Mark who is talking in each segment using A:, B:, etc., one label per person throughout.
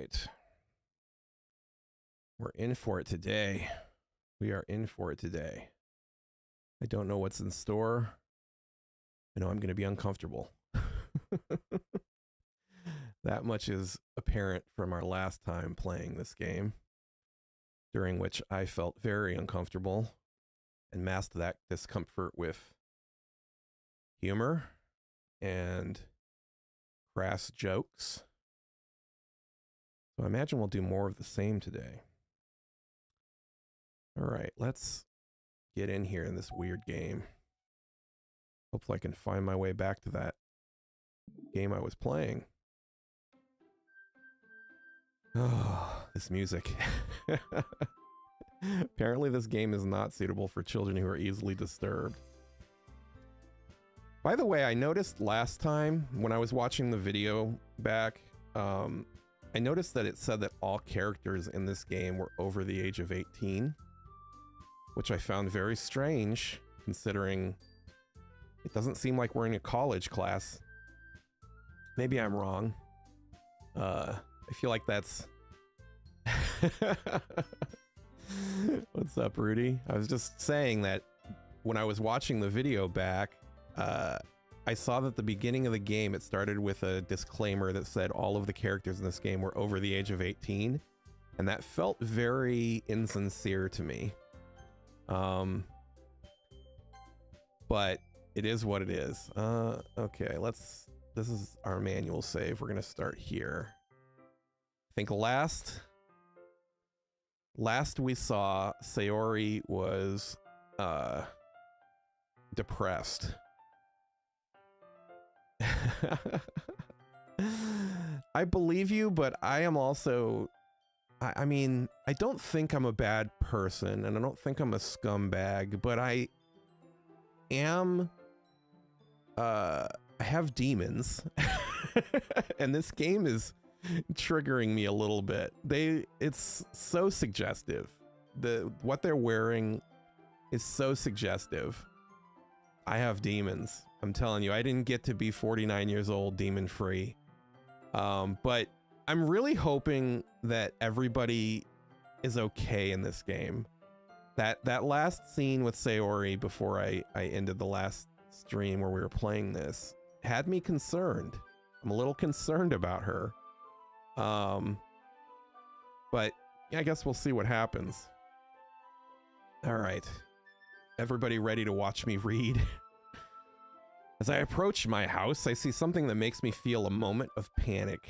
A: right. We're in for it today. We are in for it today. I don't know what's in store. I know I'm going to be uncomfortable. That much is apparent from our last time playing this game, during which I felt very uncomfortable and masked that discomfort with humor and crass jokes. So I imagine we'll do more of the same today. All right, let's get in here in this weird game. Hopefully I can find my way back to that game I was playing. Oh, this music. Apparently this game is not suitable for children who are easily disturbed. By the way, I noticed last time when I was watching the video back, I noticed that it said that all characters in this game were over the age of 18, which I found very strange, considering it doesn't seem like we're in a college class. Maybe I'm wrong. I feel like that's... What's up, Rudy? I was just saying that when I was watching the video back, I saw that at the beginning of the game, it started with a disclaimer that said all of the characters in this game were over the age of 18, and that felt very insincere to me. But it is what it is. Okay, this is our manual save. We're gonna start here. I think last we saw, Sayori was depressed. I believe you, but I am also, I mean, I don't think I'm a bad person, and I don't think I'm a scumbag, but I am, I have demons, and this game is triggering me a little bit. It's so suggestive. What they're wearing is so suggestive. I have demons. I'm telling you, I didn't get to be 49 years old demon free. But I'm really hoping that everybody is okay in this game. That last scene with Sayori before I ended the last stream where we were playing this had me concerned. I'm a little concerned about her. But yeah, I guess we'll see what happens. All right. Everybody ready to watch me read? As I approach my house, I see something that makes me feel a moment of panic.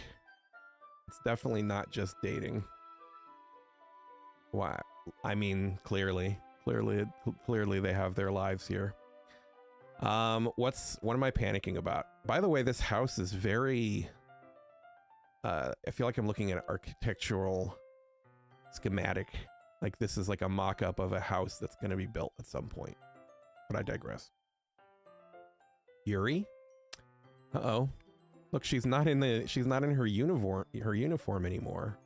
A: It's definitely not just dating. Why? I mean, clearly they have their lives here. What am I panicking about? By the way, this house is very, I feel like I'm looking at an architectural schematic. Like this is like a mock-up of a house that's going to be built at some point. But I digress. Yuri? Uh-oh. Look, she's not in her uniform anymore.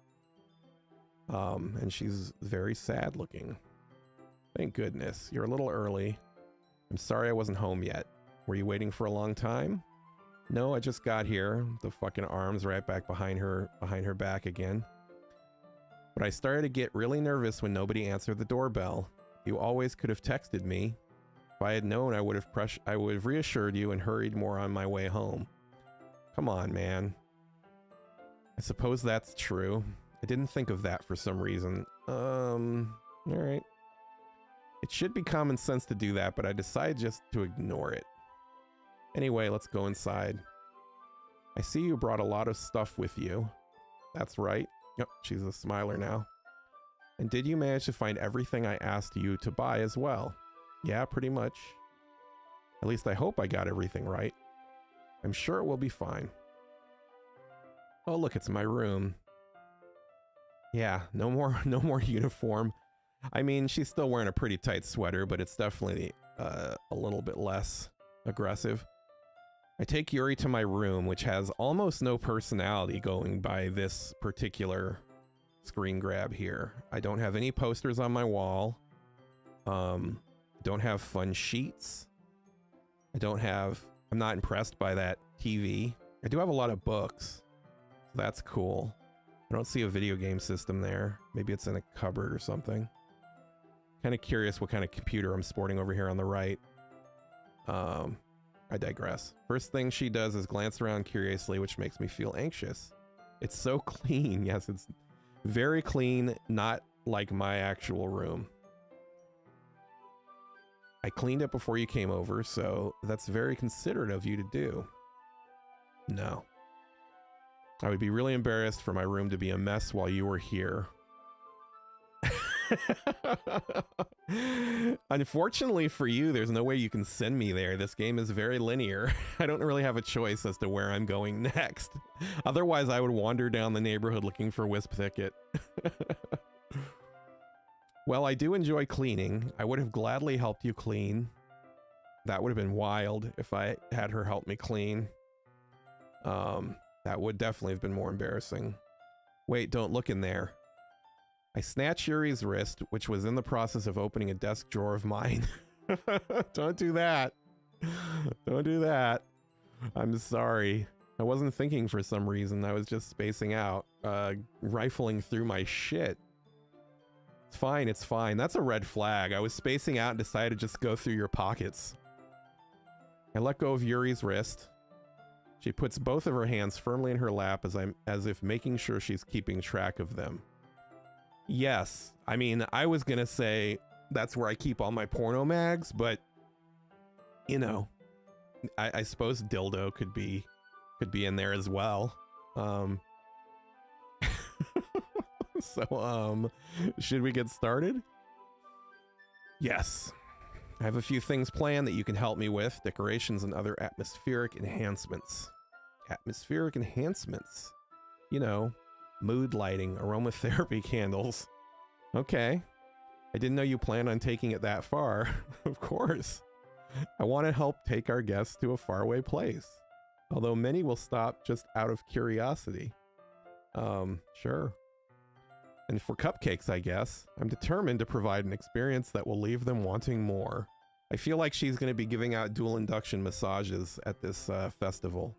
A: And she's very sad looking. Thank goodness. You're a little early. I'm sorry I wasn't home yet. Were you waiting for a long time? No, I just got here. The fucking arms right back behind her back again. But I started to get really nervous when nobody answered the doorbell. You always could have texted me. If I had known, I would have reassured you and hurried more on my way home. Come on, man. I suppose that's true. I didn't think of that for some reason. All right. It should be common sense to do that, but I decided just to ignore it. Anyway, let's go inside. I see you brought a lot of stuff with you. That's right. Yep, she's a smiler now. And did you manage to find everything I asked you to buy as well? Yeah, pretty much. At least I hope I got everything right. I'm sure it will be fine. Oh, look, it's my room. Yeah, no more uniform. I mean, she's still wearing a pretty tight sweater, but it's definitely a little bit less aggressive. I take Yuri to my room, which has almost no personality going by this particular screen grab here. I don't have any posters on my wall. Don't have fun sheets. I'm not impressed by that TV. I do have a lot of books, so that's cool. I don't see a video game system there. Maybe it's in a cupboard or something. Kind of curious what kind of computer I'm sporting over here on the right. I digress. First thing she does is glance around curiously, which makes me feel anxious. It's so clean. Yes, it's very clean, not like my actual room. I cleaned it before you came over, so that's very considerate of you to do. No. I would be really embarrassed for my room to be a mess while you were here. Unfortunately for you, there's no way you can send me there. This game is very linear. I don't really have a choice as to where I'm going next. Otherwise, I would wander down the neighborhood looking for Wisp Thicket. Well, I do enjoy cleaning. I would have gladly helped you clean. That would have been wild if I had her help me clean. That would definitely have been more embarrassing. Wait, don't look in there. I snatched Yuri's wrist, which was in the process of opening a desk drawer of mine. Don't do that. Don't do that. I'm sorry. I wasn't thinking for some reason. I was just spacing out, rifling through my shit. It's fine, it's fine. That's a red flag. I was spacing out and decided to just go through your pockets. I let go of Yuri's wrist. She puts both of her hands firmly in her lap as if making sure she's keeping track of them. Yes, I mean, I was gonna say that's where I keep all my porno mags, but you know, I suppose dildo could be in there as well. So, should we get started? Yes. I have a few things planned that you can help me with. Decorations and other atmospheric enhancements. Atmospheric enhancements. You know, mood lighting, aromatherapy candles. Okay. I didn't know you planned on taking it that far. Of course. I want to help take our guests to a faraway place. Although many will stop just out of curiosity. Sure. And for cupcakes, I guess, I'm determined to provide an experience that will leave them wanting more. I feel like she's going to be giving out dual induction massages at this festival.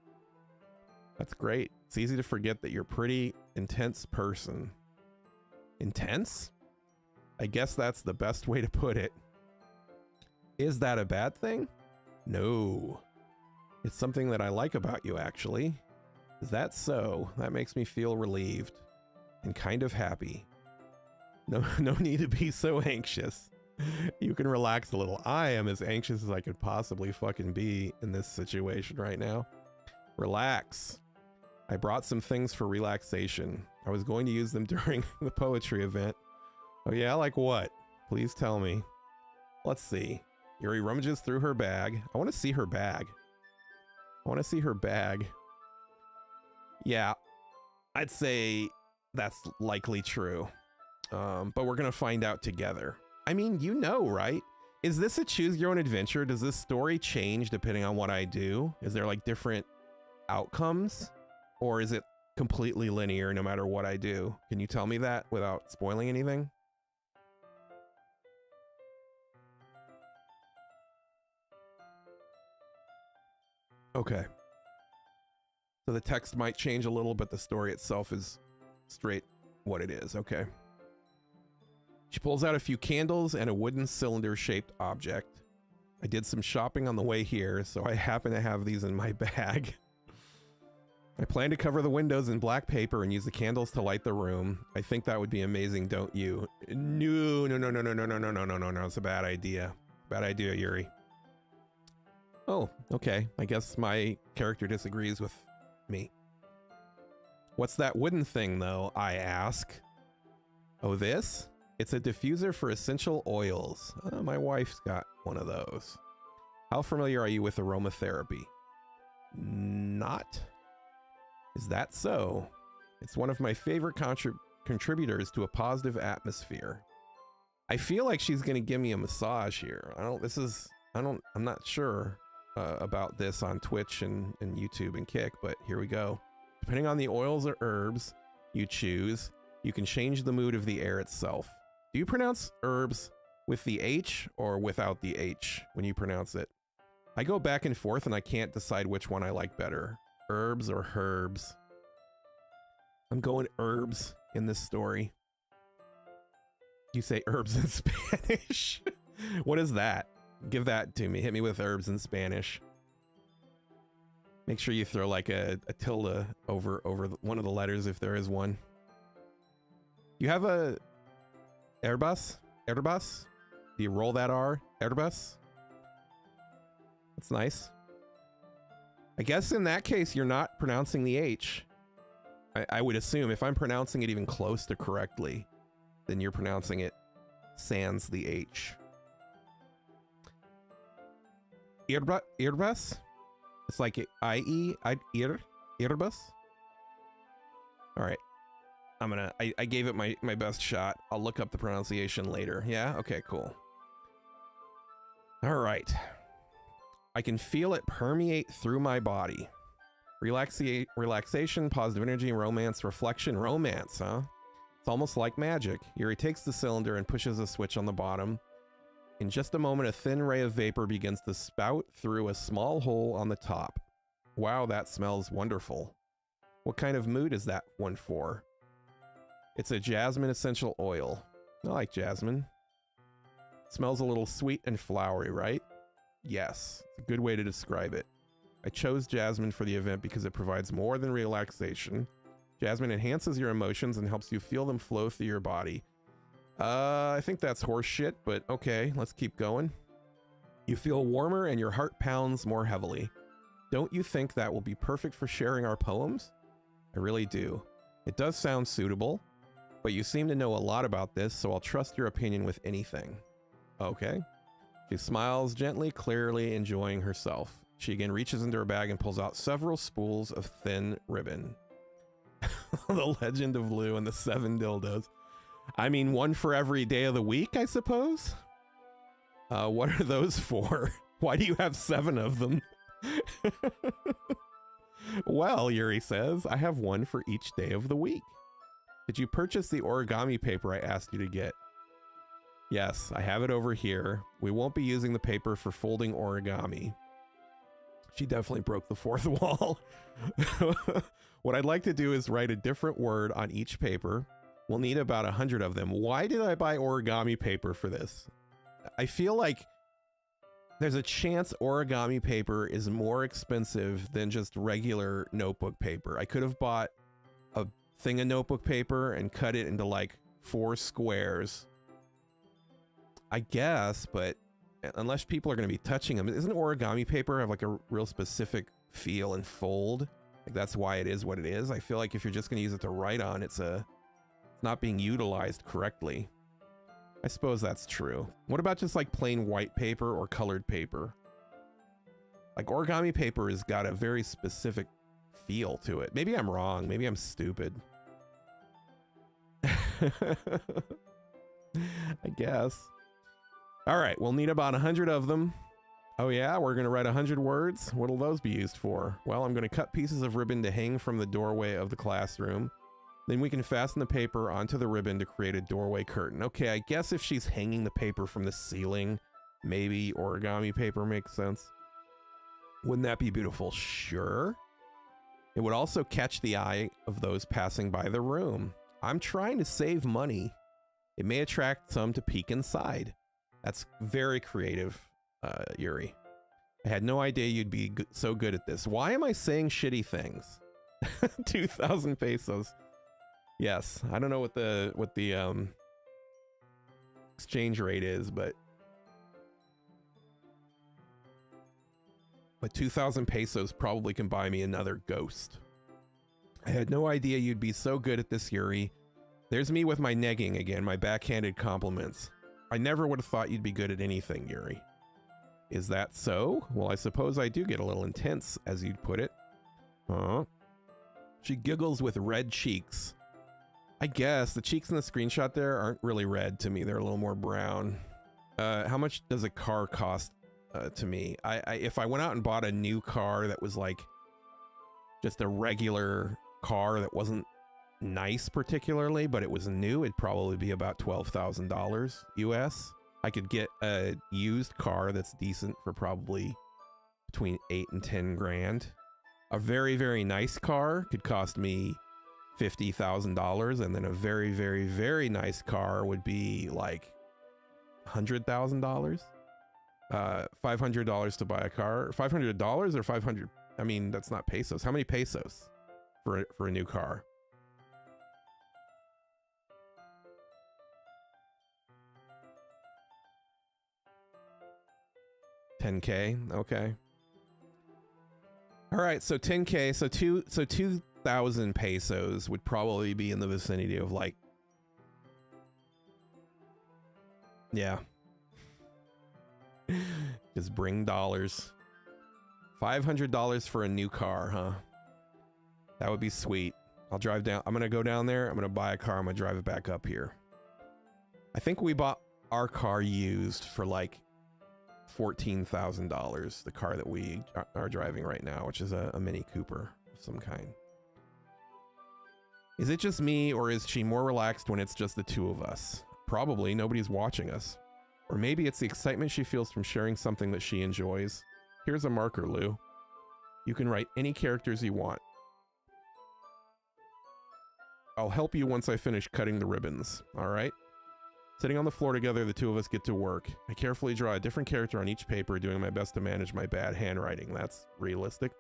A: That's great. It's easy to forget that you're a pretty intense person. Intense? I guess that's the best way to put it. Is that a bad thing? No. It's something that I like about you, actually. Is that so? That makes me feel relieved. And kind of happy. No need to be so anxious. You can relax a little. I am as anxious as I could possibly fucking be in this situation right now. Relax. I brought some things for relaxation. I was going to use them during the poetry event. Oh yeah, like what? Please tell me. Let's see. Yuri rummages through her bag. I want to see her bag. I want to see her bag. Yeah, I'd say that's likely true. But we're gonna find out together. I mean, you know, right? Is this a choose your own adventure? Does this story change depending on what I do? Is there like different outcomes? Or is it completely linear no matter what I do? Can you tell me that without spoiling anything? Okay. So the text might change a little, but the story itself is straight what it is. Okay. She pulls out a few candles and a wooden cylinder-shaped object. I did some shopping on the way here, so I happen to have these in my bag. I plan to cover the windows in black paper and use the candles to light the room. I think that would be amazing, don't you? No. It's a bad idea. Bad idea, Yuri. Oh, okay. I guess my character disagrees with me. What's that wooden thing, though? I ask. Oh, this? It's a diffuser for essential oils. My wife's got one of those. How familiar are you with aromatherapy? Not. Is that so? It's one of my favorite contributors to a positive atmosphere. I feel like she's gonna give me a massage here. I'm not sure about this on Twitch and YouTube and Kick, but here we go. Depending on the oils or herbs you choose, you can change the mood of the air itself. Do you pronounce herbs with the H or without the H when you pronounce it? I go back and forth and I can't decide which one I like better. Herbs or herbs. I'm going herbs in this story. You say herbs in Spanish. What is that? Give that to me. Hit me with herbs in Spanish. Make sure you throw like a tilde over one of the letters if there is one. You have a Airbus? Airbus? Do you roll that R? Airbus? That's nice. I guess in that case, you're not pronouncing the H. I would assume if I'm pronouncing it even close to correctly, then you're pronouncing it sans the H. Airbus? It's like IE, Airbus? All right. I gave it my best shot. I'll look up the pronunciation later. Yeah? Okay, cool. All right. I can feel it permeate through my body. Relaxation, positive energy, romance, reflection, romance, huh? It's almost like magic. Yuri takes the cylinder and pushes a switch on the bottom. In just a moment, a thin ray of vapor begins to spout through a small hole on the top. Wow, that smells wonderful. What kind of mood is that one for? It's a jasmine essential oil. I like jasmine. It smells a little sweet and flowery, right? Yes, it's a good way to describe it. I chose jasmine for the event because it provides more than relaxation. Jasmine enhances your emotions and helps you feel them flow through your body. I think that's horse shit, but okay, let's keep going. You feel warmer and your heart pounds more heavily. Don't you think that will be perfect for sharing our poems? I really do. It does sound suitable, but you seem to know a lot about this, so I'll trust your opinion with anything. Okay. She smiles gently, clearly enjoying herself. She again reaches into her bag and pulls out several spools of thin ribbon. The Legend of Lou and the 7 dildos. I mean, one for every day of the week, I suppose? What are those for? Why do you have 7 of them? Well, Yuri says, I have one for each day of the week. Did you purchase the origami paper I asked you to get? Yes, I have it over here. We won't be using the paper for folding origami. She definitely broke the fourth wall. What I'd like to do is write a different word on each paper. We'll need about 100 of them. Why did I buy origami paper for this? I feel like there's a chance origami paper is more expensive than just regular notebook paper. I could have bought a thing of notebook paper and cut it into like 4 squares, I guess, but unless people are going to be touching them, isn't origami paper have like a real specific feel and fold? Like that's why it is what it is. I feel like if you're just going to use it to write on, it's not being utilized correctly. I suppose that's true. What about just like plain white paper or colored paper? Like origami paper has got a very specific feel to it. Maybe I'm wrong. Maybe I'm stupid. I guess. All right, we'll need about 100 of them. Oh yeah, we're gonna write 100 words. What'll those be used for? Well, I'm gonna cut pieces of ribbon to hang from the doorway of the classroom. Then we can fasten the paper onto the ribbon to create a doorway curtain. Okay, I guess if she's hanging the paper from the ceiling, maybe origami paper makes sense. Wouldn't that be beautiful? Sure. It would also catch the eye of those passing by the room. I'm trying to save money. It may attract some to peek inside. That's very creative, Yuri. I had no idea you'd be so good at this. Why am I saying shitty things? 2,000 pesos. Yes, I don't know what the exchange rate is, but 2,000 pesos probably can buy me another ghost. I had no idea you'd be so good at this, Yuri. There's me with my negging again, my backhanded compliments. I never would have thought you'd be good at anything, Yuri. Is that so? Well, I suppose I do get a little intense, as you'd put it. Huh? She giggles with red cheeks. I guess the cheeks in the screenshot there aren't really red to me. They're a little more brown. How much does a car cost to me? If I went out and bought a new car that was like just a regular car that wasn't nice particularly, but it was new, it'd probably be about $12,000 US. I could get a used car that's decent for probably between 8 and 10 grand. A very, very nice car could cost me $50,000, and then a very, very, very nice car would be like $100,000. $500 to buy a car. $500 or 500? I mean, that's not pesos. How many pesos for a new car? $10K. Okay. All right. So 10K. So 2,000 pesos would probably be in the vicinity of like, yeah. Just bring dollars. $500 for a new car, huh? That would be sweet. I'll drive down. I'm going to go down there. I'm going to buy a car. I'm going to drive it back up here. I think we bought our car used for like $14,000. The car that we are driving right now, which is a Mini Cooper of some kind. Is it just me, or is she more relaxed when it's just the two of us? Probably. Nobody's watching us. Or maybe it's the excitement she feels from sharing something that she enjoys. Here's a marker, Lou. You can write any characters you want. I'll help you once I finish cutting the ribbons, all right? Sitting on the floor together, the two of us get to work. I carefully draw a different character on each paper, doing my best to manage my bad handwriting. That's realistic.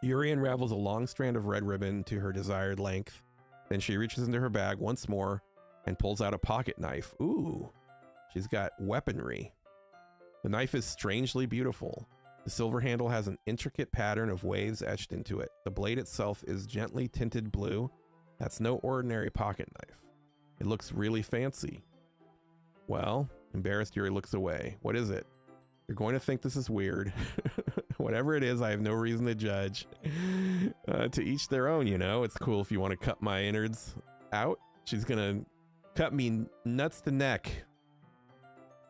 A: Yuri unravels a long strand of red ribbon to her desired length. Then she reaches into her bag once more and pulls out a pocket knife. Ooh. She's got weaponry. The knife is strangely beautiful. The silver handle has an intricate pattern of waves etched into it. The blade itself is gently tinted blue. That's no ordinary pocket knife. It looks really fancy. Well, embarrassed, Yuri looks away. What is it? You're going to think this is weird. Whatever it is, I have no reason to judge. To each their own, you know? It's cool if you want to cut my innards out. She's gonna cut me nuts to neck.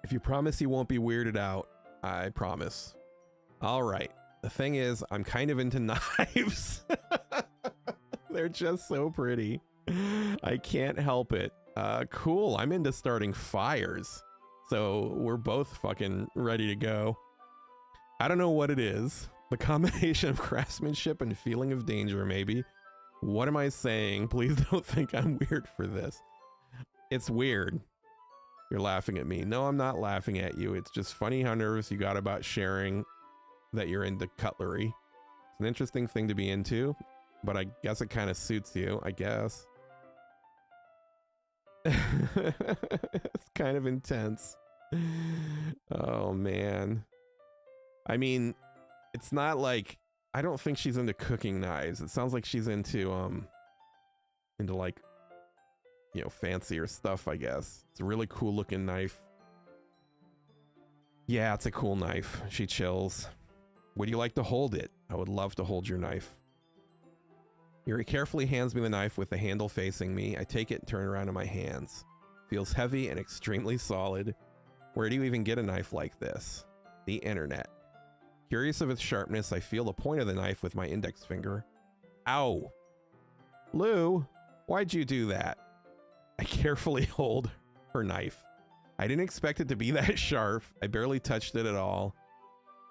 A: If you promise you won't be weirded out, I promise. All right. The thing is, I'm kind of into knives. They're just so pretty. I can't help it. Cool. I'm into starting fires. So we're both fucking ready to go. I don't know what it is. The combination of craftsmanship and feeling of danger, maybe. What am I saying? Please don't think I'm weird for this. It's weird. You're laughing at me. No, I'm not laughing at you. It's just funny how nervous you got about sharing that you're into cutlery. It's an interesting thing to be into, but I guess it kind of suits you, I guess. It's kind of intense. Oh, man. I mean, it's not like, I don't think she's into cooking knives. It sounds like she's into like, you know, fancier stuff, I guess. It's a really cool looking knife. Yeah, it's a cool knife. She chills. Would you like to hold it? I would love to hold your knife. Yuri carefully hands me the knife with the handle facing me. I take it and turn it around in my hands. Feels heavy and extremely solid. Where do you even get a knife like this? The internet. Curious of its sharpness, I feel the point of the knife with my index finger. Ow! Lou, why'd you do that? I carefully hold her knife. I didn't expect it to be that sharp. I barely touched it at all.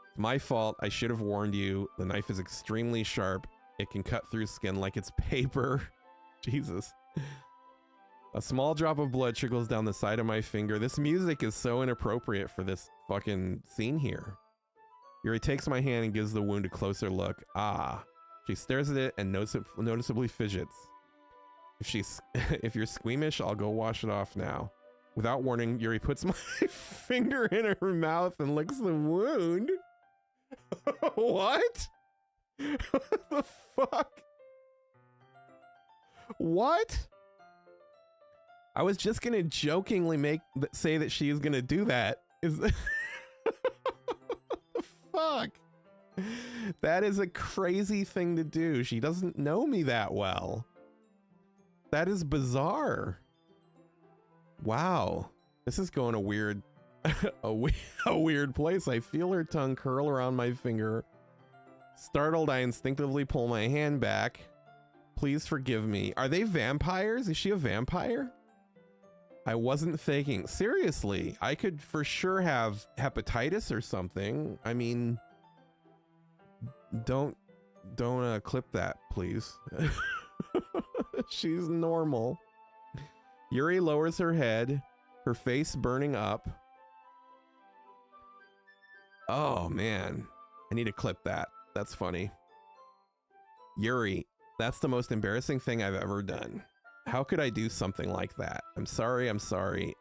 A: It's my fault. I should have warned you. The knife is extremely sharp. It can cut through skin like it's paper. Jesus. A small drop of blood trickles down the side of my finger. This music is so inappropriate for this fucking scene here. Yuri takes my hand and gives the wound a closer look. Ah. She stares at it and noticeably fidgets. If you're squeamish, I'll go wash it off now. Without warning, Yuri puts my finger in her mouth and licks the wound. What? What the fuck? What? I was just gonna jokingly say that she is gonna do that. Is what the fuck? That is a crazy thing to do. She doesn't know me that well. That is bizarre. Wow. This is going a weird a weird place. I feel her tongue curl around my finger. Startled, I instinctively pull my hand back. Please forgive me. Are they vampires? Is she a vampire? I wasn't faking. Seriously, I could for sure have hepatitis or something. I mean, don't clip that, please. She's normal. Yuri lowers her head, her face burning up. Oh, man. I need to clip that. That's funny. Yuri, that's the most embarrassing thing I've ever done. How could I do something like that? I'm sorry, I'm sorry.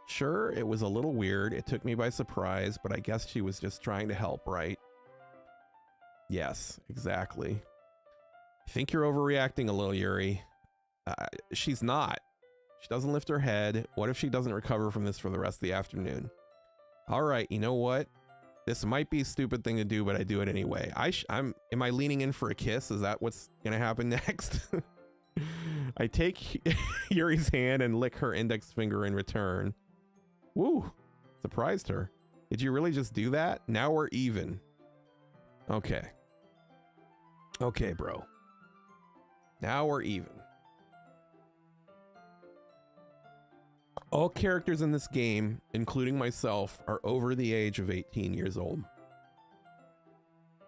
A: Sure, it was a little weird. It took me by surprise, but I guess she was just trying to help, right? Yes, exactly. I think you're overreacting a little, Yuri. She's not. She doesn't lift her head. What if she doesn't recover from this for the rest of the afternoon? All right, you know what? This might be a stupid thing to do, but I do it anyway. Am I leaning in for a kiss? Is that what's gonna happen next? I take Yuri's hand and lick her index finger in return. Woo, surprised her. Did you really just do that? Now we're even. Okay. Okay, bro. Now we're even. All characters in this game, including myself, are over the age of 18 years old.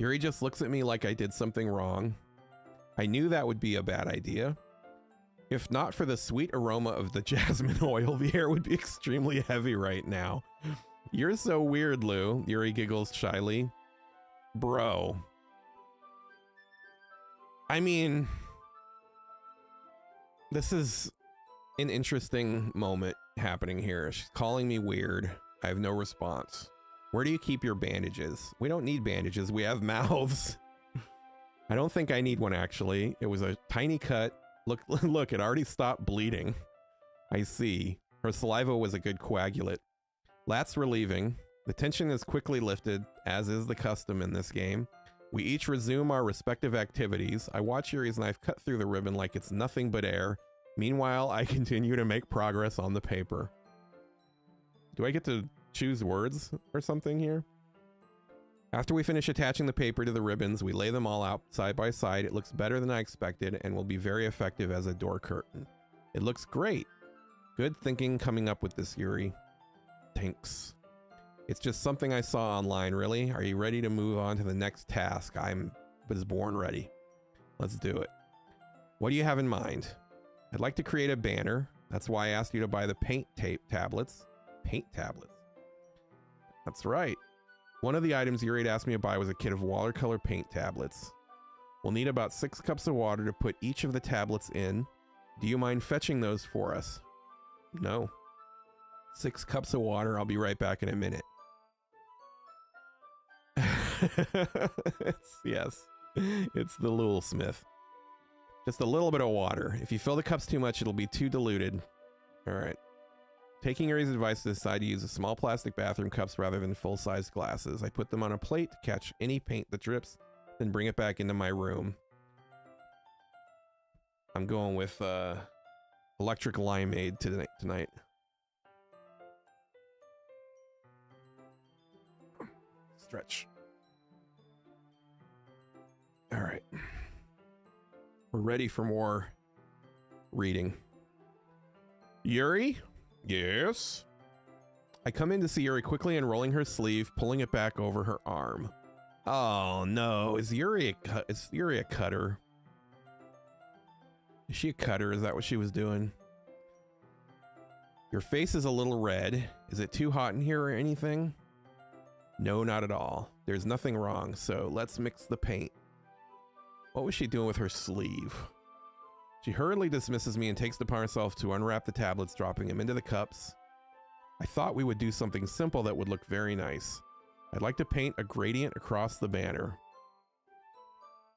A: Yuri just looks at me like I did something wrong. I knew that would be a bad idea. If not for the sweet aroma of the jasmine oil, the air would be extremely heavy right now. You're so weird, Lou, Yuri giggles shyly. Bro. I mean, this is an interesting moment happening here. She's calling me weird. I have no response. Where do you keep your bandages? We don't need bandages. We have mouths. I don't think I need one, actually. It was a tiny cut. Look, it already stopped bleeding. I see. Her saliva was a good coagulant. That's relieving. The tension is quickly lifted, as is the custom in this game. We each resume our respective activities. I watch Yuri's knife cut through the ribbon like it's nothing but air. Meanwhile, I continue to make progress on the paper. Do I get to choose words or something here? After we finish attaching the paper to the ribbons, we lay them all out side by side. It looks better than I expected and will be very effective as a door curtain. It looks great. Good thinking coming up with this, Yuri. Thanks. It's just something I saw online, really. Are you ready to move on to the next task? I was born ready. Let's do it. What do you have in mind? I'd like to create a banner. That's why I asked you to buy the paint tape tablets. Paint tablets. That's right. One of the items Yuri had asked me to buy was a kit of watercolor paint tablets. We'll need about 6 cups of water to put each of the tablets in. Do you mind fetching those for us? No. 6 cups of water. I'll be right back in a minute. Yes, it's the Lul Smith. Just a little bit of water. If you fill the cups too much, it'll be too diluted. All right. Taking Yuri's advice to decide to use a small plastic bathroom cups rather than full-size glasses. I put them on a plate to catch any paint that drips, then bring it back into my room. I'm going with electric limeade tonight. Stretch. All right. We're ready for more reading. Yuri? Yes? I come in to see Yuri quickly unrolling her sleeve, pulling it back over her arm. Oh no, is Yuri a cutter? Is she a cutter? Is that what she was doing? Your face is a little red. Is it too hot in here or anything? No, not at all. There's nothing wrong, so let's mix the paint. What was she doing with her sleeve? She hurriedly dismisses me and takes it upon herself to unwrap the tablets, dropping them into the cups. I thought we would do something simple that would look very nice. I'd like to paint a gradient across the banner.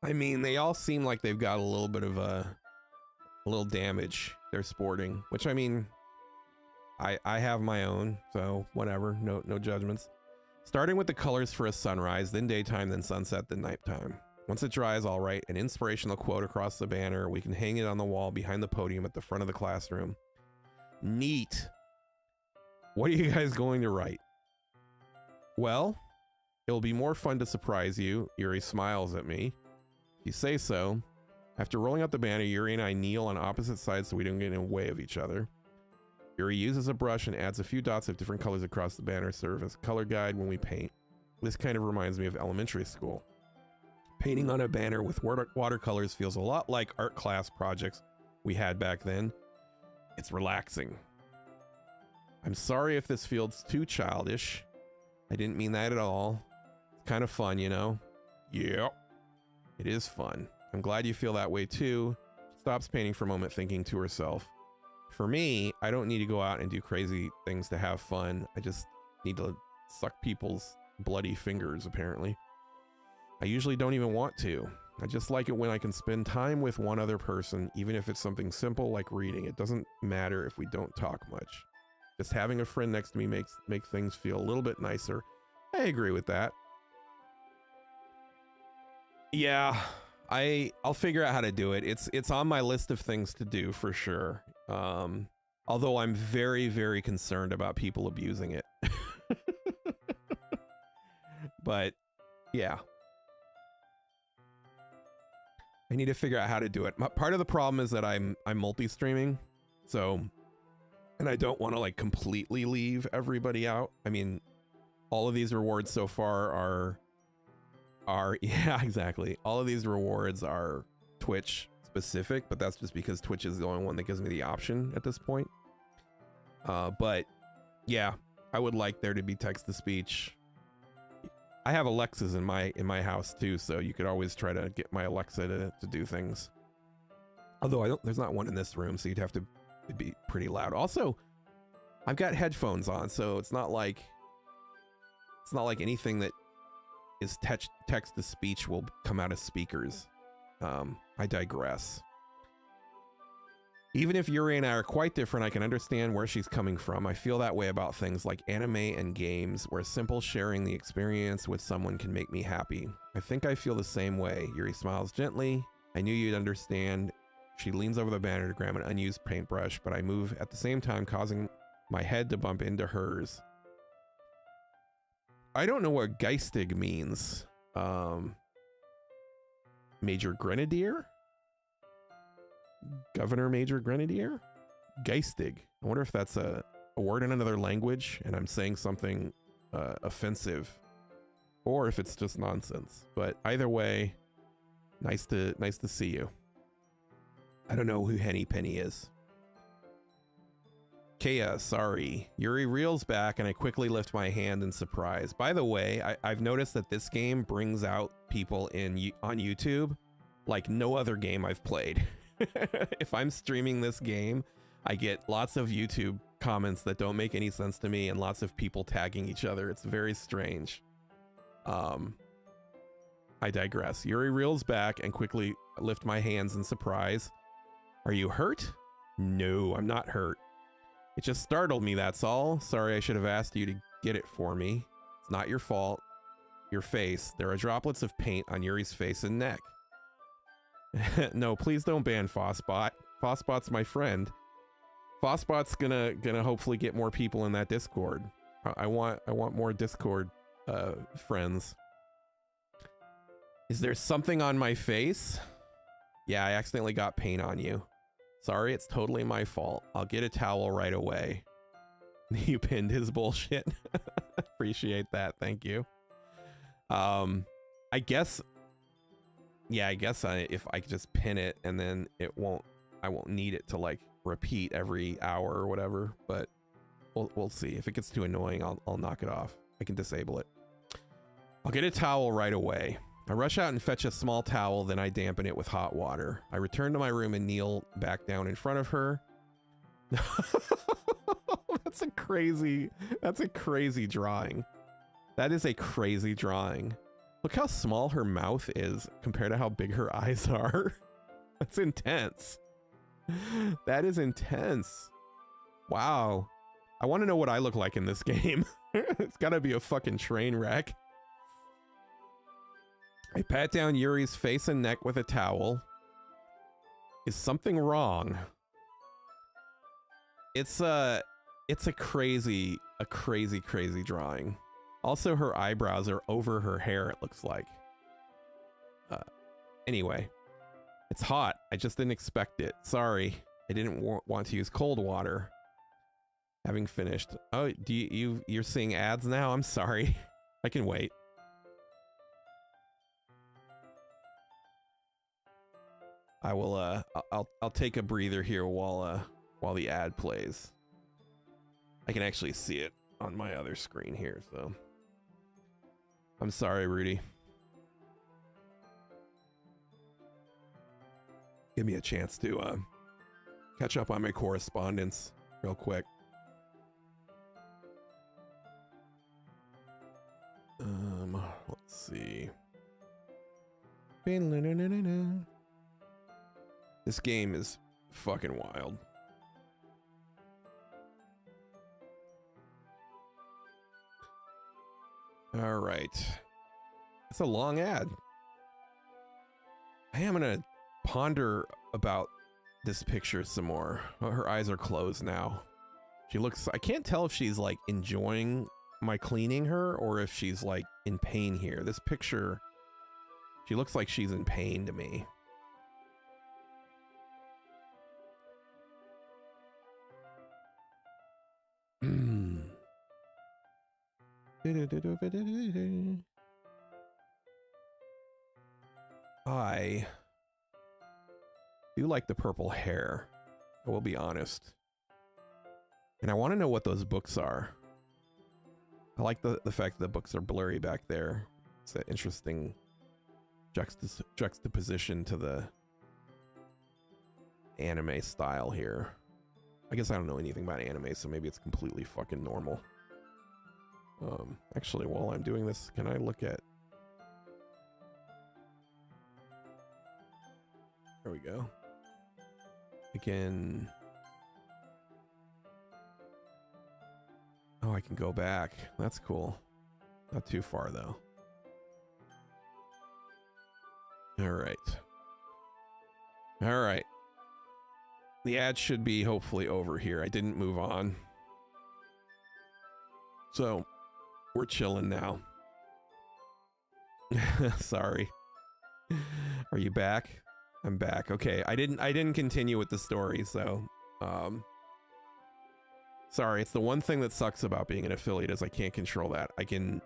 A: I mean, they all seem like they've got a little bit of a little damage they're sporting, which I mean, I have my own, so whatever, no judgments. Starting with the colors for a sunrise, then daytime, then sunset, then nighttime. Once it dries, I'll write an inspirational quote across the banner. We can hang it on the wall behind the podium at the front of the classroom. Neat. What are you guys going to write? Well, it'll be more fun to surprise you. Yuri smiles at me. If you say so. After rolling out the banner, Yuri and I kneel on opposite sides so we don't get in the way of each other. Yuri uses a brush and adds a few dots of different colors across the banner, serve as a color guide when we paint. This kind of reminds me of elementary school. Painting on a banner with watercolors feels a lot like art class projects we had back then. It's relaxing. I'm sorry if this feels too childish. I didn't mean that at all. It's kind of fun, you know? Yeah, it is fun. I'm glad you feel that way too. She stops painting for a moment, thinking to herself. For me, I don't need to go out and do crazy things to have fun. I just need to suck people's bloody fingers, apparently. I usually don't even want to. I just like it when I can spend time with one other person, even if it's something simple like reading. It doesn't matter if we don't talk much. Just having a friend next to me make things feel a little bit nicer. I agree with that. Yeah, I'll figure out how to do it. It's on my list of things to do for sure. Although I'm very, very concerned about people abusing it. But yeah. I need to figure out how to do it. Part of the problem is that I'm multi-streaming, so, and I don't want to like completely leave everybody out. I mean, all of these rewards so far are yeah, exactly. All of these rewards are Twitch specific, but that's just because Twitch is the only one that gives me the option at this point. But yeah, I would like there to be text to speech. I have Alexas in my house too, so you could always try to get my Alexa to do things. Although there's not one in this room, so you'd have to be pretty loud. Also, I've got headphones on, so it's not like anything that is text to speech will come out of speakers. I digress. Even if Yuri and I are quite different, I can understand where she's coming from. I feel that way about things like anime and games, where simple sharing the experience with someone can make me happy. I think I feel the same way. Yuri smiles gently. I knew you'd understand. She leans over the banner to grab an unused paintbrush, but I move at the same time, causing my head to bump into hers. I don't know what Geistig means. Major Grenadier? Governor Major Grenadier? Geistig. I wonder if that's a word in another language and I'm saying something offensive, or if it's just nonsense. But either way, nice to see you. I don't know who Henny Penny is. Kea, sorry. Yuri reels back and I quickly lift my hand in surprise. By the way, I've noticed that this game brings out people on YouTube like no other game I've played. If I'm streaming this game, I get lots of YouTube comments that don't make any sense to me and lots of people tagging each other. It's very strange. I digress. Yuri reels back and quickly lift my hands in surprise. Are you hurt? No, I'm not hurt. It just startled me, that's all. Sorry, I should have asked you to get it for me. It's not your fault. Your face. There are droplets of paint on Yuri's face and neck. No, please don't ban Fossbot. Fossbot's my friend. Fossbot's gonna hopefully get more people in that Discord. I want more Discord friends. Is there something on my face? Yeah, I accidentally got paint on you. Sorry, it's totally my fault. I'll get a towel right away. You pinned his bullshit. Appreciate that. Thank you. I guess. Yeah, I guess if I could just pin it and then I won't need it to like repeat every hour or whatever, but we'll see. If it gets too annoying, I'll knock it off. I can disable it. I'll get a towel right away. I rush out and fetch a small towel, then I dampen it with hot water. I return to my room and kneel back down in front of her. That's a crazy drawing. That is a crazy drawing. Look how small her mouth is compared to how big her eyes are. That's intense. That is intense. Wow. I want to know what I look like in this game. It's gotta be a fucking train wreck. I pat down Yuri's face and neck with a towel. Is something wrong? It's a crazy drawing. Also, her eyebrows are over her hair, it looks like. Anyway, it's hot. I just didn't expect it. Sorry, I didn't want to use cold water. Having finished. Oh, you're seeing ads now? I'm sorry. I can wait. I will I'll take a breather here while the ad plays. I can actually see it on my other screen here, so I'm sorry, Rudy. Give me a chance to catch up on my correspondence real quick. Let's see. This game is fucking wild. All right. It's a long ad. I am gonna ponder about this picture some more. Oh, her eyes are closed now. She looks, I can't tell if she's like enjoying my cleaning her or if she's like in pain here. This picture, she looks like she's in pain to me. I do like the purple hair, I will be honest. And I want to know what those books are. I like the fact that the books are blurry back there. It's an interesting juxtaposition to the anime style here. I guess I don't know anything about anime, so maybe it's completely fucking normal. Actually, while I'm doing this, can I look at... There we go. Again... Oh, I can go back. That's cool. Not too far, though. All right. All right. The ad should be hopefully over here. I didn't move on. So, we're chilling now. Sorry. Are you back? I'm back. Okay, I didn't continue with the story, so sorry. It's the one thing that sucks about being an affiliate is I can't control that. I can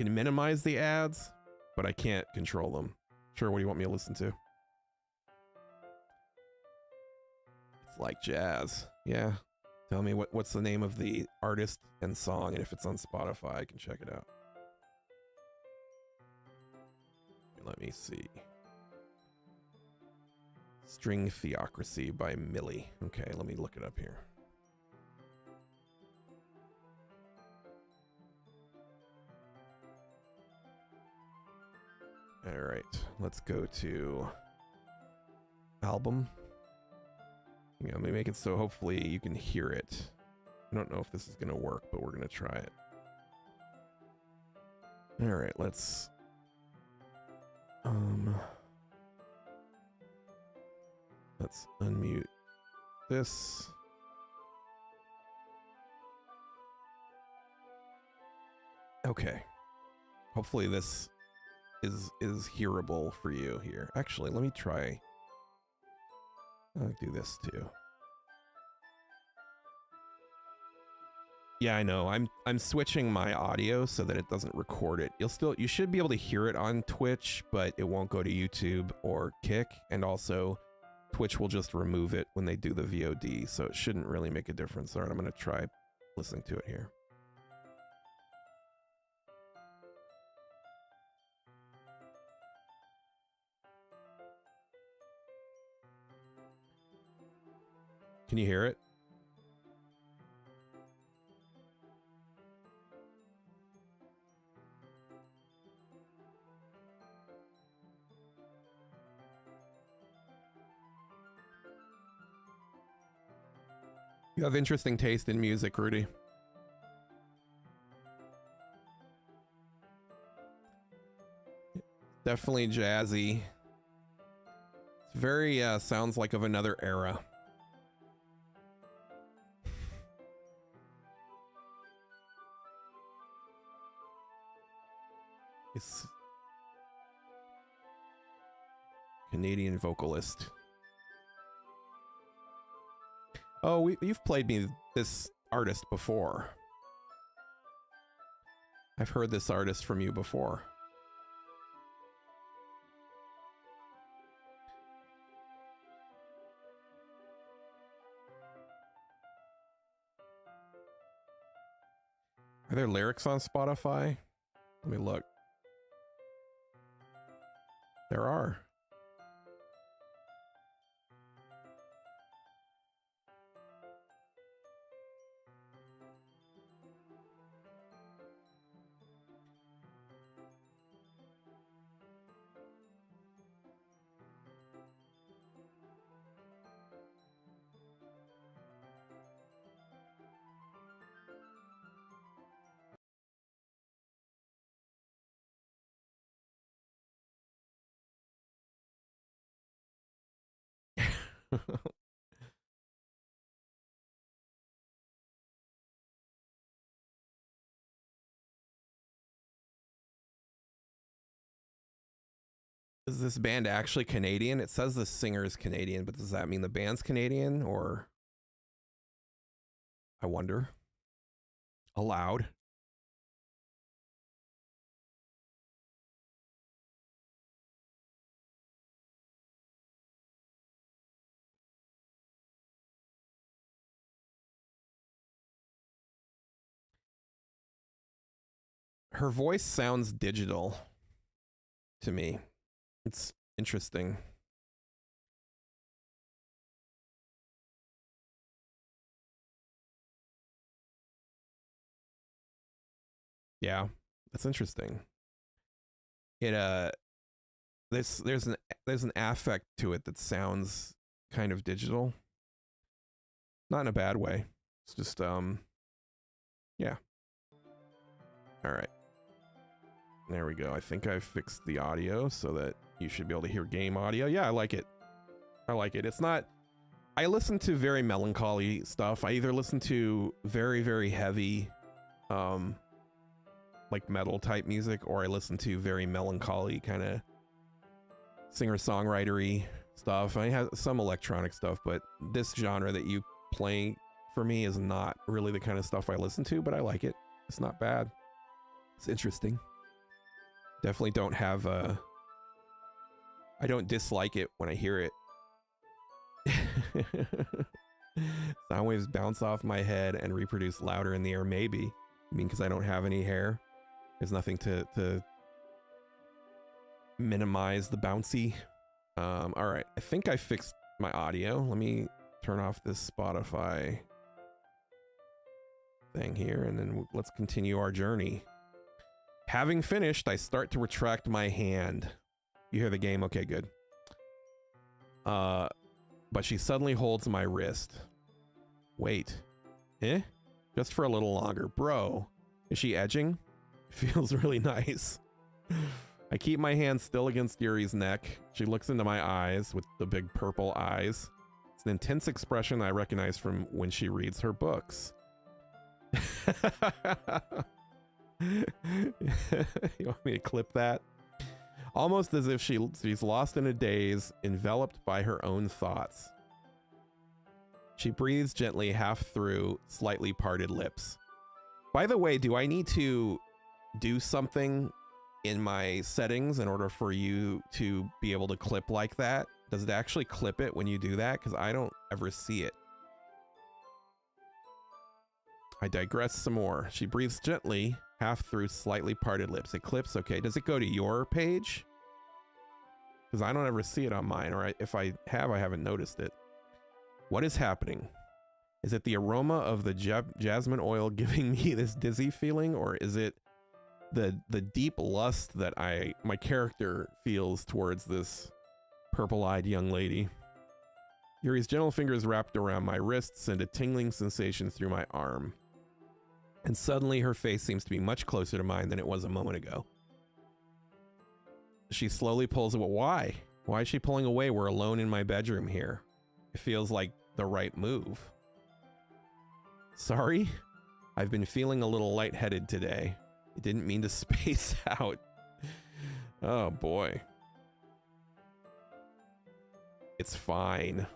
A: minimize the ads, but I can't control them. Sure, what do you want me to listen to? It's like jazz. Yeah. Tell me what's the name of the artist and song, and if it's on Spotify, I can check it out. Let me see. String Theocracy by Millie. Okay, let me look it up here. All right, let's go to album. Yeah, let me make it so hopefully you can hear it. I don't know if this is gonna work, but we're gonna try it. All right, let's unmute this. Okay. Hopefully this is hearable for you here. Actually, let me try. I'll do this too. Yeah, I know. I'm switching my audio so that it doesn't record it. You should be able to hear it on Twitch, but it won't go to YouTube or Kick, and also Twitch will just remove it when they do the VOD, so it shouldn't really make a difference. All right, I'm going to try listening to it here. Can you hear it? You have interesting taste in music, Rudy. Definitely jazzy. It's very, sounds like of another era. It's Canadian vocalist. Oh, you've played me this artist before. I've heard this artist from you before. Are there lyrics on Spotify? Let me look. There are. Is this band actually Canadian? It says the singer is Canadian, but does that mean the band's Canadian, or I wonder? Aloud. Her voice sounds digital to me. It's interesting. Yeah, that's interesting. It there's an affect to it that sounds kind of digital. Not in a bad way. It's just yeah. All right. There we go. I think I fixed the audio so that you should be able to hear game audio. Yeah, I like it. I like it. It's not... I listen to very melancholy stuff. I either listen to very, very heavy, like metal type music, or I listen to very melancholy kind of singer-songwritery stuff. I have some electronic stuff, but this genre that you play for me is not really the kind of stuff I listen to, but I like it. It's not bad. It's interesting. Definitely don't have I don't dislike it when I hear it. Sound waves bounce off my head and reproduce louder in the air. Maybe. I mean, because I don't have any hair. There's nothing to minimize the bouncy. All right. I think I fixed my audio. Let me turn off this Spotify thing here, and then let's continue our journey. Having finished, I start to retract my hand. You hear the game? Okay, good. But she suddenly holds my wrist. Wait. Eh? Just for a little longer. Bro, is she edging? Feels really nice. I keep my hand still against Yuri's neck. She looks into my eyes with the big purple eyes. It's an intense expression I recognize from when she reads her books. You want me to clip that? Almost as if she's lost in a daze, enveloped by her own thoughts. She breathes gently, half through slightly parted lips. By the way, do I need to do something in my settings in order for you to be able to clip like that? Does it actually clip it when you do that? Because I don't ever see it. I digress some more. She breathes gently, half through slightly parted lips. It clips. Okay. Does it go to your page? Because I don't ever see it on mine, or if I have, I haven't noticed it. What is happening? Is it the aroma of the jasmine oil giving me this dizzy feeling, or is it the deep lust that my character feels towards this purple-eyed young lady? Yuri's gentle fingers wrapped around my wrists send a tingling sensation through my arm. And suddenly her face seems to be much closer to mine than it was a moment ago. She slowly pulls away. Why? Why is she pulling away? We're alone in my bedroom here. It feels like the right move. Sorry? I've been feeling a little lightheaded today. I didn't mean to space out. Oh boy. It's fine.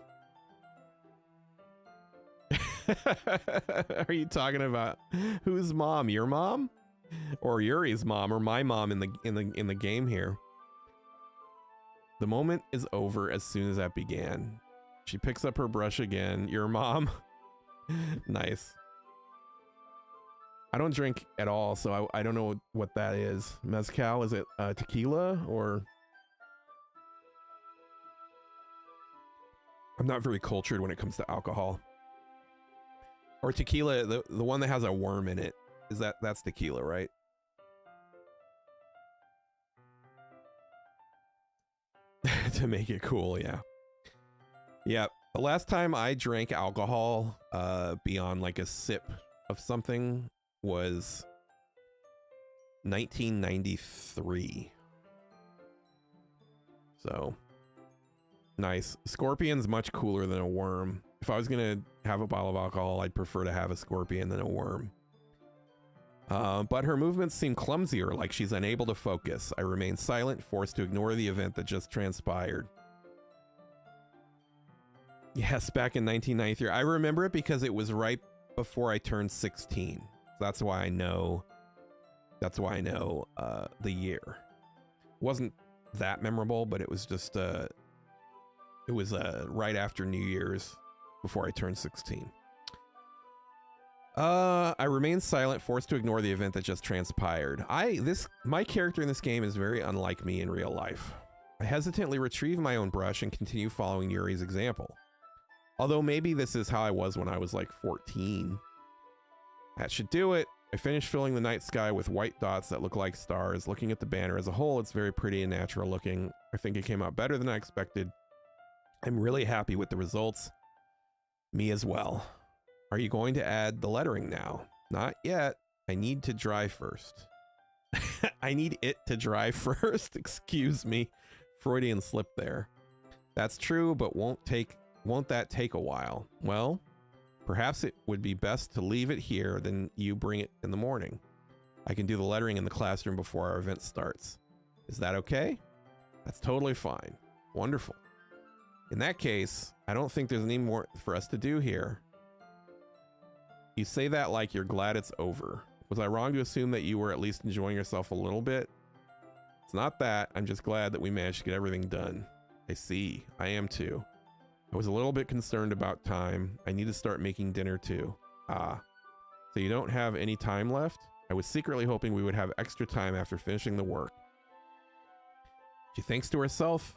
A: Are you talking about whose mom? Your mom, or Yuri's mom, or my mom in the game here? The moment is over as soon as that began. She picks up her brush again. Your mom? Nice. I don't drink at all, so I don't know what that is. Mezcal, is it tequila or? I'm not very cultured when it comes to alcohol. Or tequila, the one that has a worm in it. That's tequila, right? To make it cool, yeah. Yeah, the last time I drank alcohol beyond like a sip of something was 1993. So nice. Scorpion's much cooler than a worm. If I was gonna have a bottle of alcohol, I'd prefer to have a scorpion than a worm. But her movements seem clumsier, like she's unable to focus. I remain silent, forced to ignore the event that just transpired. Yes, back in 1993. I remember it because it was right before I turned 16. That's why I know. That's why I know the year. It wasn't that memorable, but it was just it was right after New Year's, before I turned 16. I remain silent, forced to ignore the event that just transpired. My character in this game is very unlike me in real life. I hesitantly retrieve my own brush and continue following Yuri's example. Although maybe this is how I was when I was like 14. That should do it. I finished filling the night sky with white dots that look like stars. Looking at the banner as a whole, it's very pretty and natural looking. I think it came out better than I expected. I'm really happy with the results. Me as well. Are you going to add the lettering now? Not yet. I need to dry first. I need it to dry first. Excuse me. Freudian slip there. That's true, but won't that take a while? Well, perhaps it would be best to leave it here, then you bring it in the morning. I can do the lettering in the classroom before our event starts. Is that okay? That's totally fine. Wonderful. In that case, I don't think there's any more for us to do here. You say that like you're glad it's over. Was I wrong to assume that you were at least enjoying yourself a little bit? It's not that. I'm just glad that we managed to get everything done. I see. I am too. I was a little bit concerned about time. I need to start making dinner too. Ah. So you don't have any time left? I was secretly hoping we would have extra time after finishing the work. She thinks to herself,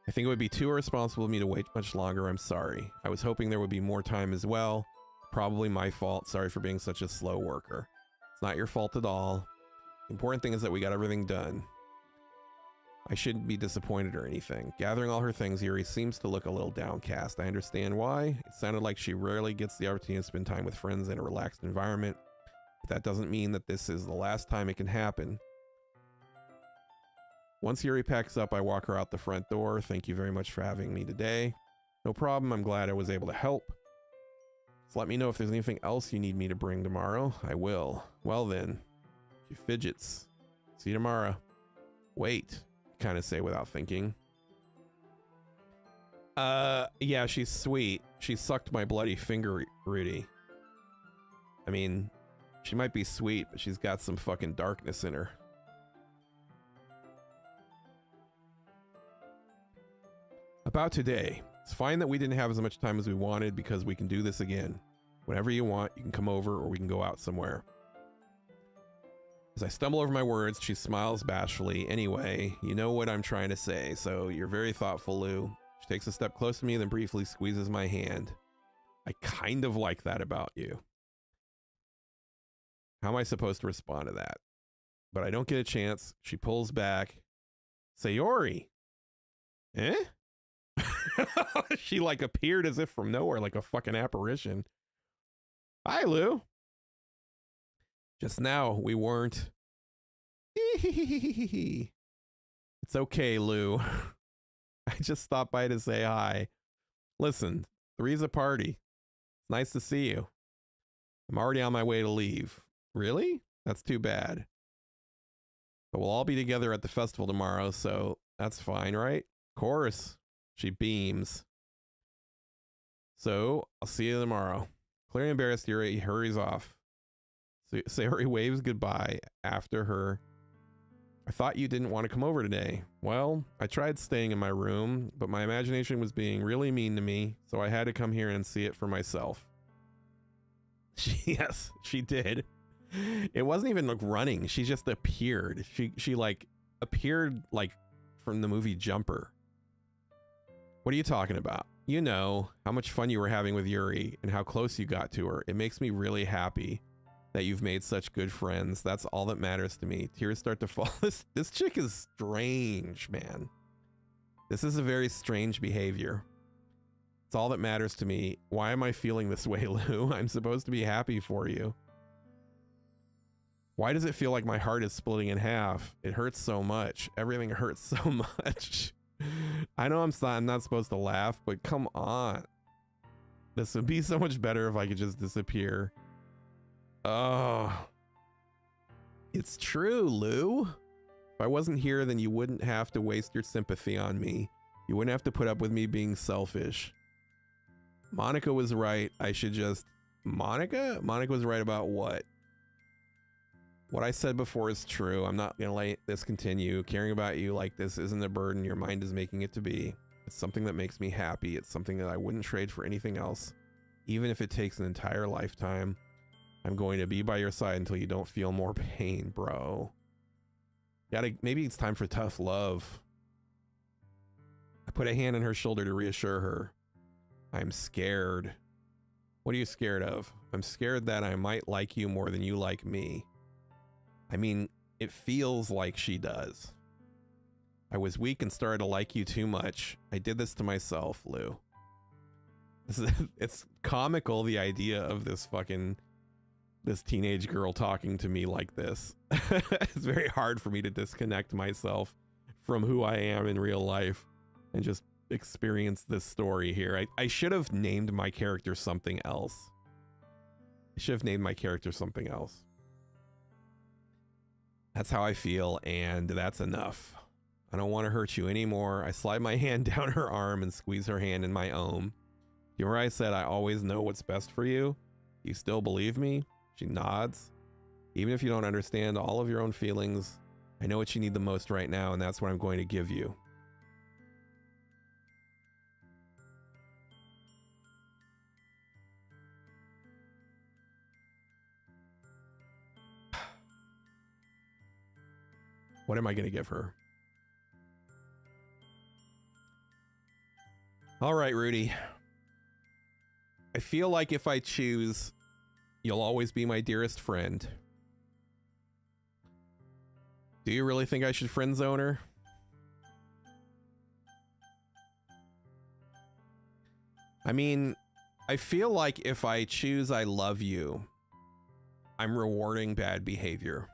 A: I think it would be too irresponsible of me to wait much longer. I'm sorry. I was hoping there would be more time as well. Probably my fault. Sorry for being such a slow worker. It's not your fault at all. The important thing is that we got everything done. I shouldn't be disappointed or anything. Gathering all her things, Yuri seems to look a little downcast. I understand why. It sounded like she rarely gets the opportunity to spend time with friends in a relaxed environment. But that doesn't mean that this is the last time it can happen. Once Yuri packs up, I walk her out the front door. Thank you very much for having me today. No problem. I'm glad I was able to help. So let me know if there's anything else you need me to bring tomorrow. I will. Well then. She fidgets. See you tomorrow. Wait. Kind of say without thinking. Yeah, she's sweet. She sucked my bloody finger, Rudy. I mean, she might be sweet, but she's got some fucking darkness in her. About today. It's fine that we didn't have as much time as we wanted because we can do this again. Whenever you want, you can come over or we can go out somewhere. As I stumble over my words, she smiles bashfully. Anyway, you know what I'm trying to say, so you're very thoughtful, Lou. She takes a step close to me, then briefly squeezes my hand. I kind of like that about you. How am I supposed to respond to that? But I don't get a chance. She pulls back. Sayori! Eh? She like appeared as if from nowhere, like a fucking apparition. Hi, Lou. Just now, we weren't. It's okay, Lou. I just stopped by to say hi. Listen, 3's a party. It's nice to see you. I'm already on my way to leave. Really? That's too bad. But we'll all be together at the festival tomorrow, so that's fine, right? Of course. She beams. So, I'll see you tomorrow. Clearly embarrassed, Yuri hurries off. Sayori waves goodbye after her. I thought you didn't want to come over today. Well, I tried staying in my room, but my imagination was being really mean to me, so I had to come here and see it for myself. Yes, she did. It wasn't even like running. She just appeared. She like appeared like from the movie Jumper. What are you talking about? You know how much fun you were having with Yuri and how close you got to her. It makes me really happy that you've made such good friends. That's all that matters to me. Tears start to fall. This chick is strange, man. This is a very strange behavior. It's all that matters to me. Why am I feeling this way, Lou? I'm supposed to be happy for you. Why does it feel like my heart is splitting in half? It hurts so much. Everything hurts so much. I know I'm not supposed to laugh, but come on. This would be so much better if I could just disappear. Oh. It's true, Lou. If I wasn't here, then you wouldn't have to waste your sympathy on me. You wouldn't have to put up with me being selfish. Monica was right. I should just... Monica? Monica was right about what? What I said before is true. I'm not going to let this continue. Caring about you like this isn't a burden your mind is making it to be. It's something that makes me happy. It's something that I wouldn't trade for anything else. Even if it takes an entire lifetime, I'm going to be by your side until you don't feel more pain, bro. Maybe it's time for tough love. I put a hand on her shoulder to reassure her. I'm scared. What are you scared of? I'm scared that I might like you more than you like me. I mean, it feels like she does. I was weak and started to like you too much. I did this to myself, Lou. It's comical, the idea of this teenage girl talking to me like this. It's very hard for me to disconnect myself from who I am in real life and just experience this story here. I should have named my character something else. That's how I feel, and that's enough. I don't want to hurt you anymore. I slide my hand down her arm and squeeze her hand in my own. You remember I said I always know what's best for you? You still believe me? She nods. Even if you don't understand all of your own feelings, I know what you need the most right now, and that's what I'm going to give you. What am I going to give her? All right, Rudy. I feel like if I choose, you'll always be my dearest friend. Do you really think I should friend zone her? I mean, I feel like if I choose I love you, I'm rewarding bad behavior.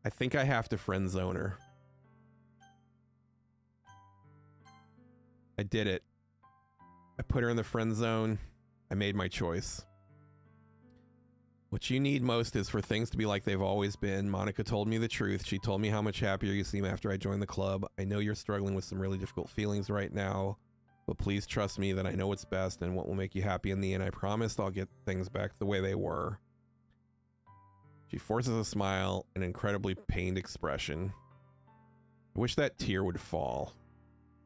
A: I think I have to friend zone her. I did it. I put her in the friend zone. I made my choice. What you need most is for things to be like they've always been. Monica told me the truth. She told me how much happier you seem after I joined the club. I know you're struggling with some really difficult feelings right now, but please trust me that I know what's best and what will make you happy in the end. I promised I'll get things back the way they were. She forces a smile, an incredibly pained expression. I wish that tear would fall.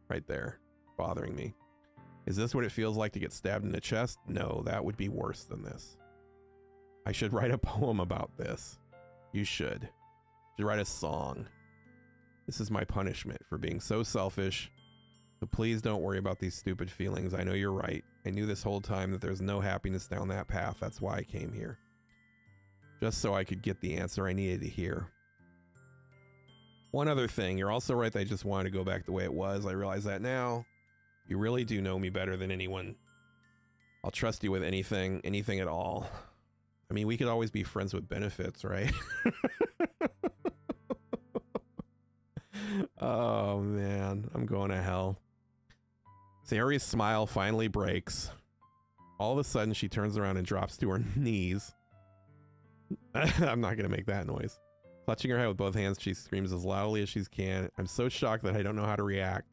A: Right there, bothering me. Is this what it feels like to get stabbed in the chest? No, that would be worse than this. I should write a poem about this. You should. You should write a song. This is my punishment for being so selfish. So please don't worry about these stupid feelings. I know you're right. I knew this whole time that there's no happiness down that path. That's why I came here. Just so I could get the answer I needed to hear. One other thing, you're also right that I just wanted to go back the way it was. I realize that now. You really do know me better than anyone. I'll trust you with anything at all. I mean, we could always be friends with benefits, right? Oh man, I'm going to hell. Sayori's smile finally breaks. All of a sudden, she turns around and drops to her knees. I'm not going to make that noise. Clutching her head with both hands, she screams as loudly as she can. I'm so shocked that I don't know how to react.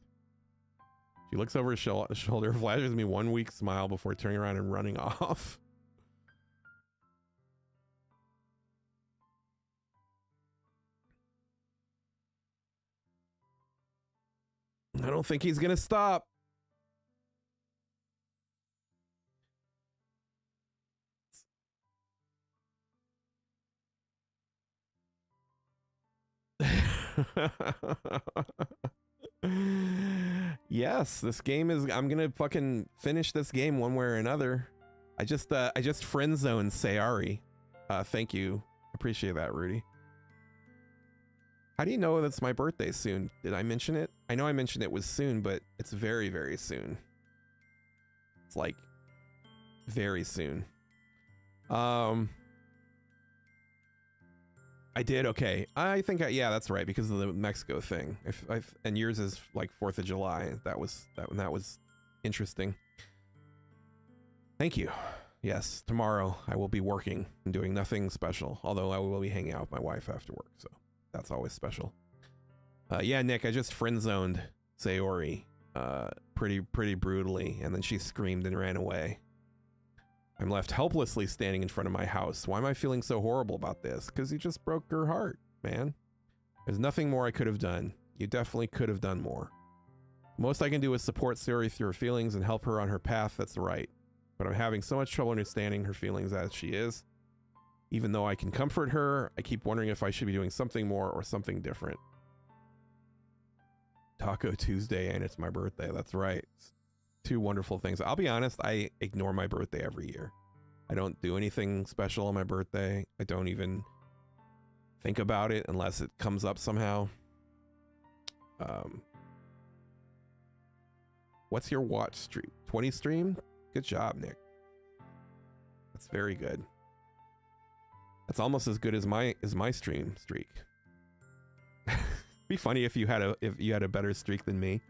A: She looks over her shoulder, flashes me one weak smile before turning around and running off. I don't think he's going to stop. Yes, this game is, I'm gonna fucking finish this game one way or another. I just friend zoned Sayari. Thank you. Appreciate that, Rudy. How do you know that's my birthday soon? Did I mention it? I know I mentioned it was soon, but it's very, very soon. It's like very soon. I did, okay. I think yeah, that's right, because of the Mexico thing. And yours is like 4th of July. That was interesting. Thank you. Yes, tomorrow I will be working and doing nothing special, although I will be hanging out with my wife after work, so that's always special. Yeah, Nick, I just friend zoned Sayori pretty brutally, and then she screamed and ran away. I'm left helplessly standing in front of my house. Why am I feeling so horrible about this? Because you just broke her heart, man. There's nothing more I could have done. You definitely could have done more. Most I can do is support Sayori through her feelings and help her on her path that's right. But I'm having so much trouble understanding her feelings as she is. Even though I can comfort her, I keep wondering if I should be doing something more or something different. Taco Tuesday, and it's my birthday. That's right. Two wonderful things. I'll be honest, I ignore my birthday every year. I don't do anything special on my birthday. I don't even think about it unless it comes up somehow. What's your watch streak? 20 stream? Good job, Nick. That's very good. That's almost as good as my stream streak. Be funny if you had a better streak than me.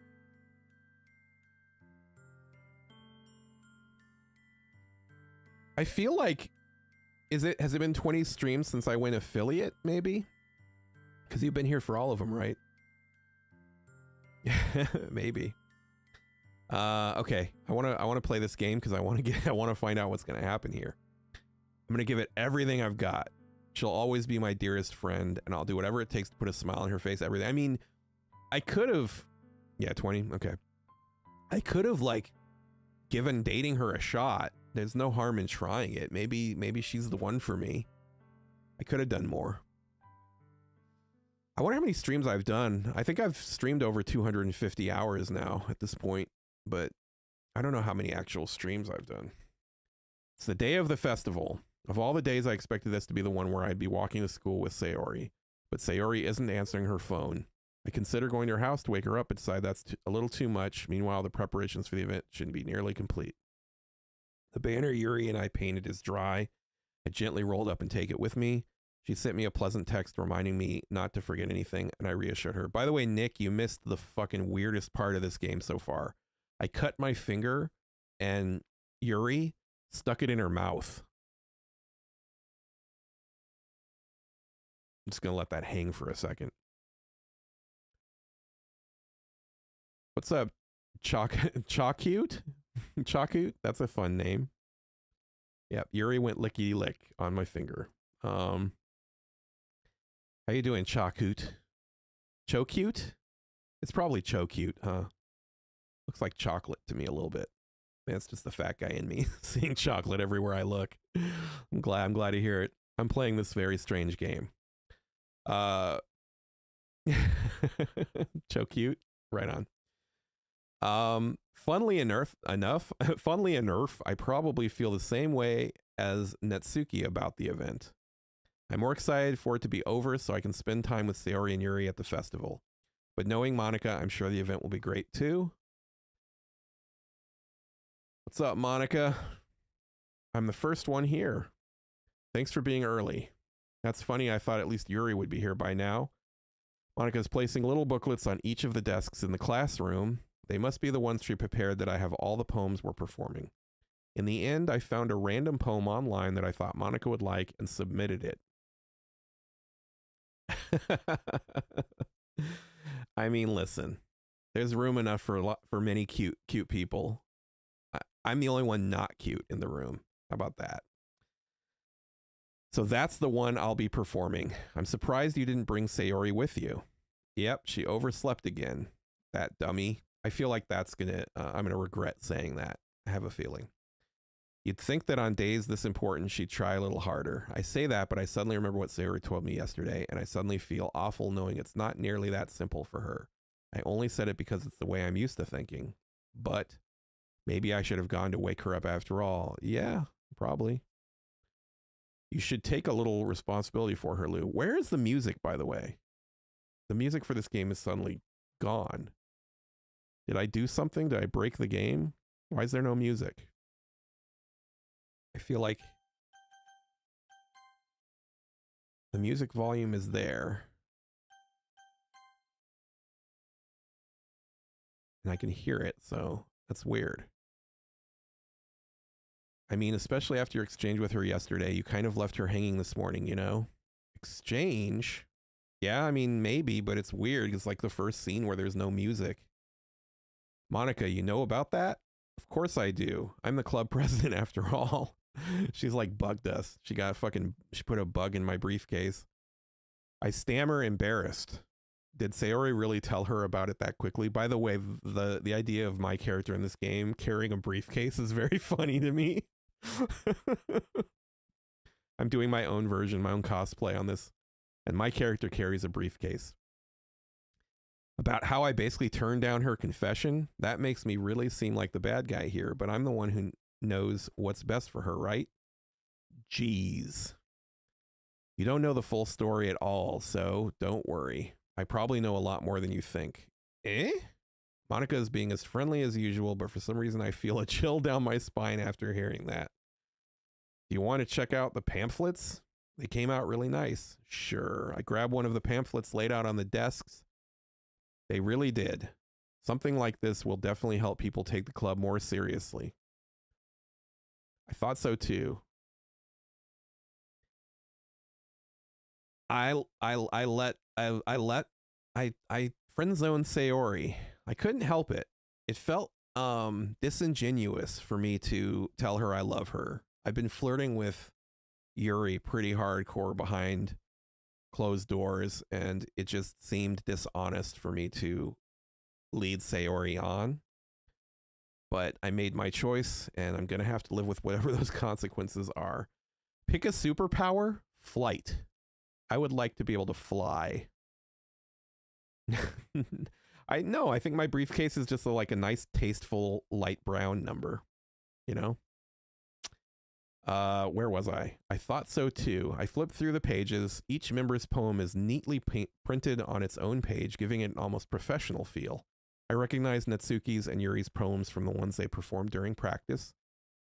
A: I feel like has it been 20 streams since I went affiliate, maybe? Because you've been here for all of them, right? Maybe. Okay. I wanna play this game because I wanna find out what's gonna happen here. I'm gonna give it everything I've got. She'll always be my dearest friend, and I'll do whatever it takes to put a smile on her face. Everything. I mean, I could have, yeah, 20. Okay. I could have like given dating her a shot. There's no harm in trying it. Maybe she's the one for me. I could have done more. I wonder how many streams I've done. I think I've streamed over 250 hours now at this point, but I don't know how many actual streams I've done. It's the day of the festival. Of all the days, I expected this to be the one where I'd be walking to school with Sayori, but Sayori isn't answering her phone. I consider going to her house to wake her up, but decide that's a little too much. Meanwhile, the preparations for the event shouldn't be nearly complete. The banner Yuri and I painted is dry. I gently rolled up and take it with me. She sent me a pleasant text reminding me not to forget anything, and I reassured her. By the way, Nick, you missed the fucking weirdest part of this game so far. I cut my finger, and Yuri stuck it in her mouth. I'm just going to let that hang for a second. What's up, Chalkute? Chalkute? That's a fun name. Yep, Yuri went lickety-lick on my finger. How you doing, Chalkute? Chocute? It's probably Chocute, huh? Looks like chocolate to me a little bit. Man, it's just the fat guy in me seeing chocolate everywhere I look. I'm glad to hear it. I'm playing this very strange game. Chocute, right on. Funnily enough, I probably feel the same way as Netsuki about the event. I'm more excited for it to be over so I can spend time with Sayori and Yuri at the festival. But knowing Monica, I'm sure the event will be great too. What's up, Monica? I'm the first one here. Thanks for being early. That's funny, I thought at least Yuri would be here by now. Monica's placing little booklets on each of the desks in the classroom. They must be the ones she prepared that I have all the poems we're performing. In the end, I found a random poem online that I thought Monica would like and submitted it. I mean, listen, there's room enough for many cute people. I'm the only one not cute in the room. How about that? So that's the one I'll be performing. I'm surprised you didn't bring Sayori with you. Yep, she overslept again. That dummy. I feel like that's I'm gonna regret saying that. I have a feeling. You'd think that on days this important, she'd try a little harder. I say that, but I suddenly remember what Sayori told me yesterday, and I suddenly feel awful knowing it's not nearly that simple for her. I only said it because it's the way I'm used to thinking. But maybe I should have gone to wake her up after all. Yeah, probably. You should take a little responsibility for her, Lou. Where is the music, by the way? The music for this game is suddenly gone. Did I do something? Did I break the game? Why is there no music? I feel like the music volume is there. And I can hear it, so that's weird. I mean, especially after your exchange with her yesterday, you kind of left her hanging this morning, you know? Exchange? Yeah, I mean, maybe, but it's weird. It's like the first scene where there's no music. Monica, you know about that? Of course I do. I'm the club president after all. She's like bugged us. She put a bug in my briefcase. I stammer, embarrassed. Did Sayori really tell her about it that quickly? By the way, the idea of my character in this game carrying a briefcase is very funny to me. I'm doing my own version, my own cosplay on this, and my character carries a briefcase. About how I basically turned down her confession, that makes me really seem like the bad guy here, but I'm the one who knows what's best for her, right? Jeez. You don't know the full story at all, so don't worry. I probably know a lot more than you think. Eh? Monica is being as friendly as usual, but for some reason I feel a chill down my spine after hearing that. Do you want to check out the pamphlets? They came out really nice. Sure. I grabbed one of the pamphlets laid out on the desks. They really did. Something like this will definitely help people take the club more seriously. I thought so too. I friend zoned Sayori. I couldn't help it. It felt disingenuous for me to tell her I love her. I've been flirting with Yuri pretty hardcore behind closed doors, and it just seemed dishonest for me to lead Sayori on. But I made my choice, and I'm gonna have to live with whatever those consequences are. Pick a superpower? Flight. I would like to be able to fly. I think my briefcase is just like a nice, tasteful, light brown number, you know? Where was I? I thought so too. I flipped through the pages. Each member's poem is neatly printed on its own page, giving it an almost professional feel. I recognized Natsuki's and Yuri's poems from the ones they performed during practice.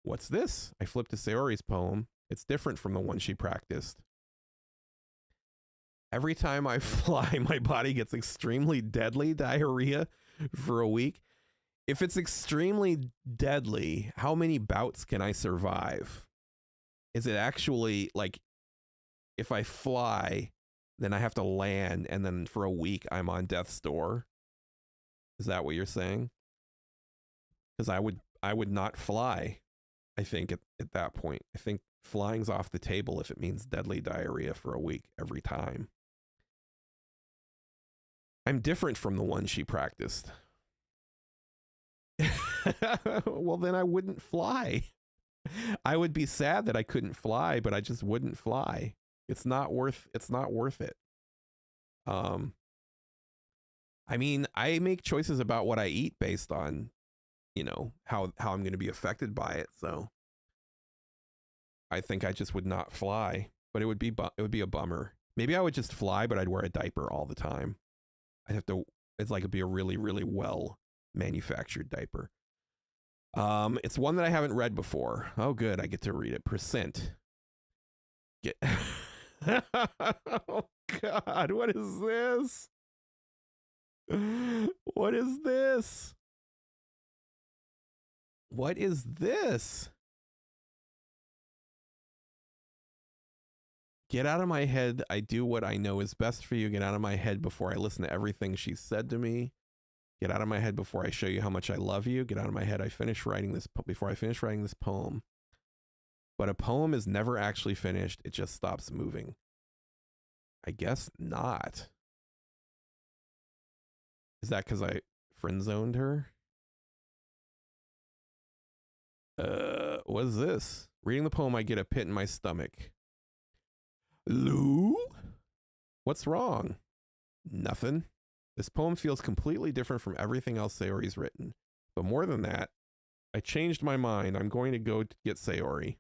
A: What's this? I flipped to Sayori's poem. It's different from the one she practiced. Every time I fly, my body gets extremely deadly diarrhea for a week. If it's extremely deadly, how many bouts can I survive? Is it actually like if I fly, then I have to land, and then for a week I'm on death's door? Is that what you're saying? Because I would not fly, I think, at that point. I think flying's off the table if it means deadly diarrhea for a week every time. I'm different from the one she practiced. Well, then I wouldn't fly. I would be sad that I couldn't fly, but I just wouldn't fly. It's not worth it. I mean, I make choices about what I eat based on, you know, how I'm going to be affected by it. So I think I just would not fly, but it would be a bummer. Maybe I would just fly, but I'd wear a diaper all the time. It'd be a really, really well manufactured diaper. It's one that I haven't read before. Oh, good. I get to read it. Percent. Oh, God. What is this? What is this? What is this? Get out of my head. I do what I know is best for you. Get out of my head before I listen to everything she said to me. Get out of my head before I show you how much I love you. Get out of my head. Before I finish writing this poem. But a poem is never actually finished. It just stops moving. I guess not. Is that because I friend zoned her? What is this? Reading the poem, I get a pit in my stomach. Lou? What's wrong? Nothing. This poem feels completely different from everything else Sayori's written. But more than that, I changed my mind. I'm going to go to get Sayori.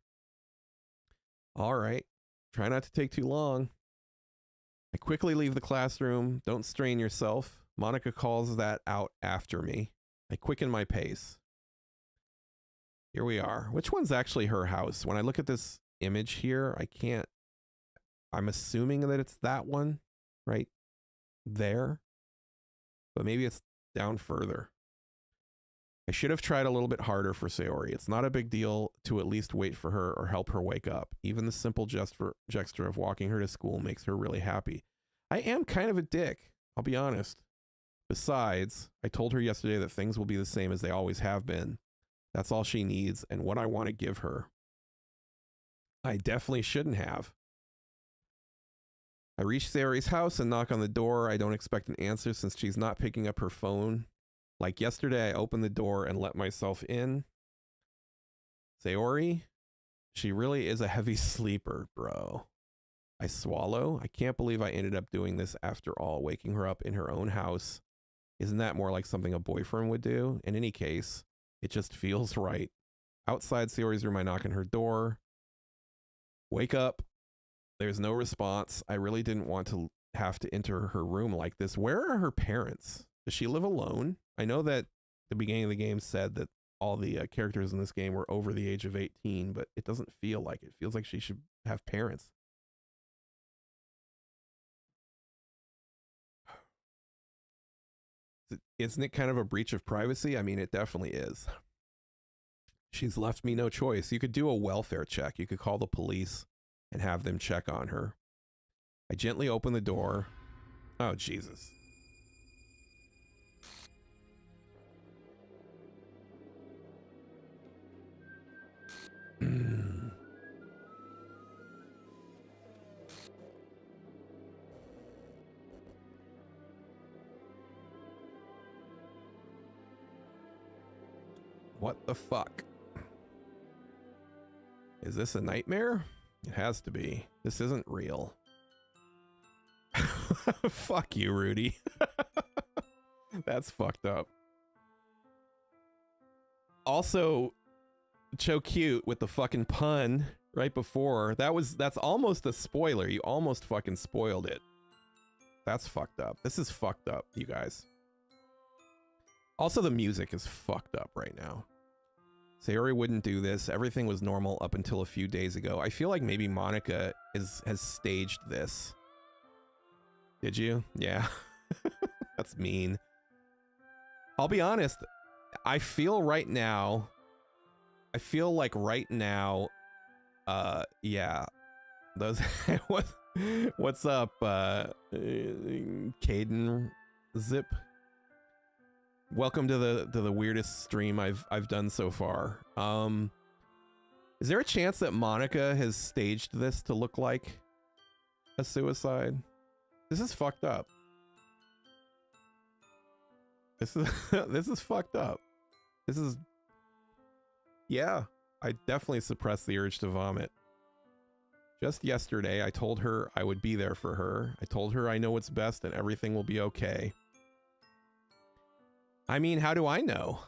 A: All right. Try not to take too long. I quickly leave the classroom. Don't strain yourself. Monica calls that out after me. I quicken my pace. Here we are. Which one's actually her house? When I look at this image here, I can't... I'm assuming that it's that one right there. But maybe it's down further. I should have tried a little bit harder for Sayori. It's not a big deal to at least wait for her or help her wake up. Even the simple gesture of walking her to school makes her really happy. I am kind of a dick, I'll be honest. Besides, I told her yesterday that things will be the same as they always have been. That's all she needs and what I want to give her. I definitely shouldn't have. I reach Sayori's house and knock on the door. I don't expect an answer since she's not picking up her phone. Like yesterday, I opened the door and let myself in. Sayori, she really is a heavy sleeper, bro. I swallow. I can't believe I ended up doing this after all, waking her up in her own house. Isn't that more like something a boyfriend would do? In any case, it just feels right. Outside Sayori's room, I knock on her door. Wake up. There's no response. I really didn't want to have to enter her room like this. Where are her parents? Does she live alone? I know that the beginning of the game said that all the characters in this game were over the age of 18, but it doesn't feel like it. It feels like she should have parents. Isn't it kind of a breach of privacy? I mean, it definitely is. She's left me no choice. You could do a welfare check. You could call the police and have them check on her. I gently open the door. Oh, Jesus. What the fuck? Is this a nightmare? It has to be. This isn't real. Fuck you, Rudy. That's fucked up. Also, so cute with the fucking pun right before. That's almost a spoiler. You almost fucking spoiled it. That's fucked up. This is fucked up, you guys. Also, the music is fucked up right now. Sayori wouldn't do this. Everything was normal up until a few days ago. I feel like maybe Monica has staged this. Did you? Yeah. That's mean. I'll be honest. I feel like right now, yeah. Those what's up, Caden Zip? Welcome to the weirdest stream I've done so far. Is there a chance that Monica has staged this to look like a suicide? This is fucked up. This is fucked up. This is, yeah, I definitely suppressed the urge to vomit. Just yesterday, I told her I would be there for her. I told her I know what's best and everything will be okay. I mean, how do I know?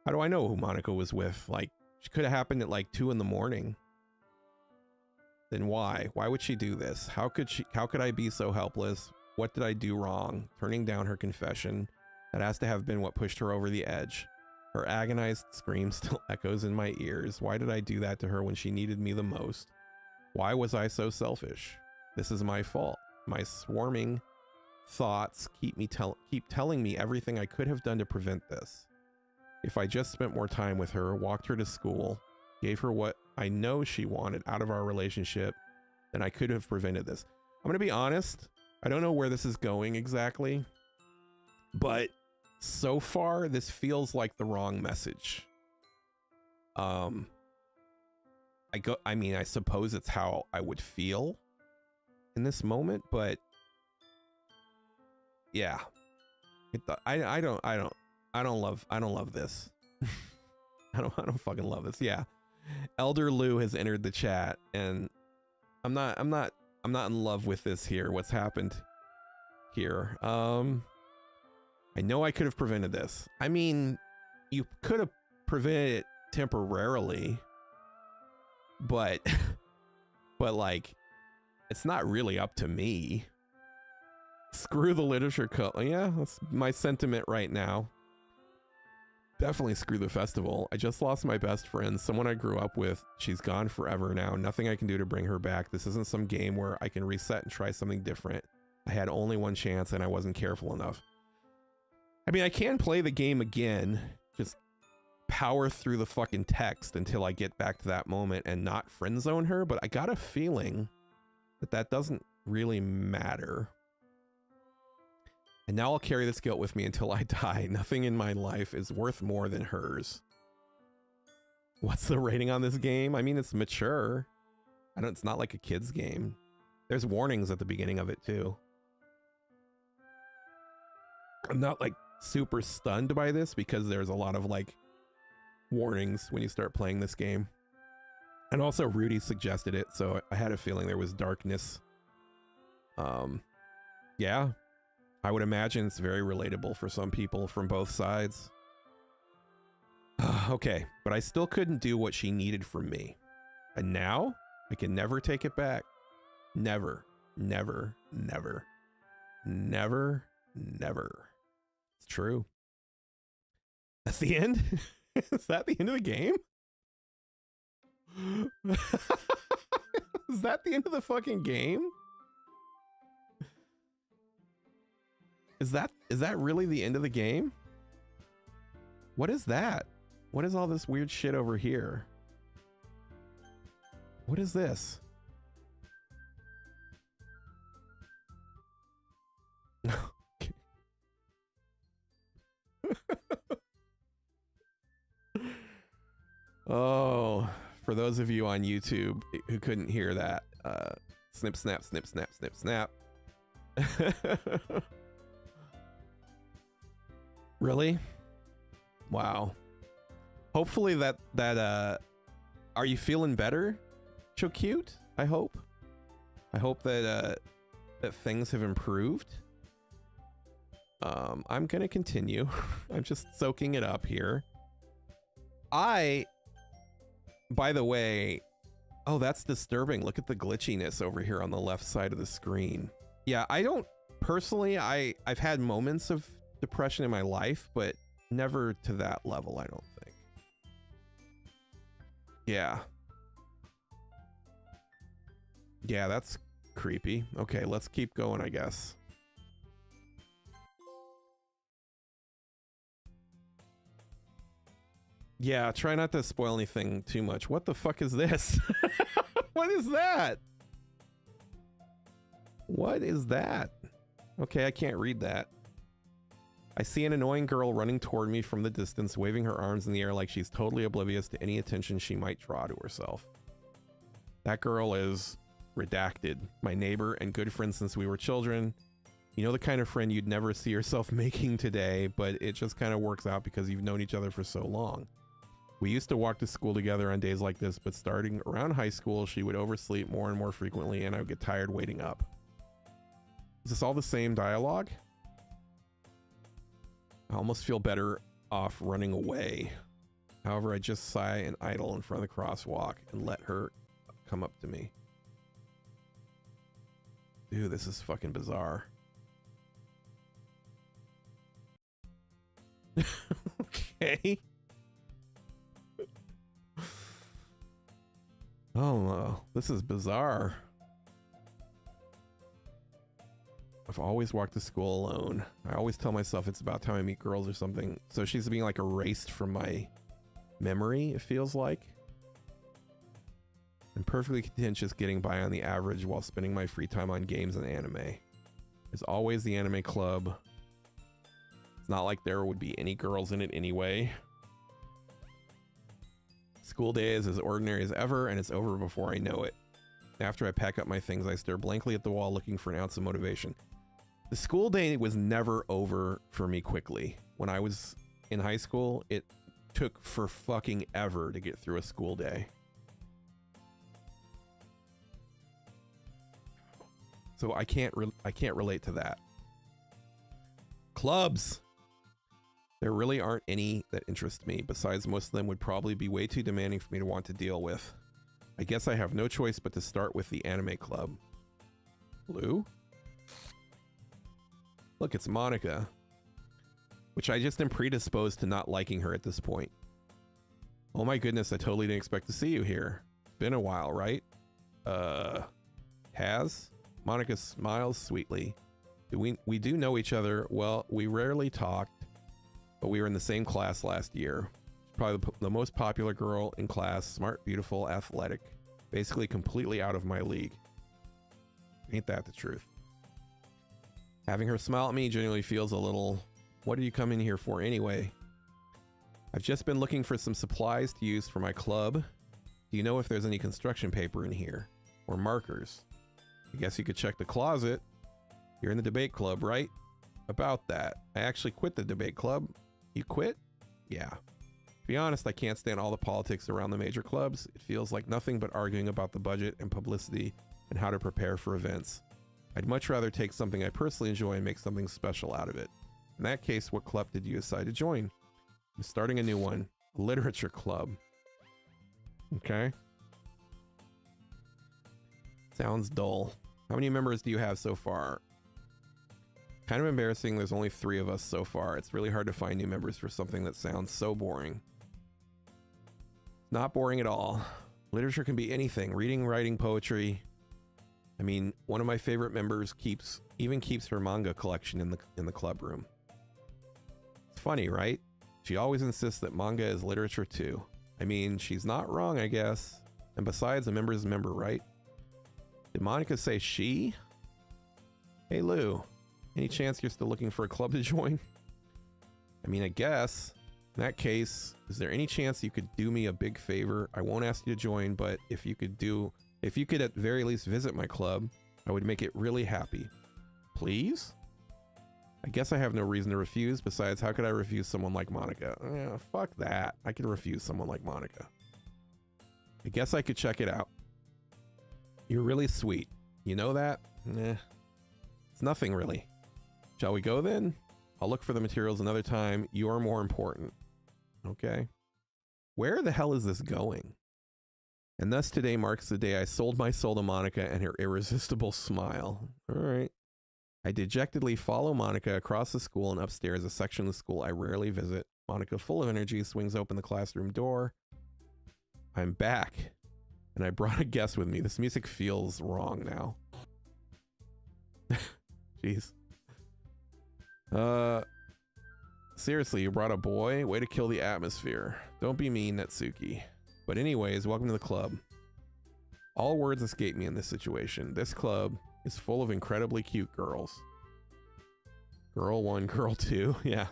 A: How do I know who Monica was with? Like, she could have happened at like 2 in the morning. Then why? Why would she do this? How could I be so helpless? What did I do wrong? Turning down her confession. That has to have been what pushed her over the edge. Her agonized scream still echoes in my ears. Why did I do that to her when she needed me the most? Why was I so selfish? This is my fault. My swarming thoughts keep telling me everything I could have done to prevent this. If I just spent more time with her, walked her to school, gave her what I know she wanted out of our relationship, then I could have prevented this. I'm gonna be honest, I don't know where this is going exactly, but so far this feels like the wrong message. I mean, I suppose it's how I would feel in this moment, but yeah, I don't love this. I don't fucking love this. Yeah. Elder Lou has entered the chat, and I'm not in love with this here. What's happened here? I know I could have prevented this. I mean, you could have prevented it temporarily, but like, it's not really up to me. Screw the literature club. Yeah, that's my sentiment right now. Definitely screw the festival. I just lost my best friend, someone I grew up with. She's gone forever now. Nothing I can do to bring her back. This isn't some game where I can reset and try something different. I had only one chance and I wasn't careful enough. I mean, I can play the game again, just power through the fucking text until I get back to that moment and not friend zone her, but I got a feeling that that doesn't really matter. And now I'll carry this guilt with me until I die. Nothing in my life is worth more than hers. What's the rating on this game? I mean, it's mature. It's not like a kid's game. There's warnings at the beginning of it too. I'm not like super stunned by this because there's a lot of like warnings when you start playing this game. And also Rudy suggested it, so I had a feeling there was darkness. Yeah, I would imagine it's very relatable for some people from both sides. Okay, but I still couldn't do what she needed from me. And now I can never take it back. Never, never, never, never, never. It's true. That's the end? Is that the end of the game? Is that the end of the fucking game? Is that really the end of the game? What is that? What is all this weird shit over here? What is this? Okay. Oh, for those of you on YouTube who couldn't hear that, snip, snap, snip, snap, snip, snap. Really? Wow. Hopefully that are you feeling better? So cute. I hope that that things have improved. I'm gonna continue. I'm just soaking it up here. By the way, oh, that's disturbing. Look at the glitchiness over here on the left side of the screen. Yeah, I don't personally, I've had moments of depression in my life, but never to that level, I don't think. Yeah. Yeah, that's creepy. Okay, let's keep going, I guess. Yeah, try not to spoil anything too much. What the fuck is this? What is that? What is that? Okay, I can't read that. I see an annoying girl running toward me from the distance, waving her arms in the air like she's totally oblivious to any attention she might draw to herself. That girl is redacted. My neighbor and good friend since we were children. You know, the kind of friend you'd never see yourself making today, but it just kind of works out because you've known each other for so long. We used to walk to school together on days like this, but starting around high school, she would oversleep more and more frequently, and I would get tired waiting up. Is this all the same dialogue? I almost feel better off running away. However, I just sigh and idle in front of the crosswalk and let her come up to me. Dude, this is fucking bizarre. Okay. Oh, this is bizarre. I've always walked to school alone. I always tell myself it's about time I meet girls or something. So she's being like erased from my memory, it feels like. I'm perfectly content just getting by on the average while spending my free time on games and anime. There's always the anime club. It's not like there would be any girls in it anyway. School day is as ordinary as ever, and it's over before I know it. After I pack up my things, I stare blankly at the wall looking for an ounce of motivation. The school day was never over for me quickly. When I was in high school, it took for fucking ever to get through a school day. So I can't relate to that. Clubs. There really aren't any that interest me. Besides, most of them would probably be way too demanding for me to want to deal with. I guess I have no choice but to start with the anime club. Lou? Look, it's Monica. Which I just am predisposed to not liking her at this point. Oh my goodness, I totally didn't expect to see you here. Been a while, right? Has? Monica smiles sweetly. We do know each other. Well, we rarely talked, but we were in the same class last year. She's probably the most popular girl in class. Smart, beautiful, athletic. Basically completely out of my league. Ain't that the truth? Having her smile at me genuinely feels a little... What are you coming here for anyway? I've just been looking for some supplies to use for my club. Do you know if there's any construction paper in here? Or markers? I guess you could check the closet. You're in the debate club, right? About that. I actually quit the debate club. You quit? Yeah. To be honest, I can't stand all the politics around the major clubs. It feels like nothing but arguing about the budget and publicity and how to prepare for events. I'd much rather take something I personally enjoy and make something special out of it. In that case, what club did you decide to join? I'm starting a new one. A literature club. Okay. Sounds dull. How many members do you have so far? Kind of embarrassing, there's only 3 of us so far. It's really hard to find new members for something that sounds so boring. Not boring at all. Literature can be anything. Reading, writing, poetry. I mean, one of my favorite members keeps her manga collection in the club room. It's funny, right? She always insists that manga is literature too. I mean, she's not wrong, I guess. And besides, a member is a member, right? Did Monica say she? Hey Lou, any chance you're still looking for a club to join? I mean, I guess. In that case, is there any chance you could do me a big favor? I won't ask you to join, but if you could at the very least visit my club, I would make it really happy. Please? I guess I have no reason to refuse. Besides, how could I refuse someone like Monica? Fuck that. I can refuse someone like Monica. I guess I could check it out. You're really sweet. You know that? It's nothing really. Shall we go then? I'll look for the materials another time. You're more important. Okay. Where the hell is this going? And thus today marks the day I sold my soul to Monica and her irresistible smile. All right. I dejectedly follow Monica across the school and upstairs, a section of the school I rarely visit. Monica, full of energy, swings open the classroom door. I'm back, and I brought a guest with me. This music feels wrong now. Jeez. Seriously, you brought a boy? Way to kill the atmosphere. Don't be mean, Natsuki. But anyways, welcome to the club. All words escape me in this situation. This club is full of incredibly cute girls. Girl 1, girl 2, yeah.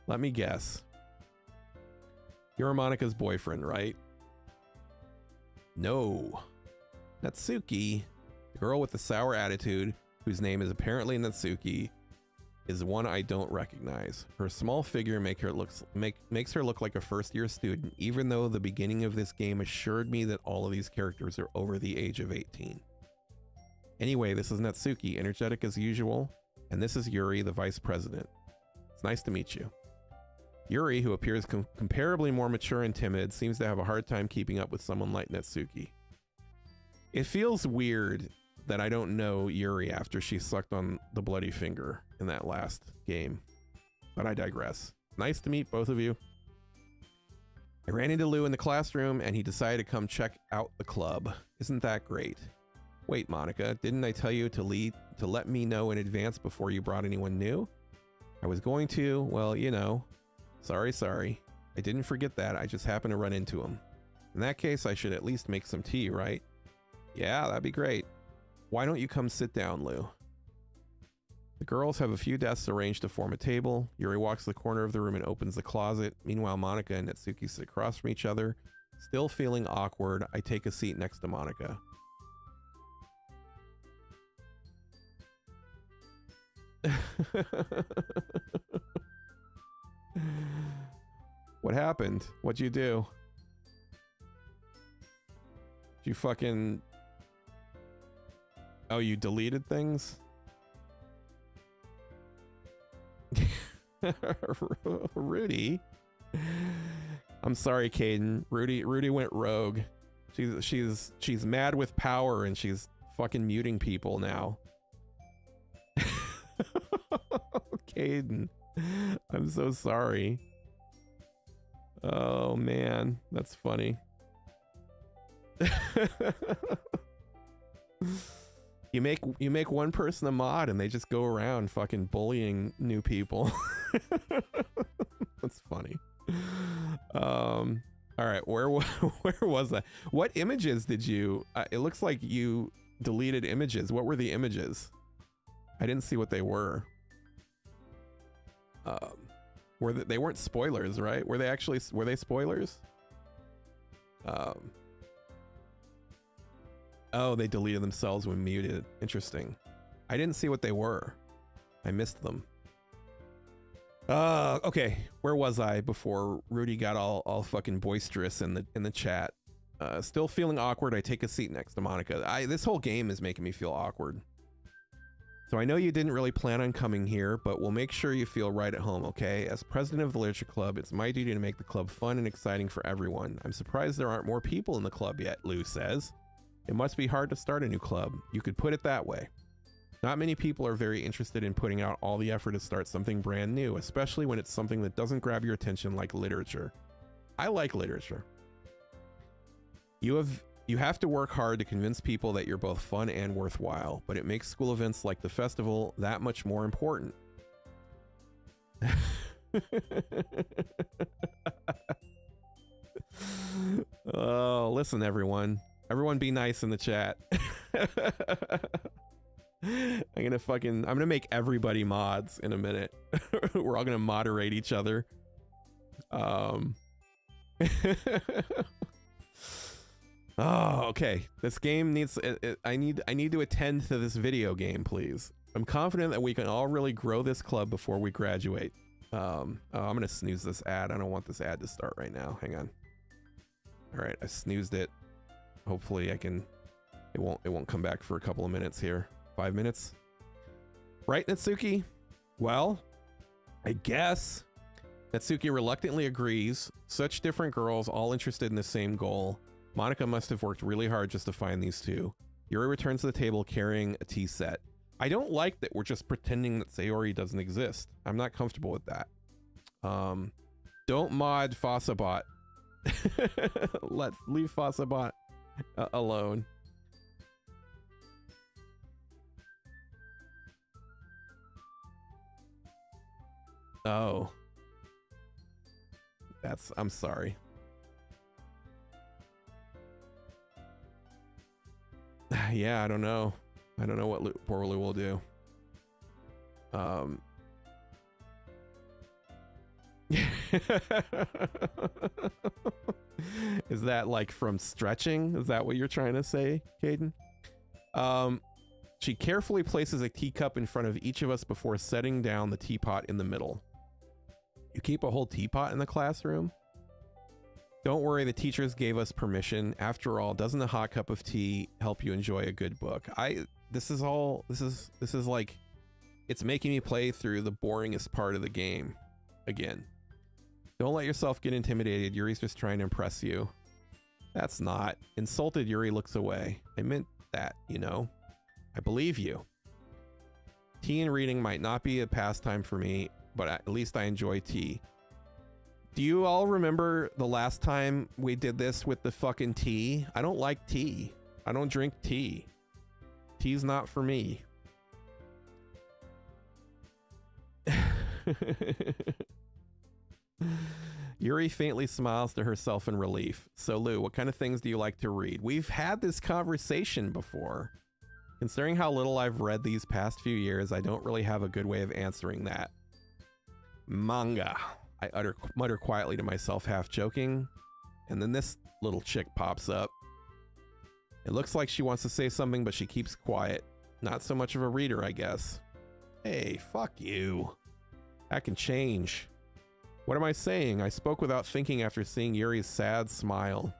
A: Let me guess. You're Monica's boyfriend, right? No. Natsuki, the girl with the sour attitude, whose name is apparently Natsuki, is one I don't recognize. Her small figure makes her look like a first-year student, even though the beginning of this game assured me that all of these characters are over the age of 18. Anyway, this is Natsuki, energetic as usual, and this is Yuri, the vice president. It's nice to meet you. Yuri, who appears comparably more mature and timid, seems to have a hard time keeping up with someone like Natsuki. It feels weird that I don't know Yuri after she sucked on the bloody finger in that last game, but I digress. Nice to meet both of you. I ran into Lou in the classroom and he decided to come check out the club. Isn't that great? Wait, Monica, didn't I tell you to let me know in advance before you brought anyone new? I was going to, well, you know. Sorry. I didn't forget that, I just happened to run into him. In that case, I should at least make some tea, right? Yeah, that'd be great. Why don't you come sit down, Lou? The girls have a few desks arranged to form a table. Yuri walks to the corner of the room and opens the closet. Meanwhile, Monica and Natsuki sit across from each other. Still feeling awkward, I take a seat next to Monica. What happened? What'd you do? You fucking... Oh, you deleted things? Rudy? I'm sorry, Caden. Rudy went rogue. She's mad with power and she's fucking muting people now. Caden, I'm so sorry. Oh man, that's funny. You make one person a mod and they just go around fucking bullying new people. That's funny. All right, where was that? What images did you? It looks like you deleted images. What were the images? I didn't see what they were. They weren't spoilers, right? Were they spoilers? Oh, they deleted themselves when muted. Interesting. I didn't see what they were. I missed them. Okay. Where was I before Rudy got all fucking boisterous in the chat? Still feeling awkward. I take a seat next to Monica. This whole game is making me feel awkward. So I know you didn't really plan on coming here, but we'll make sure you feel right at home, okay? As president of the Literature Club, it's my duty to make the club fun and exciting for everyone. I'm surprised there aren't more people in the club yet, Lou says. It must be hard to start a new club. You could put it that way. Not many people are very interested in putting out all the effort to start something brand new, especially when it's something that doesn't grab your attention like literature. I like literature. You have to work hard to convince people that you're both fun and worthwhile, but it makes school events like the festival that much more important. Oh, listen, everyone. Everyone be nice in the chat. I'm gonna make everybody mods in a minute. We're all gonna moderate each other. Oh, okay. This game needs... I need to attend to this video game, please. I'm confident that we can all really grow this club before we graduate. I'm gonna snooze this ad. I don't want this ad to start right now. Hang on. All right, I snoozed it. Hopefully I can... It won't come back for a couple of minutes here. 5 minutes. Right, Natsuki? Well, I guess. Natsuki reluctantly agrees. Such different girls, all interested in the same goal. Monica must have worked really hard just to find these two. Yuri returns to the table carrying a tea set. I don't like that we're just pretending that Sayori doesn't exist. I'm not comfortable with that. Don't mod Fossabot. Leave Fossabot alone. Oh. I'm sorry. Yeah, I don't know. I don't know what poor Lou will do. Is that like from stretching? Is that what you're trying to say, Caden? She carefully places a teacup in front of each of us before setting down the teapot in the middle. You keep a whole teapot in the classroom? Don't worry, the teachers gave us permission. After all, doesn't a hot cup of tea help you enjoy a good book? This is like, it's making me play through the boringest part of the game again. Don't let yourself get intimidated. Yuri's just trying to impress you. That's not. Insulted Yuri looks away. I meant that, you know. I believe you. Tea and reading might not be a pastime for me, but at least I enjoy tea. Do you all remember the last time we did this with the fucking tea? I don't like tea. I don't drink tea. Tea's not for me. Yuri faintly smiles to herself in relief. So Lou, what kind of things do you like to read? We've had this conversation before. Considering how little I've read these past few years, I don't really have a good way of answering that. Manga. I mutter quietly to myself, half joking, and then this little chick pops up. It looks like she wants to say something, but she keeps quiet. Not so much of a reader, I guess. Hey, fuck you. That can change. What am I saying? I spoke without thinking after seeing Yuri's sad smile.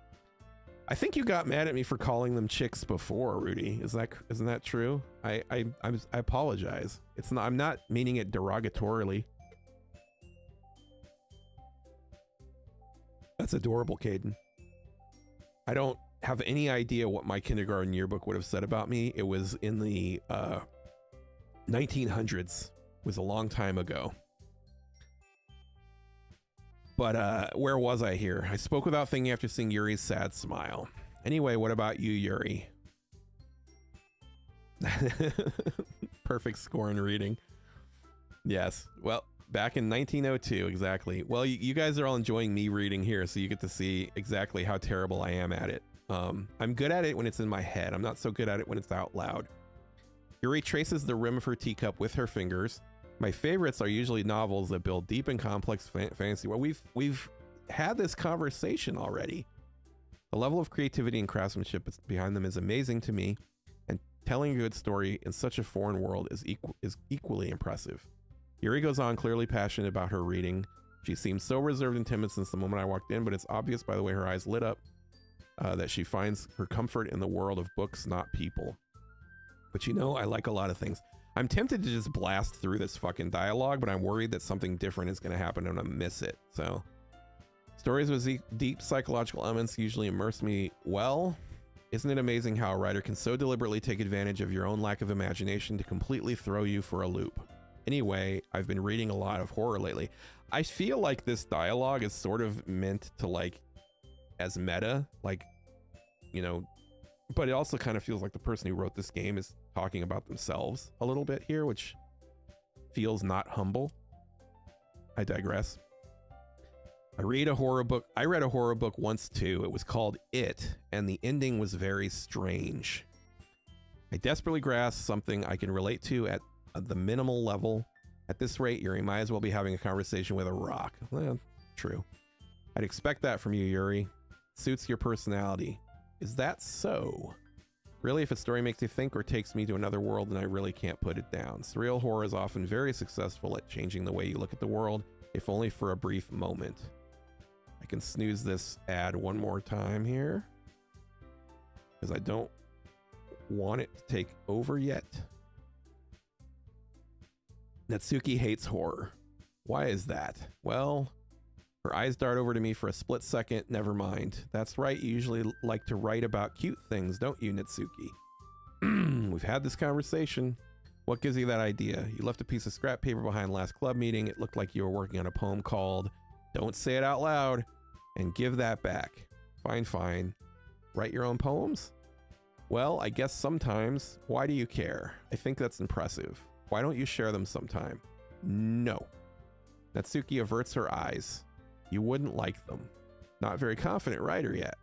A: I think you got mad at me for calling them chicks before, Rudy. Isn't that true? I apologize. It's not. I'm not meaning it derogatorily. That's adorable, Caden. I don't have any idea what my kindergarten yearbook would have said about me. It was in the 1900s. It was a long time ago. But where was I here? I spoke without thinking after seeing Yuri's sad smile. Anyway, what about you, Yuri? Perfect score in reading. Yes. Well, back in 1902, exactly. Well, you guys are all enjoying me reading here, so you get to see exactly how terrible I am at it. I'm good at it when it's in my head. I'm not so good at it when it's out loud. Yuri traces the rim of her teacup with her fingers. My favorites are usually novels that build deep and complex fantasy. Well, we've had this conversation already. The level of creativity and craftsmanship behind them is amazing to me, and telling a good story in such a foreign world is equally impressive. Yuri goes on, clearly passionate about her reading. She seems so reserved and timid since the moment I walked in, but it's obvious by the way her eyes lit up that she finds her comfort in the world of books, not people. But you know, I like a lot of things. I'm tempted to just blast through this fucking dialogue, but I'm worried that something different is going to happen and I'm gonna miss it. So, stories with deep psychological elements usually immerse me well. Isn't it amazing how a writer can so deliberately take advantage of your own lack of imagination to completely throw you for a loop? Anyway, I've been reading a lot of horror lately. I feel like this dialogue is sort of meant to, like, as meta, like, you know, but it also kind of feels like the person who wrote this game is talking about themselves a little bit here, which feels not humble. I digress. I read a horror book once too. It was called It, and the ending was very strange. I desperately grasped something I can relate to at the minimal level. At this rate, Yuri might as well be having a conversation with a rock. Well, true. I'd expect that from you, Yuri. Suits your personality. Is that so? Really, if a story makes you think or takes me to another world, then I really can't put it down. Surreal horror is often very successful at changing the way you look at the world, if only for a brief moment. I can snooze this ad one more time here, because I don't want it to take over yet. Natsuki hates horror. Why is that? Well, her eyes dart over to me for a split second. Never mind. That's right. You usually like to write about cute things, don't you, Natsuki? We've had this conversation. What gives you that idea? You left a piece of scrap paper behind last club meeting. It looked like you were working on a poem called Don't Say It Out Loud, and give that back. Fine, fine. Write your own poems? Well, I guess sometimes. Why do you care? I think that's impressive. Why don't you share them sometime? No. Natsuki averts her eyes. You wouldn't like them. Not very confident writer yet.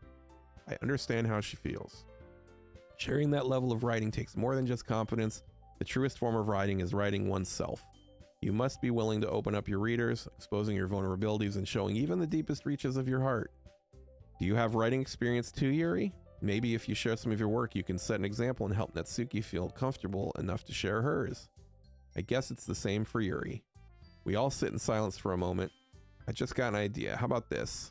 A: I understand how she feels. Sharing that level of writing takes more than just confidence. The truest form of writing is writing oneself. You must be willing to open up your readers, exposing your vulnerabilities and showing even the deepest reaches of your heart. Do you have writing experience too, Yuri? Maybe if you share some of your work, you can set an example and help Natsuki feel comfortable enough to share hers. I guess it's the same for Yuri. We all sit in silence for a moment. I just got an idea. How about this?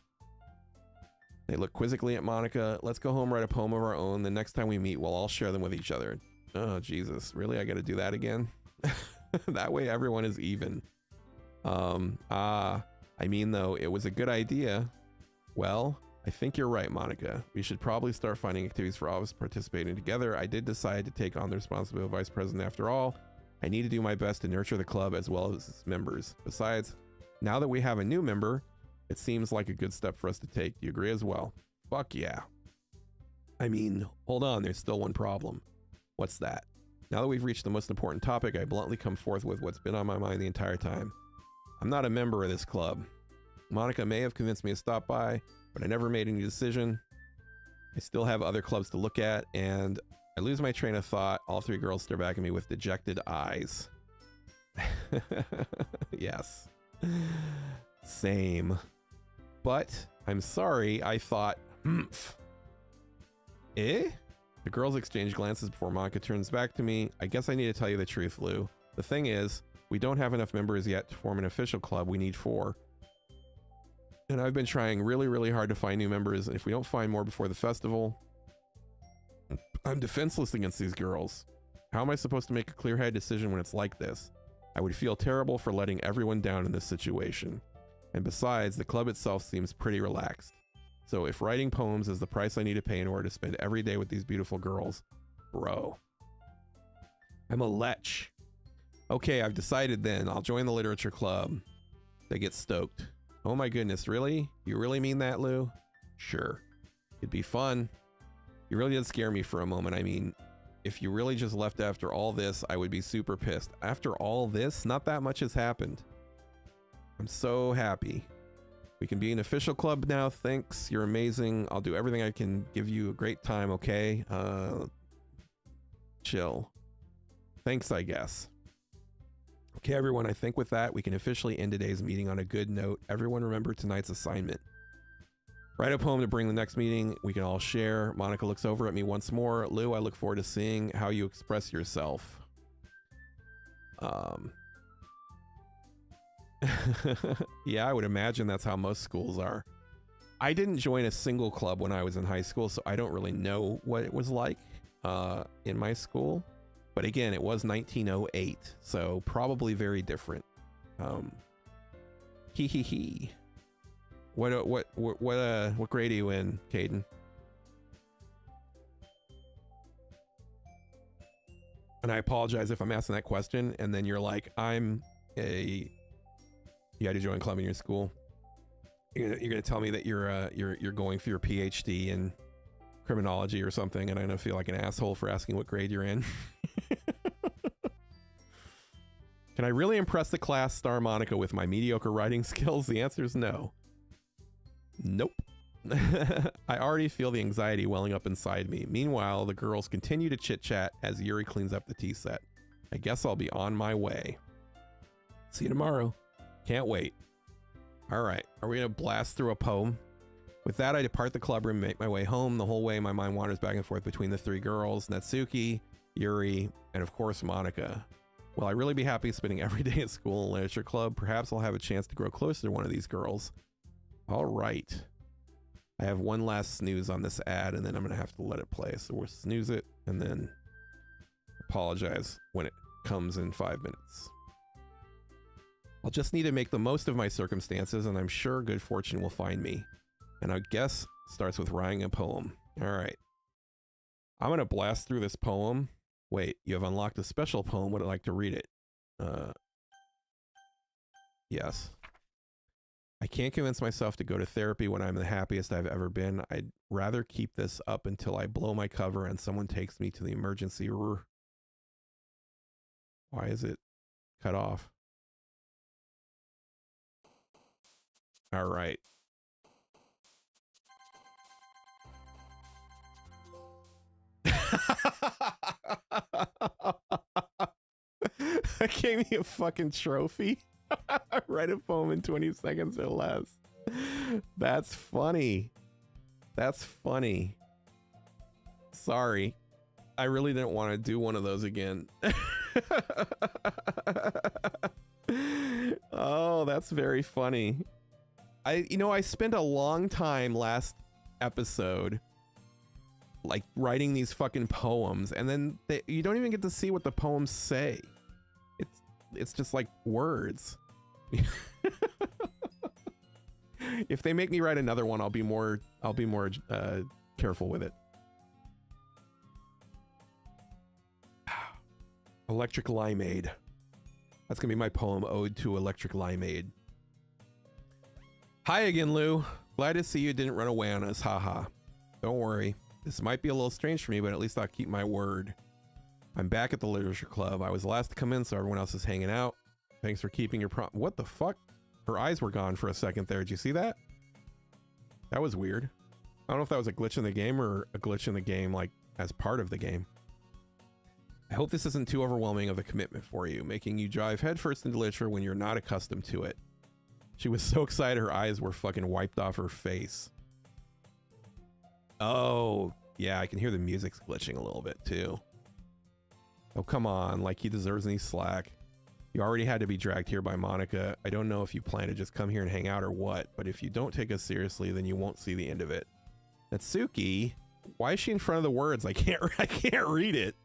A: They look quizzically at Monica. Let's go home, write a poem of our own. The next time we meet, we'll all share them with each other. Oh, Jesus. Really? I got to do that again? That way everyone is even. I mean, though, it was a good idea. Well, I think you're right, Monica. We should probably start finding activities for all of us participating together. I did decide to take on the responsibility of vice president after all. I need to do my best to nurture the club as well as its members. Besides, now that we have a new member, it seems like a good step for us to take. Do you agree as well? Fuck yeah. I mean, hold on, there's still one problem. What's that? Now that we've reached the most important topic, I bluntly come forth with what's been on my mind the entire time. I'm not a member of this club. Monica may have convinced me to stop by, but I never made any decision. I still have other clubs to look at, and I lose my train of thought. All three girls stare back at me with dejected eyes. Yes. Same. But I'm sorry, I thought, Eh? The girls exchange glances before Monica turns back to me. I guess I need to tell you the truth, Lou. The thing is, we don't have enough members yet to form an official club. We need 4. And I've been trying really, really hard to find new members, and if we don't find more before the festival, I'm defenseless against these girls. How am I supposed to make a clear-headed decision when it's like this? I would feel terrible for letting everyone down in this situation. And besides, the club itself seems pretty relaxed. So if writing poems is the price I need to pay in order to spend every day with these beautiful girls, bro, I'm a lech. Okay, I've decided then. I'll join the literature club. They get stoked. Oh my goodness, really? You really mean that, Lou? Sure. It'd be fun. You really did scare me for a moment. I mean, if you really just left after all this, I would be super pissed. After all this, not that much has happened. I'm so happy. We can be an official club now. Thanks. You're amazing. I'll do everything I can. Give you a great time, okay? Chill. Thanks, I guess. Okay, everyone, I think with that, we can officially end today's meeting on a good note. Everyone remember tonight's assignment. Write a poem to bring the next meeting. We can all share. Monica looks over at me once more. Lou, I look forward to seeing how you express yourself. Yeah, I would imagine that's how most schools are. I didn't join a single club when I was in high school, so I don't really know what it was like in my school. But again, it was 1908, so probably very different. Hee hee hee. What grade are you in, Caden? And I apologize if I'm asking that question, and then you're like, you had to join club in your school. You're gonna tell me that you're going for your PhD in criminology or something, and I'm gonna feel like an asshole for asking what grade you're in. Can I really impress the class, star Monica, with my mediocre writing skills? The answer is no. Nope. I already feel the anxiety welling up inside me. Meanwhile, the girls continue to chit-chat as Yuri cleans up the tea set. I guess I'll be on my way. See you tomorrow. Can't wait. All right, are we gonna blast through a poem? With that, I depart the clubroom and make my way home. The whole way, my mind wanders back and forth between the three girls, Natsuki, Yuri, and of course, Monica. Will I really be happy spending every day at school and literature club? Perhaps I'll have a chance to grow closer to one of these girls. All right. I have one last snooze on this ad, and then I'm going to have to let it play. So we'll snooze it and then apologize when it comes in 5 minutes. I'll just need to make the most of my circumstances, and I'm sure good fortune will find me. And I guess starts with writing a poem. All right. I'm going to blast through this poem. Wait, you have unlocked a special poem. Would I like to read it? Yes. I can't convince myself to go to therapy when I'm the happiest I've ever been. I'd rather keep this up until I blow my cover and someone takes me to the emergency room. Why is it cut off? All right. That gave me a fucking trophy. Write a poem in 20 seconds or less. That's funny. That's funny. Sorry. I really didn't want to do one of those again. Oh, that's very funny. I spent a long time last episode like writing these fucking poems, and then you don't even get to see what the poems say. It's just like words. If they make me write another one, I'll be more careful with it. Electric Limeade. That's gonna be my poem, Ode to Electric Limeade. Hi again, Lou. Glad to see you didn't run away on us, haha. Don't worry. This might be a little strange for me, but at least I'll keep my word. I'm back at the literature club. I was the last to come in, so everyone else is hanging out. Thanks for keeping your what the fuck? Her eyes were gone for a second there. Did you see that? That was weird. I don't know if that was a glitch in the game or a glitch in the game, like, as part of the game. I hope this isn't too overwhelming of a commitment for you, making you dive headfirst into literature when you're not accustomed to it. She was so excited her eyes were fucking wiped off her face. Oh, yeah, I can hear the music's glitching a little bit too. Oh, come on, like he deserves any slack. You already had to be dragged here by Monica. I don't know if you plan to just come here and hang out or what, but if you don't take us seriously, then you won't see the end of it. Natsuki, why is she in front of the words? I can't read it.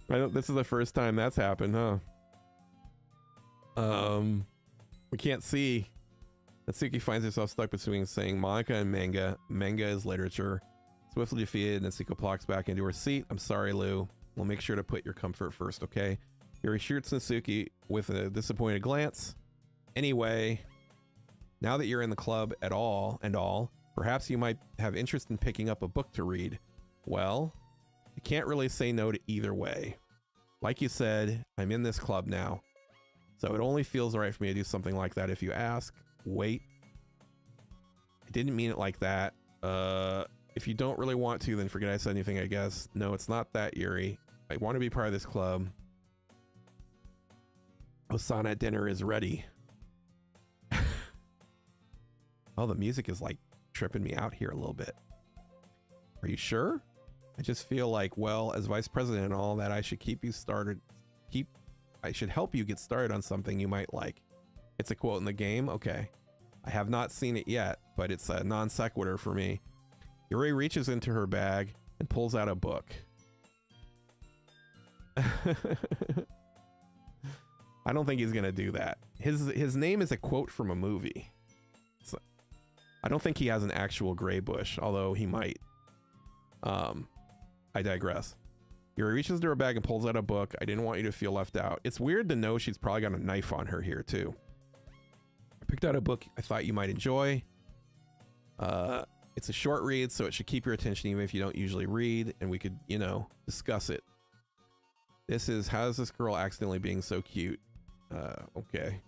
A: This is the first time that's happened, huh? We can't see. Natsuki finds herself stuck between saying Monica and manga. Manga is literature. Swiftly defeated, Natsuki plucks back into her seat. I'm sorry, Lou. We'll make sure to put your comfort first, okay? Yuri shoots Natsuki with a disappointed glance. Anyway, now that you're in the club at all, perhaps you might have interest in picking up a book to read. Well, you can't really say no to either way. Like you said, I'm in this club now. So it only feels right for me to do something like that if you ask. Wait. I didn't mean it like that. If you don't really want to, then forget I said anything, I guess. No, it's not that, Yuri. I want to be part of this club. Osana dinner is ready. Oh, the music is like tripping me out here a little bit. Are you sure? I just feel like, well, as vice president and all that, I should keep you started. I should help you get started on something you might like. It's a quote in the game. Okay. I have not seen it yet, but it's a non sequitur for me. Yuri reaches into her bag and pulls out a book. I don't think he's gonna do that. His name is a quote from a movie. So I don't think he has an actual gray bush, although he might. I digress. Yuri reaches into her bag and pulls out a book. I didn't want you to feel left out. It's weird to know she's probably got a knife on her here too. I picked out a book I thought you might enjoy. It's a short read, so it should keep your attention even if you don't usually read, and we could, you know, discuss it. This is How Is This Girl Accidentally Being So Cute? Okay.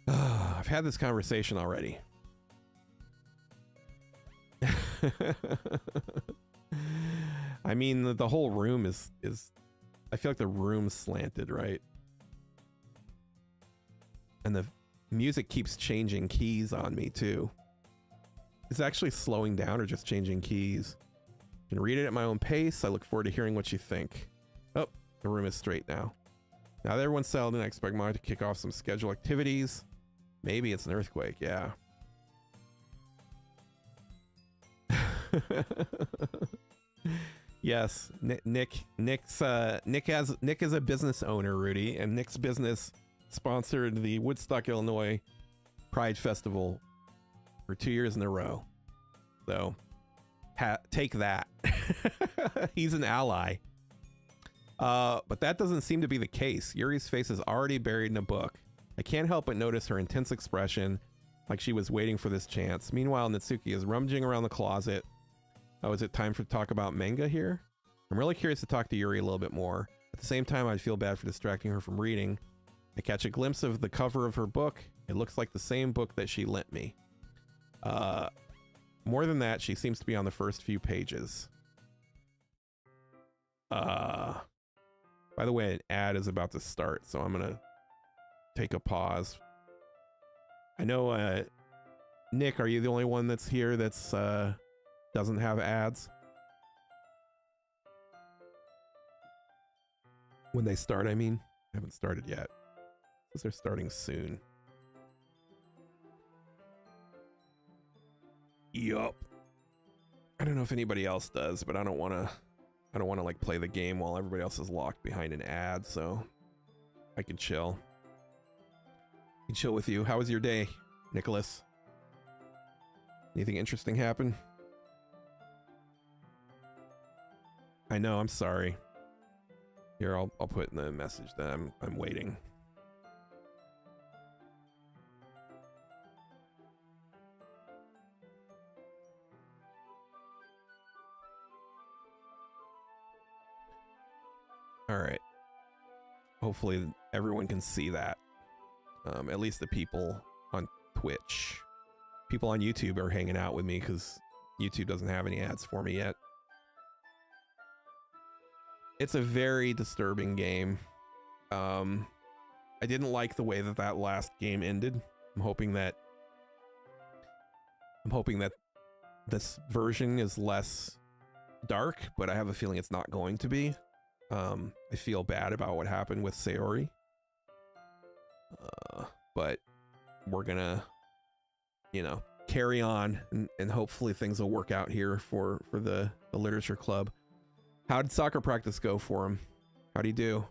A: I've had this conversation already. I mean, the whole room is I feel like the room's slanted, right? And the music keeps changing keys on me too. Is it actually slowing down or just changing keys? I can read it at my own pace. I look forward to hearing what you think. Oh, the room is straight now. Now that everyone's settled in, I expect Mom to kick off some scheduled activities. Maybe it's an earthquake, yeah. Yes, Nick is a business owner, Rudy, and Nick's business sponsored the Woodstock, Illinois Pride Festival for 2 years in a row. So take that. He's an ally. But that doesn't seem to be the case. Yuri's face is already buried in a book. I can't help but notice her intense expression, like she was waiting for this chance. Meanwhile, Natsuki is rummaging around the closet. Oh, is it time for talk about manga here? I'm really curious to talk to Yuri a little bit more. At the same time, I'd feel bad for distracting her from reading. I catch a glimpse of the cover of her book. It looks like the same book that she lent me. More than that, she seems to be on the first few pages. By the way, an ad is about to start, so I'm gonna take a pause. I know, Nick, are you the only one that's here that's doesn't have ads? When they start, I mean. I haven't started yet. Because they're starting soon. Yup. I don't know if anybody else does, but I don't want to like play the game while everybody else is locked behind an ad, so I can chill. I can chill with you. How was your day, Nicholas? Anything interesting happen? I know, I'm sorry. Here, I'll put in the message that I'm waiting. All right. Hopefully everyone can see that. At least the people on Twitch. People on YouTube are hanging out with me because YouTube doesn't have any ads for me yet. It's a very disturbing game. I didn't like the way that last game ended. I'm hoping that this version is less dark, but I have a feeling it's not going to be. I feel bad about what happened with Sayori. But we're gonna, you know, carry on and hopefully things will work out here for the literature club. How did soccer practice go for him? How'd he do?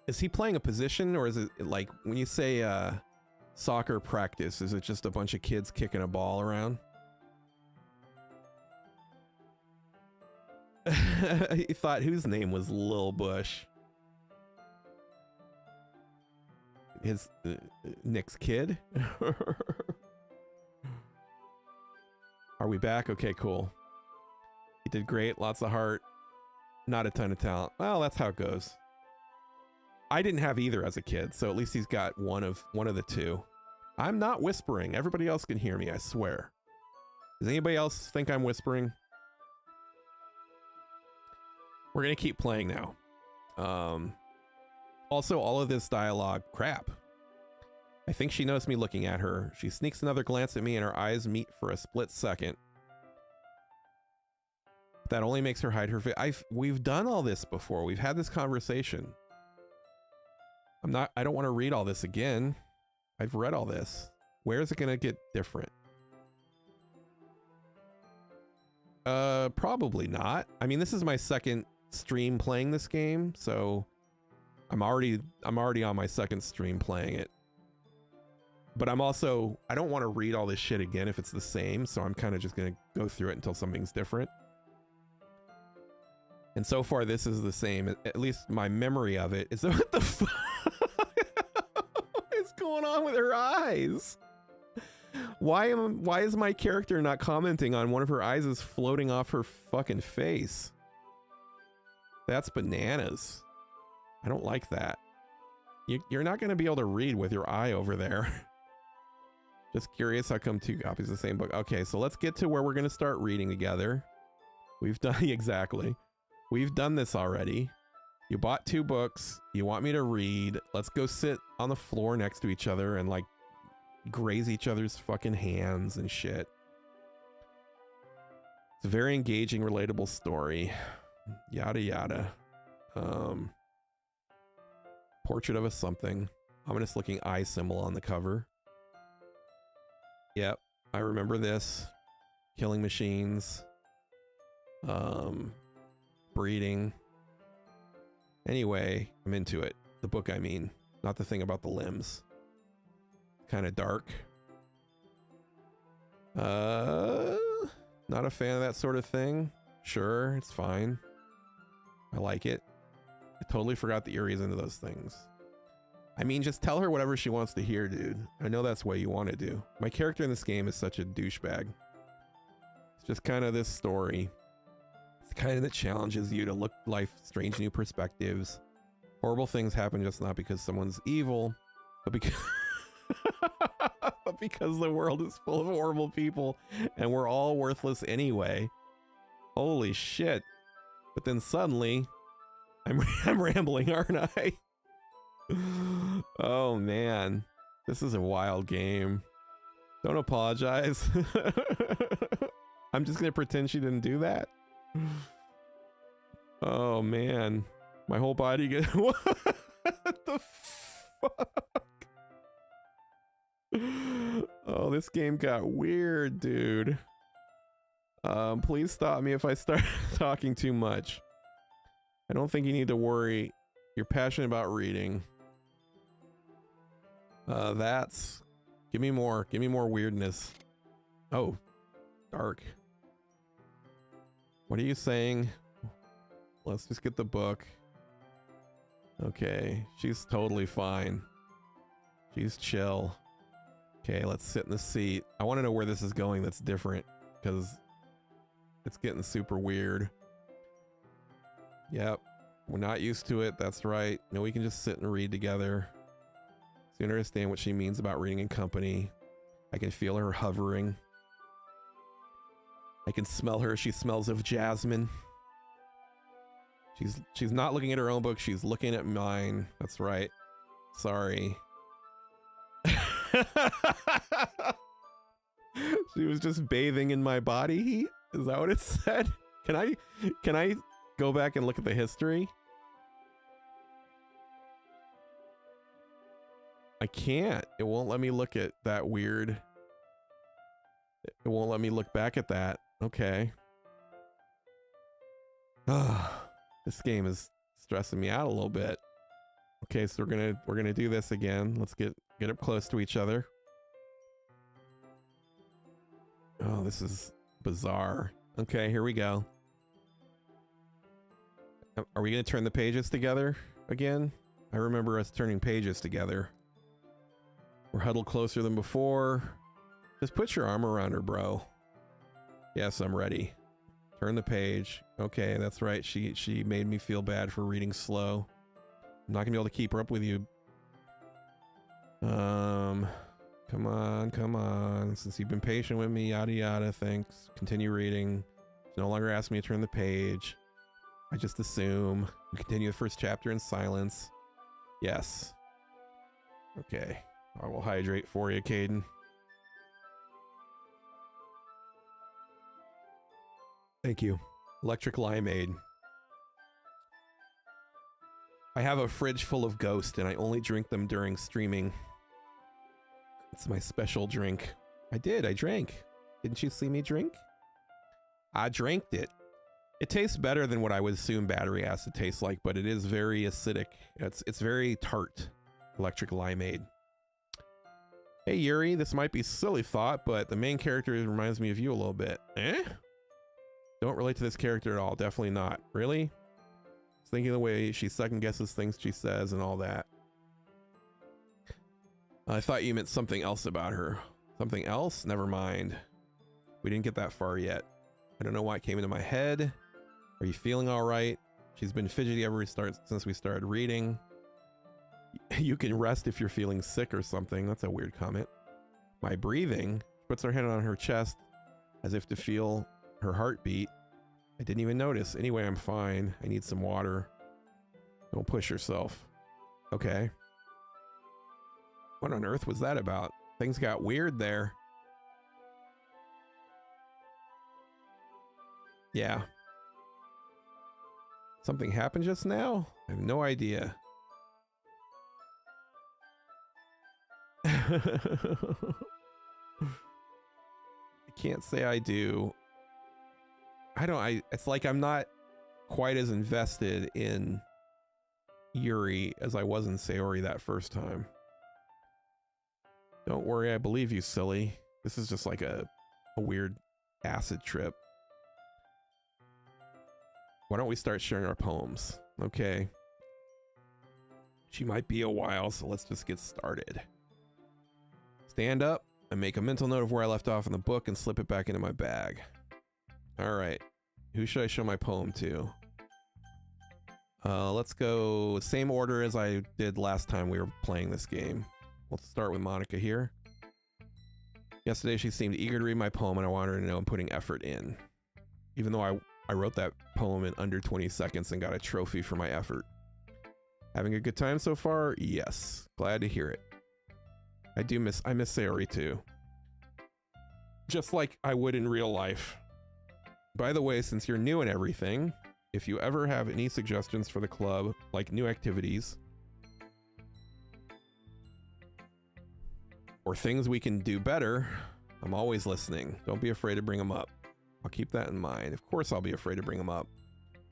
A: Is he playing a position, or is it like when you say soccer practice, is it just a bunch of kids kicking a ball around? He thought whose name was Lil Bush? His Nick's kid? Are we back? Okay, cool. He did great, lots of heart, not a ton of talent. Well, that's how it goes. I didn't have either as a kid, so at least he's got one of the two. I'm not whispering. Everybody else can hear me, I swear. Does anybody else think I'm whispering? We're gonna keep playing now. Also, all of this dialogue, crap. I think she noticed me looking at her. She sneaks another glance at me and our eyes meet for a split second. That only makes her hide her face. We've done all this before. We've had this conversation. I don't want to read all this again. I've read all this. Where is it gonna get different? Probably not. I mean, this is my second stream playing this game, so I'm already on my second stream playing it. But I don't want to read all this shit again if it's the same, so I'm kind of just gonna go through it until something's different. And so far this is the same, at least my memory of it is. What the fuck is going on with her eyes? Why is my character not commenting on one of her eyes is floating off her fucking face? That's bananas. I don't like that. You're not going to be able to read with your eye over there. Just curious how come 2 copies of the same book. Okay, so let's get to where we're going to start reading together. We've done exactly. We've done this already. You bought 2 books. You want me to read. Let's go sit on the floor next to each other and like graze each other's fucking hands and shit. It's a very engaging, relatable story. Yada yada. Portrait of a something. Ominous looking eye symbol on the cover. Yep, I remember this. Killing machines. Breeding. Anyway, I'm into it. The book, I mean. Not the thing about the limbs. Kind of dark. Not a fan of that sort of thing. Sure, it's fine. I like it. I totally forgot the Erie's into those things. I mean, just tell her whatever she wants to hear, dude. I know that's what you want to do. My character in this game is such a douchebag. It's just kind of this story. It's kind of that challenges you to look at life, strange new perspectives. Horrible things happen just not because someone's evil, but because but because the world is full of horrible people and we're all worthless anyway. Holy shit. But then suddenly, I'm rambling, aren't I? Oh man, this is a wild game. Don't apologize. I'm just gonna pretend she didn't do that. Oh man, my whole body gets. What the fuck? Oh, this game got weird, dude. Please stop me if I start talking too much. I don't think you need to worry. You're passionate about reading. Give me more weirdness. Oh, dark. What are you saying? Let's just get the book. Okay, she's totally fine. She's chill. Okay, let's sit in the seat. I want to know where this is going that's different, because it's getting super weird. Yep, we're not used to it, that's right. No, we can just sit and read together. So you understand what she means about reading in company. I can feel her hovering. I can smell her. She smells of jasmine. She's not looking at her own book, she's looking at mine. That's right. Sorry. She was just bathing in my body heat? Is that what it said? Can I go back and look at the history? I can't. It won't let me look at that weird. It won't let me look back at that. Okay. This game is stressing me out a little bit. Okay, so we're gonna do this again. Let's get up close to each other. Oh, this is bizarre. Okay, here we go. Are we gonna turn the pages together again? I remember us turning pages together. We're huddled closer than before. Just put your arm around her, bro. Yes, I'm ready. Turn the page. Okay, that's right. She made me feel bad for reading slow. I'm not gonna be able to keep her up with you. Come on. Since you've been patient with me, yada yada, thanks. Continue reading. She no longer asks me to turn the page. I just assume. We continue the first chapter in silence. Yes. Okay. I will hydrate for you, Caden. Thank you. Electric limeade. I have a fridge full of Ghost and I only drink them during streaming. It's my special drink. I drank. Didn't you see me drink? I drank it. It tastes better than what I would assume battery acid tastes like, but it is very acidic. It's very tart. Electric limeade. Hey Yuri, this might be a silly thought, but the main character reminds me of you a little bit. Eh? Don't relate to this character at all. Definitely not. Really? I was thinking the way she second guesses things she says and all that. I thought you meant something else about her. Something else? Never mind. We didn't get that far yet. I don't know why it came into my head. Are you feeling all right? She's been fidgety since we started reading. You can rest if you're feeling sick or something. That's a weird comment. My breathing. She puts her hand on her chest as if to feel her heartbeat. I didn't even notice. Anyway, I'm fine. I need some water. Don't push yourself. Okay. What on earth was that about? Things got weird there. Yeah. Something happened just now? I have no idea. I can't say I do. It's like I'm not quite as invested in Yuri as I was in Sayori that first time. Don't worry, I believe you, silly. This is just like a weird acid trip. Why don't we start sharing our poems? Okay. She might be a while, so let's just get started. Stand up and make a mental note of where I left off in the book and slip it back into my bag. All right. Who should I show my poem to? Let's go same order as I did last time we were playing this game. Let's start with Monica here. Yesterday she seemed eager to read my poem and I wanted her to know I'm putting effort in. Even though I wrote that poem in under 20 seconds and got a trophy for my effort. Having a good time so far? Yes. Glad to hear it. I miss Sayori too. Just like I would in real life. By the way, since you're new and everything, if you ever have any suggestions for the club, like new activities, or things we can do better, I'm always listening. Don't be afraid to bring them up. I'll keep that in mind. Of course I'll be afraid to bring them up.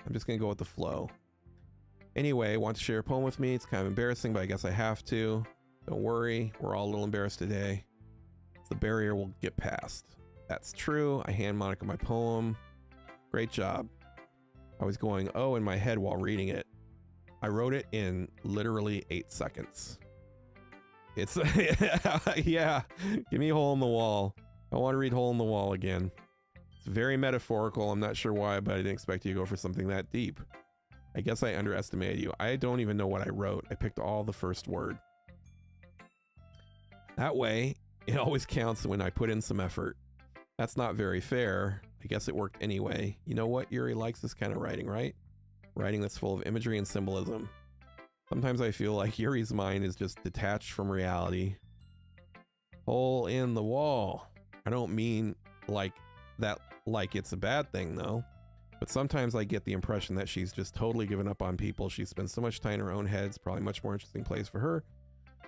A: I'm just gonna go with the flow. Anyway, want to share a poem with me? It's kind of embarrassing, but I guess I have to. Don't worry, we're all a little embarrassed today. The barrier will get past. That's true. I hand Monica my poem. Great job. I was going, oh, in my head while reading it. I wrote it in literally 8 seconds. It's, yeah, give me Hole in the Wall. I want to read Hole in the Wall again. It's very metaphorical. I'm not sure why, but I didn't expect you to go for something that deep. I guess I underestimated you. I don't even know what I wrote. I picked all the first word. That way, it always counts when I put in some effort. That's not very fair. I guess it worked anyway. You know what? Yuri likes this kind of writing, right? Writing that's full of imagery and symbolism. Sometimes I feel like Yuri's mind is just detached from reality. Hole in the wall. I don't mean like that, like it's a bad thing though. But sometimes I get the impression that she's just totally given up on people. She spends so much time in her own head. It's probably a much more interesting place for her.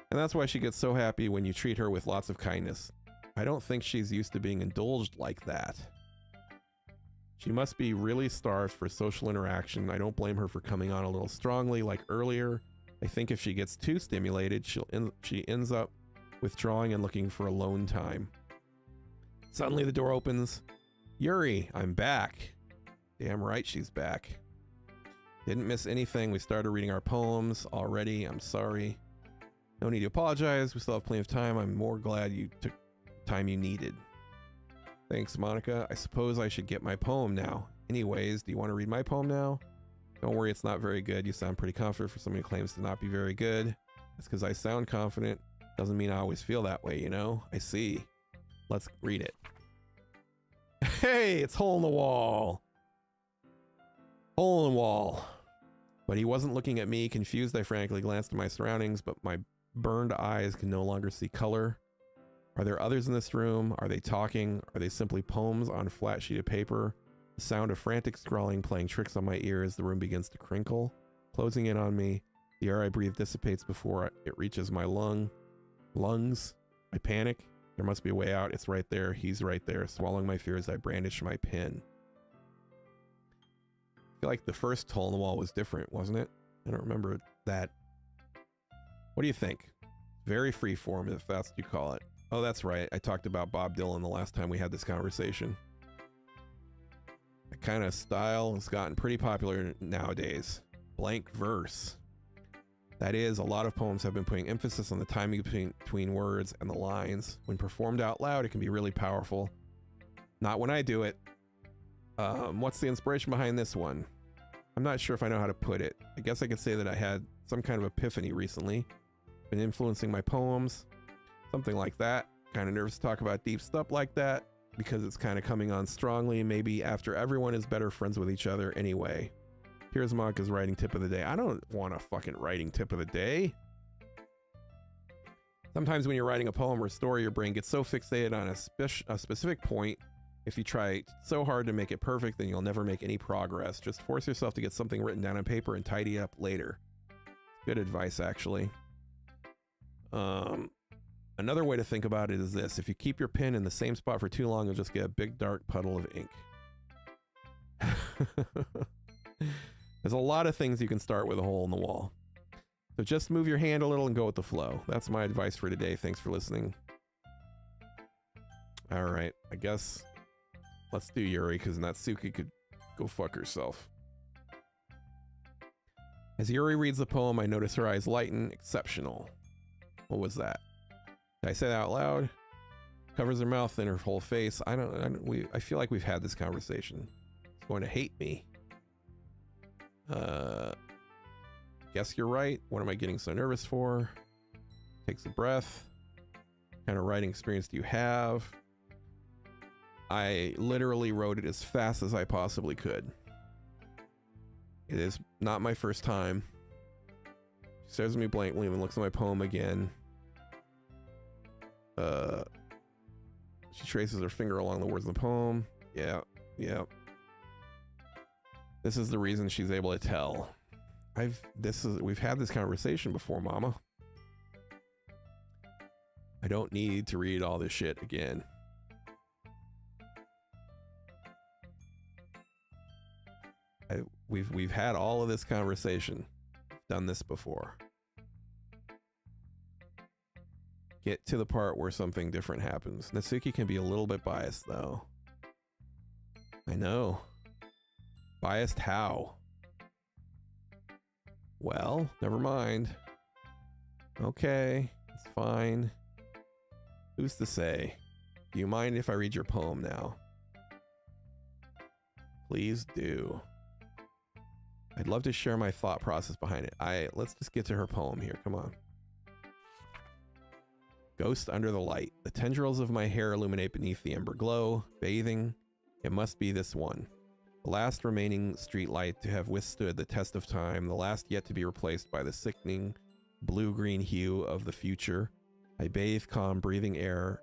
A: And that's why she gets so happy when you treat her with lots of kindness. I don't think she's used to being indulged like that. She must be really starved for social interaction. I don't blame her for coming on a little strongly like earlier. I think if she gets too stimulated, she ends up withdrawing and looking for alone time. Suddenly the door opens. Yuri, I'm back. Damn right she's back. Didn't miss anything. We started reading our poems already. I'm sorry. No need to apologize. We still have plenty of time. I'm more glad you took time you needed. Thanks, Monica. I suppose I should get my poem now. Anyways, do you want to read my poem now? Don't worry, it's not very good. You sound pretty confident for somebody who claims to not be very good. That's because I sound confident. Doesn't mean I always feel that way, you know? I see. Let's read it. Hey, it's Hole in the Wall. Hole in the Wall. But he wasn't looking at me. Confused, I frantically glanced at my surroundings, but my burned eyes can no longer see color. Are there others in this room? Are they talking? Are they simply poems on a flat sheet of paper? The sound of frantic scrawling playing tricks on my ears. The room begins to crinkle, closing in on me. The air I breathe dissipates before it reaches my lungs. I panic. There must be a way out. It's right there. He's right there. Swallowing my fears, I brandish my pen. I feel like the first Hole in the Wall was different, wasn't it? I don't remember that. What do you think? Very free form, if that's what you call it. Oh, that's right. I talked about Bob Dylan the last time we had this conversation. That kind of style has gotten pretty popular nowadays. Blank verse. That is, a lot of poems have been putting emphasis on the timing between words and the lines. When performed out loud, it can be really powerful. Not when I do it. What's the inspiration behind this one? I'm not sure if I know how to put it. I guess I could say that I had some kind of epiphany recently. Been influencing my poems. Something like that. Kind of nervous to talk about deep stuff like that because it's kind of coming on strongly, maybe after everyone is better friends with each other anyway. Here's Monica's writing tip of the day. I don't want a fucking writing tip of the day. Sometimes when you're writing a poem or story, your brain gets so fixated on a specific point. If you try so hard to make it perfect, then you'll never make any progress. Just force yourself to get something written down on paper and tidy up later. Good advice, actually. Another way to think about it is this. If you keep your pen in the same spot for too long, you'll just get a big dark puddle of ink. There's a lot of things you can start with a hole in the wall. So just move your hand a little and go with the flow. That's my advice for today. Thanks for listening. All right, I guess let's do Yuri because Natsuki could go fuck herself. As Yuri reads the poem, I notice her eyes lighten. Exceptional. What was that? Did I say that out loud? Covers her mouth and her whole face. I feel like we've had this conversation. It's going to hate me. Guess you're right. What am I getting so nervous for? Takes a breath. What kind of writing experience do you have? I literally wrote it as fast as I possibly could. It is not my first time. She stares at me blankly and looks at my poem again. She traces her finger along the words of the poem. Yeah. This is the reason she's able to tell. We've had this conversation before, Mama. I don't need to read all this shit again. We've had all of this conversation. Done this before. Get to the part where something different happens. Natsuki can be a little bit biased, though. I know. Biased how? Well, never mind. Okay, it's fine. Who's to say? Do you mind if I read your poem now? Please do. I'd love to share my thought process behind it. Let's just get to her poem here. Come on. Ghost under the light. The tendrils of my hair illuminate beneath the ember glow. Bathing. It must be this one. The last remaining street light to have withstood the test of time. The last yet to be replaced by the sickening blue-green hue of the future. I bathe calm, breathing air.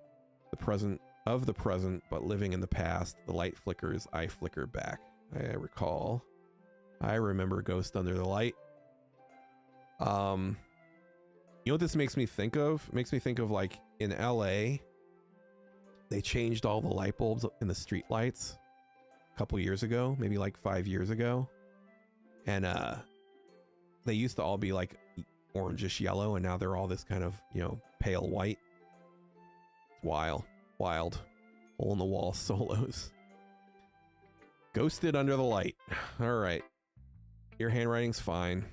A: The present of the present, but living in the past. The light flickers, I flicker back. I recall. I remember Ghost Under the Light. You know what this makes me think of? It makes me think of like in LA, they changed all the light bulbs in the street lights a couple years ago, maybe like 5 years ago. And they used to all be like orangish yellow, and now they're all this kind of, you know, pale white. It's wild. Hole in the wall solos. Ghosted Under the Light. All right. Your handwriting's fine.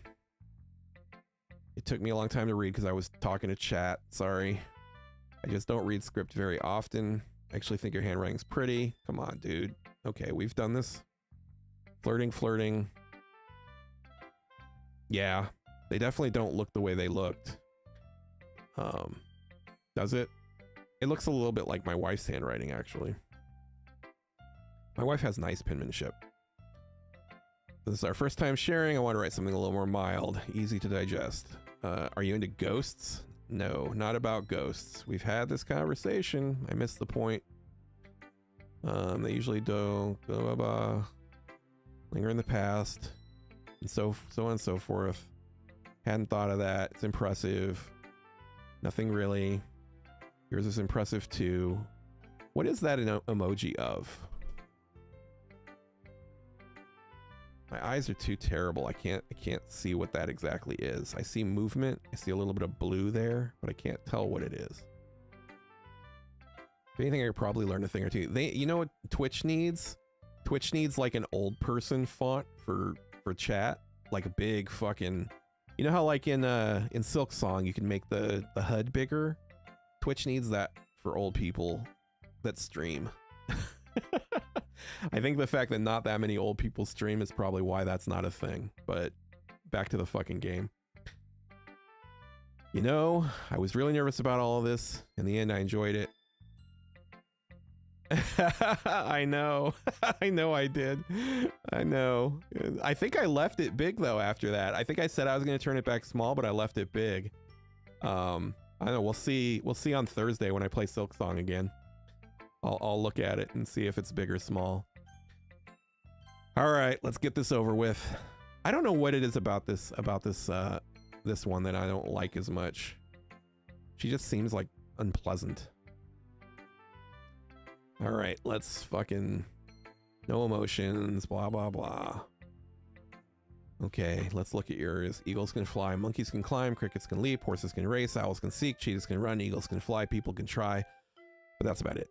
A: It took me a long time to read because I was talking to chat. Sorry. I just don't read script very often. I actually think your handwriting's pretty. Come on, dude. Okay, we've done this. Flirting. Yeah, they definitely don't look the way they looked. Does it? It looks a little bit like my wife's handwriting, actually. My wife has nice penmanship. This is our first time sharing. I want to write something a little more mild, easy to digest. Are you into ghosts? No, not about ghosts. We've had this conversation. I missed the point. They usually don't blah, blah, blah, linger in the past, and so on and so forth. Hadn't thought of that. It's impressive. Nothing really. Yours is impressive too. What is that an emoji of? My eyes are too terrible. I can't see what that exactly is. I see movement. I see a little bit of blue there, but I can't tell what it is. If anything, I could probably learn a thing or two. You know what Twitch needs? Twitch needs like an old person font for chat, like a big fucking. You know how like in Silk Song you can make the HUD bigger? Twitch needs that for old people that stream. I think the fact that not that many old people stream is probably why that's not a thing. But back to the fucking game. You know, I was really nervous about all of this. In the end, I enjoyed it. I know. I know I did. I know. I think I left it big though after that. I think I said I was going to turn it back small, but I left it big. I don't know. We'll see on Thursday when I play Silk Song again. I'll look at it and see if it's big or small. All right, let's get this over with. I don't know what it is about this one that I don't like as much. She just seems like unpleasant. All right, let's fucking no emotions, blah blah blah. Okay, let's look at yours. Eagles can fly, monkeys can climb, crickets can leap, horses can race, owls can seek, cheetahs can run, eagles can fly, people can try. But that's about it.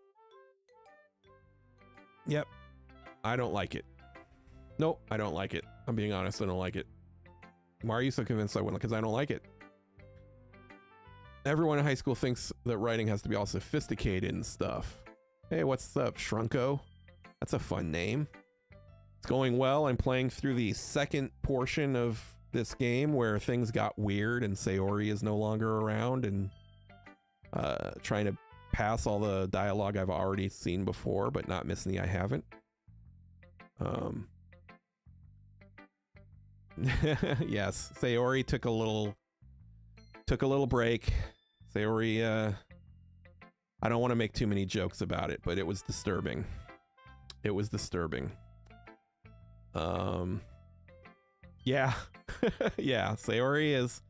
A: Yep. I don't like it. Nope, I don't like it. I'm being honest, I don't like it. Why are you so convinced I wouldn't? Because I don't like it. Everyone in high school thinks that writing has to be all sophisticated and stuff. Hey, what's up, Shrunko? That's a fun name. It's going well. I'm playing through the second portion of this game where things got weird and Sayori is no longer around, and trying to pass all the dialogue I've already seen before, but not miss any I haven't. Yes, Sayori took a little break. Sayori, I don't want to make too many jokes about it, but it was disturbing. It was disturbing. Yeah. Yeah, Sayori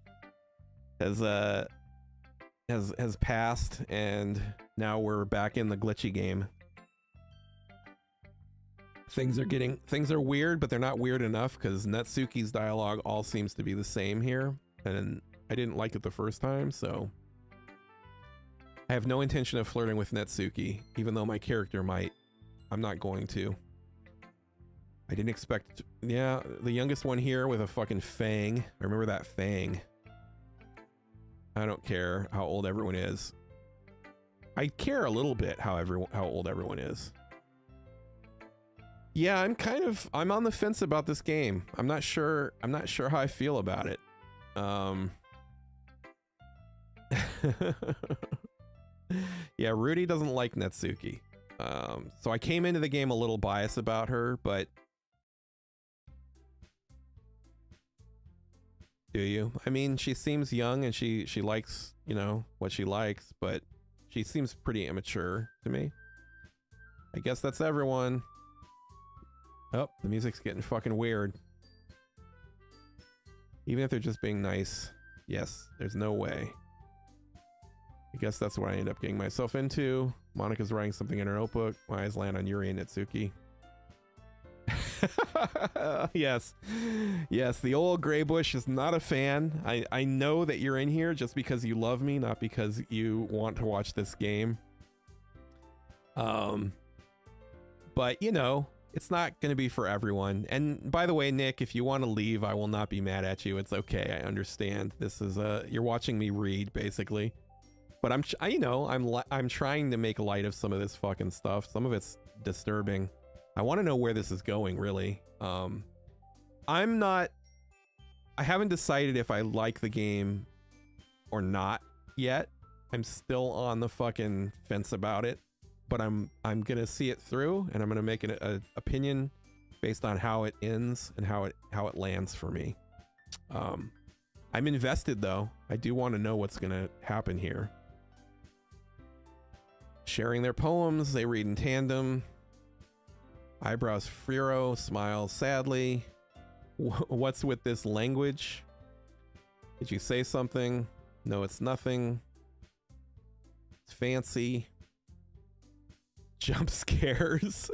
A: has passed, and now we're back in the glitchy game. Things are weird, but they're not weird enough because Netsuki's dialogue all seems to be the same here, and I didn't like it the first time, so I have no intention of flirting with Netsuki, even though my character might. I'm not going to. I didn't expect, yeah, the youngest one here with a fucking fang. I remember that fang. I don't care how old everyone is. I care a little bit how old everyone is. Yeah, I'm on the fence about this game. I'm not sure how I feel about it. Yeah, Rudy doesn't like Netsuki. So I came into the game a little biased about her, but do you? I mean, she seems young and she likes, you know, what she likes, but she seems pretty immature to me. I guess that's everyone. Oh, the music's getting fucking weird. Even if they're just being nice. Yes, there's no way. I guess that's what I end up getting myself into. Monica's writing something in her notebook. My eyes land on Yuri and Itsuki. Yes. Yes, the old gray bush is not a fan. I know that you're in here just because you love me, not because you want to watch this game. But you know, it's not going to be for everyone. And by the way, Nick, if you want to leave, I will not be mad at you. It's okay. I understand. This is you're watching me read basically. But I'm trying to make light of some of this fucking stuff. Some of it's disturbing. I want to know where this is going, really. I haven't decided if I like the game or not yet. I'm still on the fucking fence about it, but I'm gonna see it through, and I'm gonna make an opinion based on how it ends and how it lands for me. I'm invested though. I do want to know what's gonna happen here. Sharing their poems, they read in tandem. Eyebrows furrow, smiles sadly. What's with this language? Did you say something? No, it's nothing. It's fancy. Jump scares.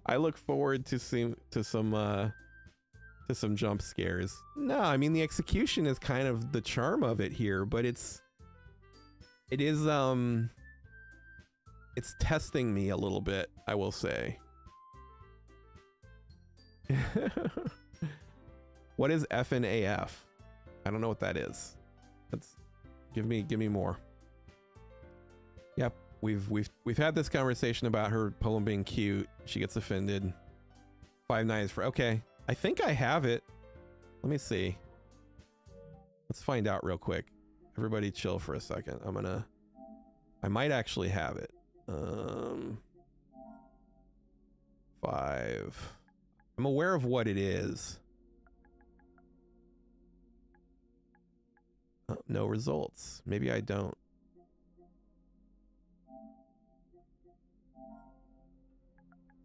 A: I look forward to some jump scares. No, I mean the execution is kind of the charm of it here, but it's testing me a little bit, I will say. What is F and AF? I don't know what that is. Give me more. Yep, we've had this conversation about her poem being cute. She gets offended. 5 Nights for okay. I think I have it. Let me see. Let's find out real quick. Everybody chill for a second. I might actually have it. 5. I'm aware of what it is. No results. Maybe I don't.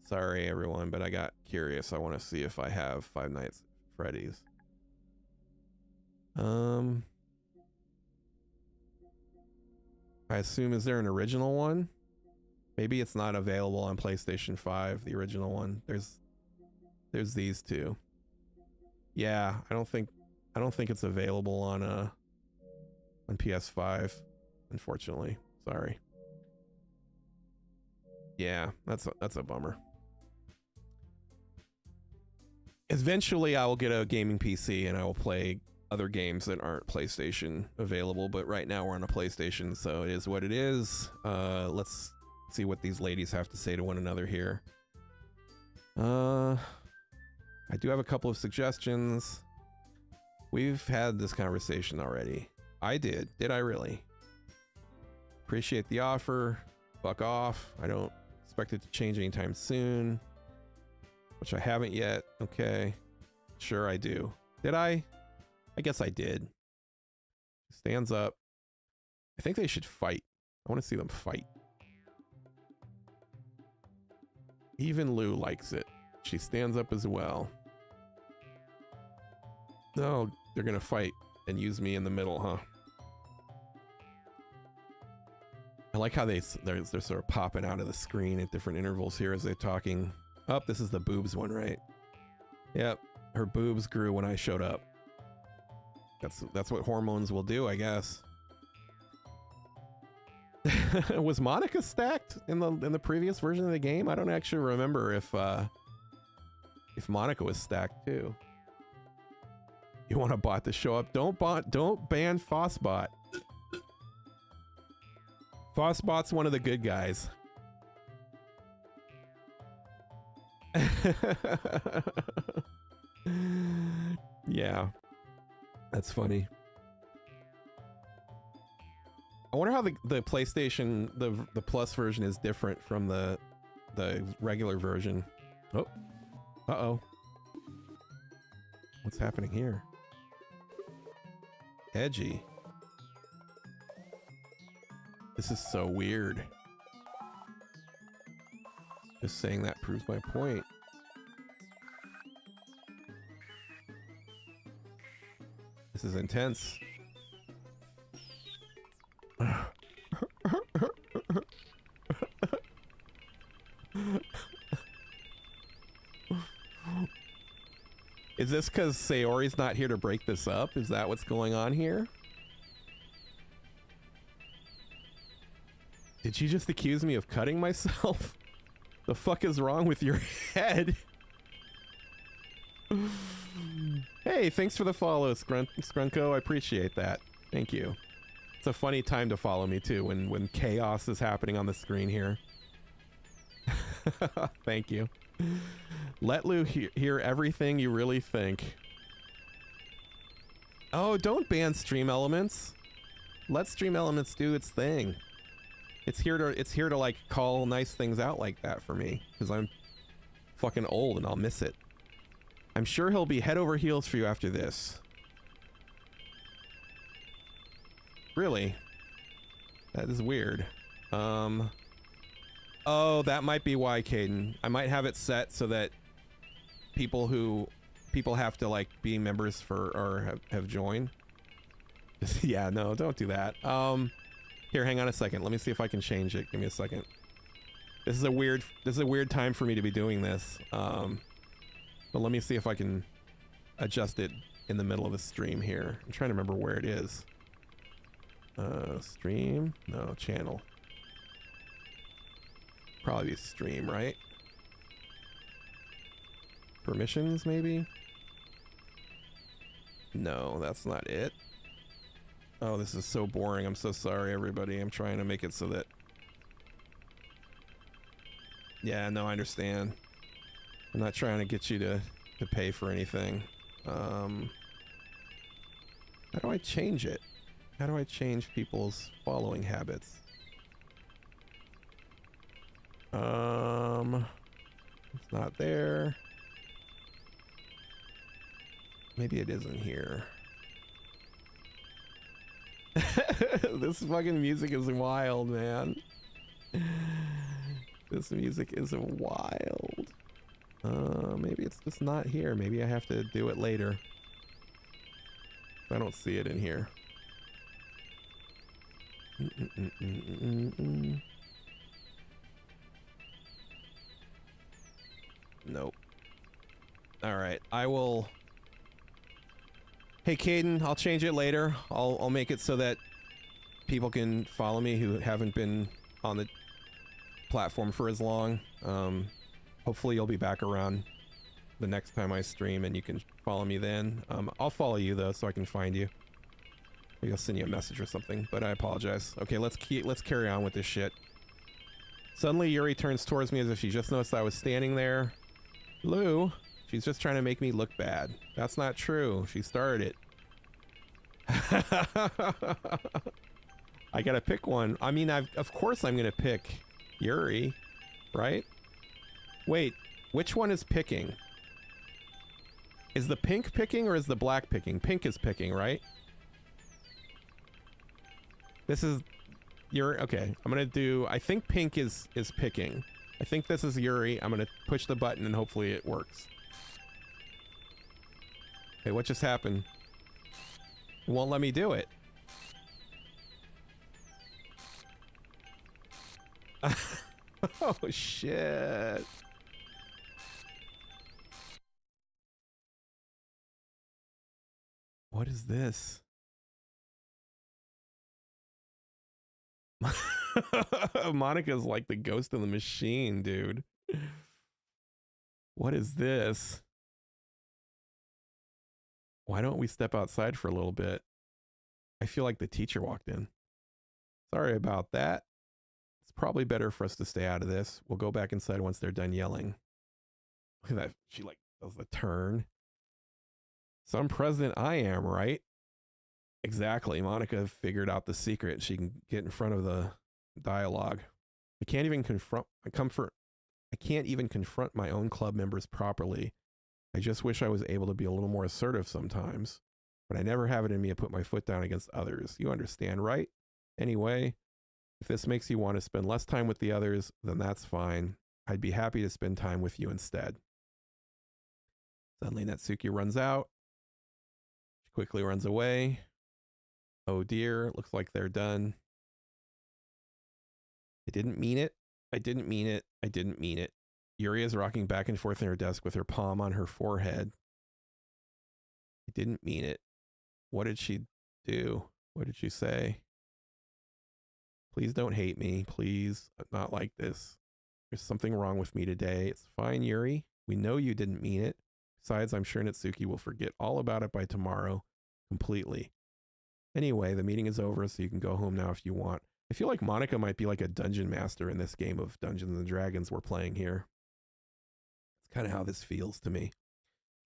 A: Sorry, everyone, but I got curious. I want to see if I have 5 Nights at Freddy's. I assume, is there an original one? Maybe it's not available on PlayStation 5, the original one. There's these two. Yeah, I don't think it's available on PS5, unfortunately. Sorry. Yeah, that's a bummer. Eventually I will get a gaming PC and I will play other games that aren't PlayStation available, but right now we're on a PlayStation, so it is what it is. Let's see what these ladies have to say to one another here. I do have a couple of suggestions. We've had this conversation already. I did. Did I really? Appreciate the offer. Fuck off. I don't expect it to change anytime soon. Which I haven't yet. Okay. Sure I do. Did I? I guess I did. Stands up. I think they should fight. I want to see them fight. Even Lou likes it. She stands up as well. No, they're gonna fight and use me in the middle, huh? I like how they're sort of popping out of the screen at different intervals here as they're talking. Oh, this is the boobs one, right? Yep, her boobs grew when I showed up. That's what hormones will do, I guess. Was Monica stacked in the previous version of the game? I don't actually remember if Monica was stacked too. You want a bot to show up? Don't ban Fossbot. Fossbot's one of the good guys. Yeah, that's funny. I wonder how the PlayStation, the Plus version is different from the regular version. Oh, uh-oh. What's happening here? Edgy. This is so weird. Just saying that proves my point. This is intense. Is this because Sayori's not here to break this up? Is that what's going on here? Did you just accuse me of cutting myself? The fuck is wrong with your head? Hey, thanks for the follow, Scrunko. I appreciate that. Thank you. It's a funny time to follow me too, when chaos is happening on the screen here. Thank you. Let Lou hear everything you really think. Oh, don't ban Stream Elements. Let Stream Elements do its thing. It's here to like call nice things out like that for me, because I'm fucking old and I'll miss it. I'm sure he'll be head over heels for you after this. Really? That is weird. Oh, that might be why, Caden. I might have it set so that people have to like be members for or have joined. Yeah, no, don't do that. Here, hang on a second. Let me see if I can change it. Give me a second. This is a weird time for me to be doing this. But let me see if I can adjust it in the middle of the stream here. I'm trying to remember where it is. Stream? No, channel. Probably stream, right? Permissions, maybe? No, that's not it. Oh, this is so boring. I'm so sorry, everybody. I'm trying to make it so that... Yeah, no, I understand. I'm not trying to get you to pay for anything. How do I change it? How do I change people's following habits? It's not there. Maybe it isn't here. This fucking music is wild, man. This music is wild. Maybe it's just not here. Maybe I have to do it later. I don't see it in here. Nope. Alright, I will... Hey, Caden, I'll change it later. I'll make it so that people can follow me who haven't been on the platform for as long. Hopefully you'll be back around the next time I stream and you can follow me then. I'll follow you though so I can find you. Maybe I'll send you a message or something, but I apologize. Okay, let's carry on with this shit. Suddenly Yuri turns towards me as if she just noticed I was standing there. Lou, she's just trying to make me look bad. That's not true. She started it. I gotta pick one. I mean, of course I'm gonna pick Yuri, right? Wait, which one is picking? Is the pink picking or is the black picking? Pink is picking, right? This is Yuri. Okay, I'm gonna do... I think pink is picking. I think this is Yuri. I'm gonna push the button and hopefully it works. Okay, what just happened? It won't let me do it. Oh, shit. What is this? Monica's like the ghost in the machine, dude. What is this? Why don't we step outside for a little bit? I feel like the teacher walked in. Sorry about that. It's probably better for us to stay out of this. We'll go back inside once they're done yelling. Look at that. She like does the turn. Some president I am, right? Exactly. Monica figured out the secret. She can get in front of the dialogue. I can't even confront my own club members properly. I just wish I was able to be a little more assertive sometimes, but I never have it in me to put my foot down against others. You understand, right? Anyway, if this makes you want to spend less time with the others, then that's fine. I'd be happy to spend time with you instead. Suddenly Natsuki runs out. She quickly runs away. Oh dear, looks like they're done. I didn't mean it. I didn't mean it. I didn't mean it. Yuri is rocking back and forth in her desk with her palm on her forehead. I didn't mean it. What did she do? What did she say? Please don't hate me. Please, not like this. There's something wrong with me today. It's fine, Yuri. We know you didn't mean it. Besides, I'm sure Natsuki will forget all about it by tomorrow. Completely. Anyway, the meeting is over, so you can go home now if you want. I feel like Monica might be like a dungeon master in this game of Dungeons and Dragons we're playing here. It's kind of how this feels to me.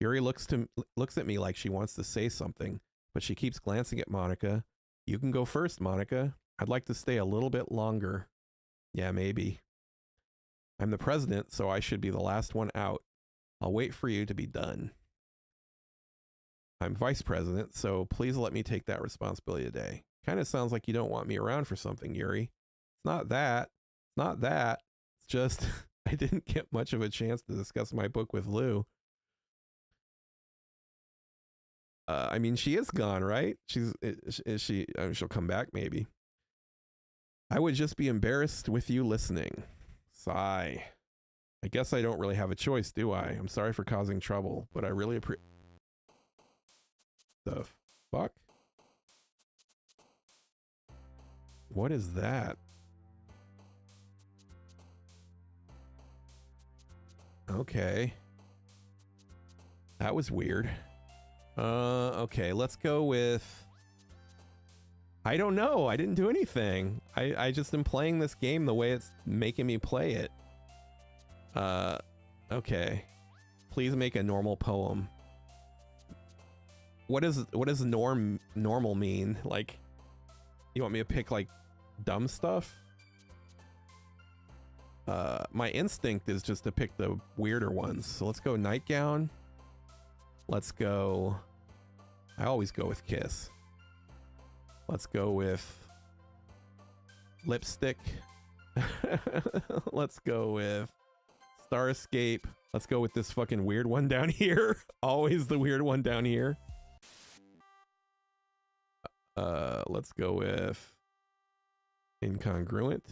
A: Yuri looks at me like she wants to say something, but she keeps glancing at Monica. You can go first, Monica. I'd like to stay a little bit longer. Yeah, maybe. I'm the president, so I should be the last one out. I'll wait for you to be done. I'm vice president, so please let me take that responsibility today. Kind of sounds like you don't want me around for something, Yuri. It's not that. It's not that. It's just I didn't get much of a chance to discuss my book with Lou. I mean, she is gone, right? Is she? I mean, she'll come back maybe. I would just be embarrassed with you listening. Sigh. I guess I don't really have a choice, do I? I'm sorry for causing trouble, but I really appreciate... The fuck? What is that? Okay. That was weird. Okay, let's go with... I don't know. I didn't do anything. I just am playing this game the way it's making me play it. Okay. Please make a normal poem. What does normal mean? Like, you want me to pick like dumb stuff? My instinct is just to pick the weirder ones. So let's go nightgown. Let's go... I always go with kiss. Let's go with lipstick. Let's go with Starscape. Let's go with this fucking weird one down here. Always the weird one down here. Let's go with incongruent.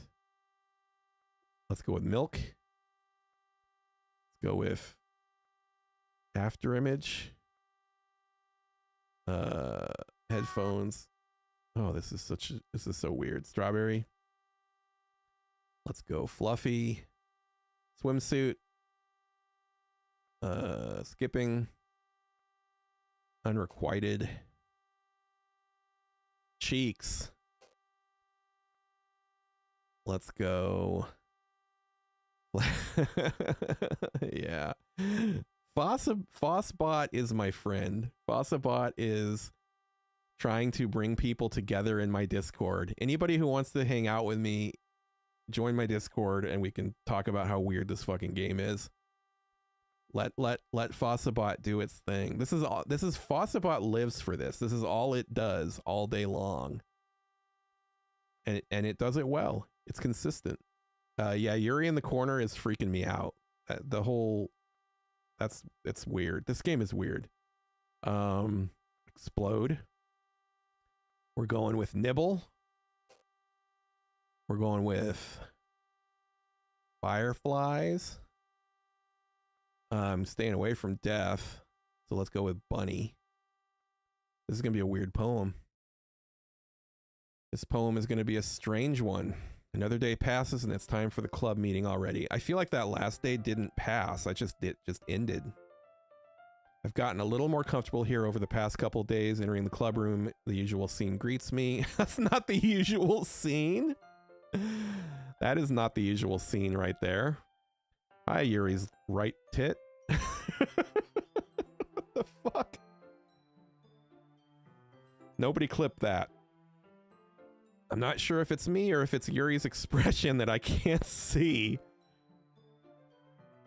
A: Let's go with milk. Let's go with after image. Headphones. Oh, this is so weird. Strawberry. Let's go fluffy. Swimsuit. Skipping. Unrequited. Cheeks. Let's go. Yeah. Fossbot is my friend. Fossbot is trying to bring people together in my Discord. Anybody who wants to hang out with me, join my Discord and we can talk about how weird this fucking game is. Let Fossbot do its thing. This is Fossbot lives for this. This is all it does all day long. And it does it well. It's consistent. Yeah, Yuri in the corner is freaking me out. The whole it's weird. This game is weird. Explode. We're going with nibble. We're going with fireflies. I'm staying away from death. So let's go with bunny. This is going to be a weird poem. This poem is going to be a strange one. Another day passes and it's time for the club meeting already. I feel like that last day didn't pass. It just ended. I've gotten a little more comfortable here over the past couple days. Entering the club room, the usual scene greets me. That's not the usual scene. That is not the usual scene right there. Hi, Yuri's right tit. What the fuck? Nobody clipped that. I'm not sure if it's me or if it's Yuri's expression that I can't see.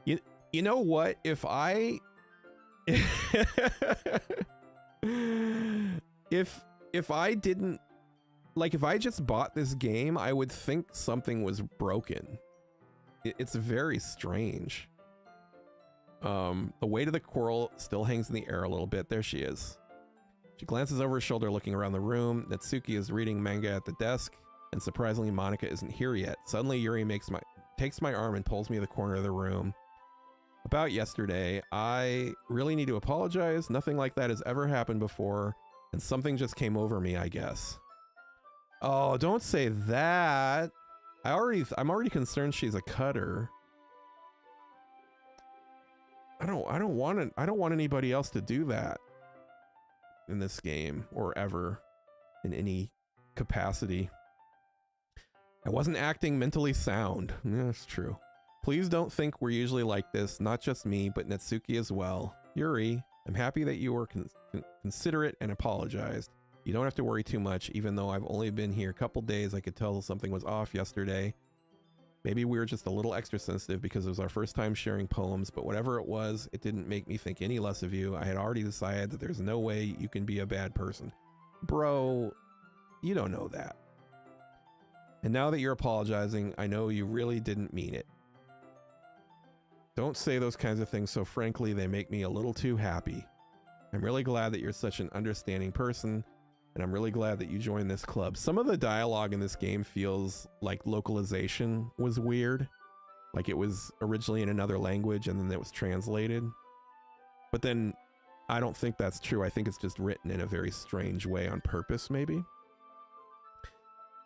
A: You know what? If I if I didn't, like, if I just bought this game, I would think something was broken. it's very strange. The weight of the quarrel still hangs in the air a little bit. There she is. She glances over her shoulder, looking around the room. Natsuki is reading manga at the desk, and surprisingly, Monika isn't here yet. Suddenly, Yuri takes my arm and pulls me to the corner of the room. About yesterday, I really need to apologize. Nothing like that has ever happened before, and something just came over me, I guess. Oh, don't say that. I'm already concerned she's a cutter. I don't want anybody else to do that in this game or ever in any capacity. I wasn't acting mentally sound. Yeah, that's true. Please don't think we're usually like this, not just me, but Natsuki as well. Yuri, I'm happy that you were considerate and apologized. You don't have to worry too much, even though I've only been here a couple days. I could tell something was off yesterday. Maybe we were just a little extra sensitive because it was our first time sharing poems, but whatever it was, it didn't make me think any less of you. I had already decided that there's no way you can be a bad person. Bro, you don't know that. And now that you're apologizing, I know you really didn't mean it. Don't say those kinds of things so frankly, they make me a little too happy. I'm really glad that you're such an understanding person, and I'm really glad that you joined this club. Some of the dialogue in this game feels like localization was weird. Like it was originally in another language and then it was translated. But then I don't think that's true. I think it's just written in a very strange way on purpose, maybe.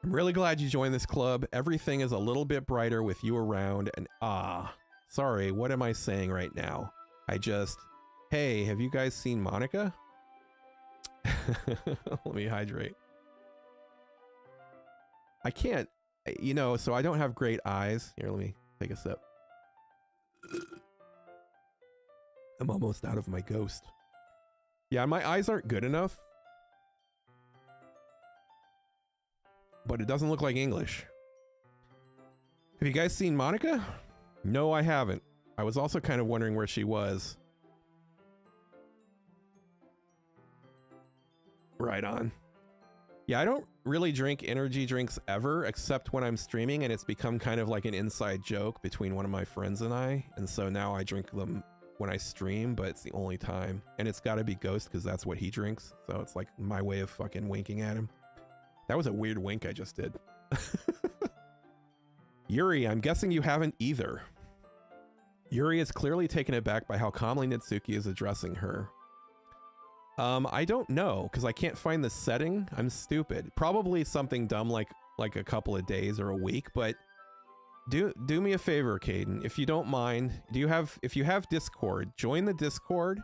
A: I'm really glad you joined this club. Everything is a little bit brighter with you around, and sorry, what am I saying right now? Hey, have you guys seen Monika? Let me hydrate. I can't, so I don't have great eyes. Here, let me take a sip. I'm almost out of my ghost. Yeah, my eyes aren't good enough. But it doesn't look like English. Have you guys seen Monika? No, I haven't. I was also kind of wondering where she was. Right on. Yeah, I don't really drink energy drinks ever, except when I'm streaming, and it's become kind of like an inside joke between one of my friends and I. And so now I drink them when I stream, but it's the only time. And it's got to be Ghost because that's what he drinks. So it's like my way of fucking winking at him. That was a weird wink I just did. Yuri, I'm guessing you haven't either. Yuri is clearly taken aback by how calmly Natsuki is addressing her. I don't know, because I can't find the setting. I'm stupid. Probably something dumb like a couple of days or a week, but do me a favor, Caden, if you don't mind. If you have Discord, join the Discord,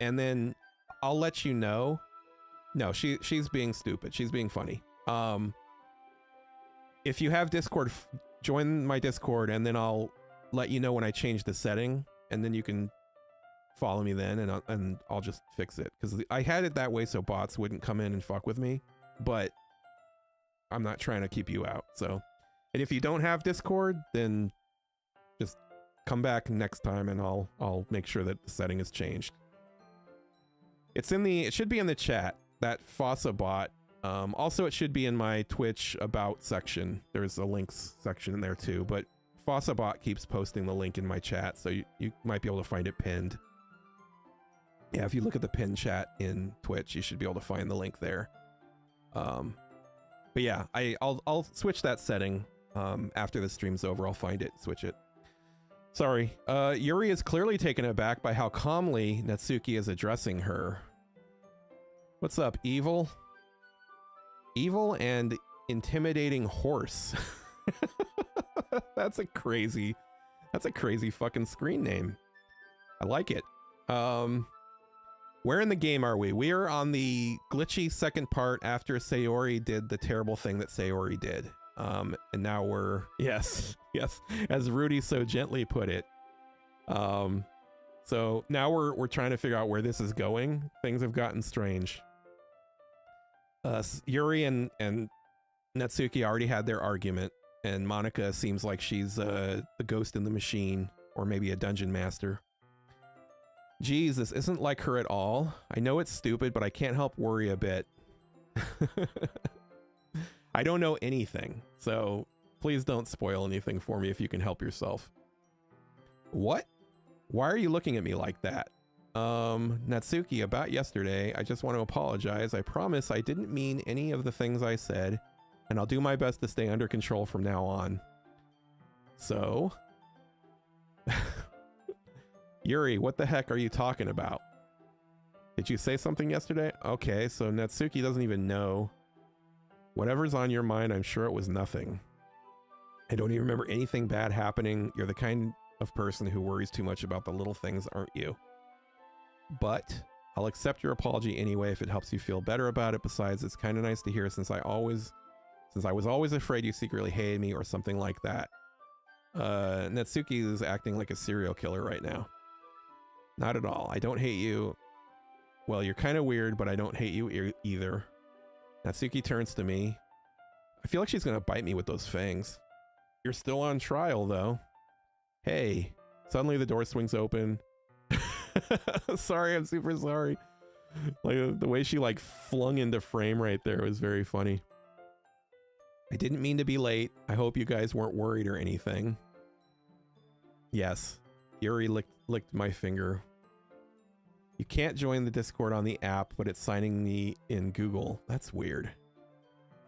A: and then I'll let you know. No, she's being stupid. She's being funny. If you have Discord, join my Discord, and then I'll let you know when I change the setting, and then you can follow me then, and I'll just fix it, because I had it that way so bots wouldn't come in and fuck with me, but I'm not trying to keep you out. So, and if you don't have Discord, then just come back next time and I'll make sure that the setting is changed. It should be in the chat, that Fossa bot. Also, it should be in my Twitch about section. There's a links section in there too, but Fossa bot keeps posting the link in my chat, so you might be able to find it pinned. Yeah, if you look at the pinned chat in Twitch, you should be able to find the link there. But yeah, I'll switch that setting after the stream's over. I'll find it, switch it. Sorry. Yuri is clearly taken aback by how calmly Natsuki is addressing her. What's up, evil? Evil and intimidating horse. That's a crazy fucking screen name. I like it. Where in the game are we? We are on the glitchy second part after Sayori did the terrible thing that Sayori did. And now we're, yes, as Rudy so gently put it. So now we're trying to figure out where this is going. Things have gotten strange. Yuri and Natsuki already had their argument, and Monika seems like she's the ghost in the machine, or maybe a dungeon master. Geez, this isn't like her at all. I know it's stupid, but I can't help worry a bit. I don't know anything, so Please don't spoil anything for me if you can help yourself. What? Why are you looking at me like that? Natsuki, about yesterday, I just want to apologize. I promise I didn't mean any of the things I said, and I'll do my best to stay under control from now on. So? Yuri, what the heck are you talking about? Did you say something yesterday? Okay, so Natsuki doesn't even know. Whatever's on your mind, I'm sure it was nothing. I don't even remember anything bad happening. You're the kind of person who worries too much about the little things, aren't you? But I'll accept your apology anyway if it helps you feel better about it. Besides, it's kind of nice to hear since I was always afraid you secretly hated me or something like that. Natsuki is acting like a serial killer right now. Not at all. I don't hate you. Well, you're kind of weird, but I don't hate you either. Natsuki turns to me. I feel like she's gonna bite me with those fangs. You're still on trial, though. Hey. Suddenly the door swings open. Sorry, I'm super sorry. Like the way she like flung into frame right there was very funny. I didn't mean to be late. I hope you guys weren't worried or anything. Yes. Yuri licked my finger. You can't join the Discord on the app, but it's signing me in Google. That's weird.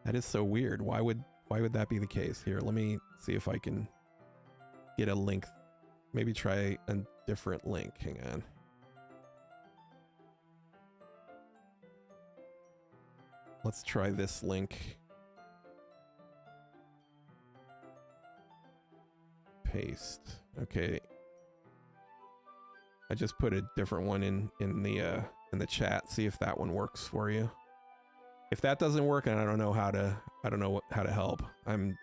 A: That is so weird. Why would that be the case? Here, let me see if I can get a link. Maybe try a different link. Hang on. Let's try this link. Paste. Okay. I just put a different one in the chat. See if that one works for you. If that doesn't work, and I don't know how to help. I'm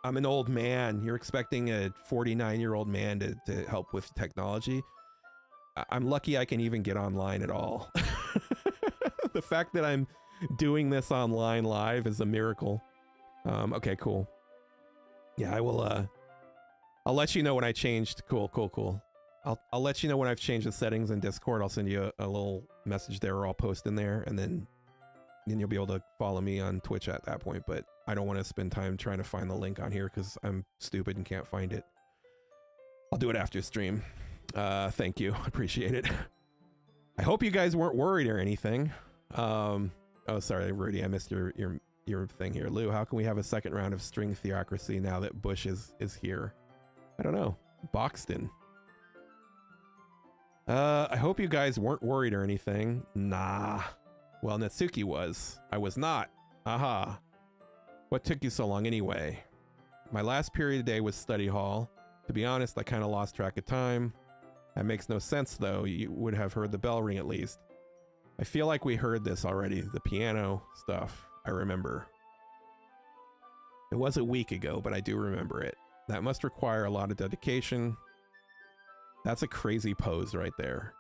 A: an old man. You're expecting a 49-year-old man to help with technology. I'm lucky I can even get online at all. The fact that I'm doing this online live is a miracle. Okay, cool. Yeah, I will, I'll let you know when I changed. Cool. I'll let you know when I've changed the settings in Discord. I'll send you a little message there, or I'll post in there, and then you'll be able to follow me on Twitch at that point. But I don't want to spend time trying to find the link on here because I'm stupid and can't find it. I'll do it after stream. Thank you. Appreciate it. I hope you guys weren't worried or anything. Oh, sorry, Rudy, I missed your thing here. Lou, how can we have a second round of string theocracy now that Bush is here? I don't know. Boxton. I hope you guys weren't worried or anything. Nah. Well, Natsuki was. I was not. Aha. What took you so long anyway? My last period today was study hall. To be honest, I kind of lost track of time. That makes no sense, though. You would have heard the bell ring at least. I feel like we heard this already. The piano stuff. I remember. It was a week ago, but I do remember it. That must require a lot of dedication. That's a crazy pose right there.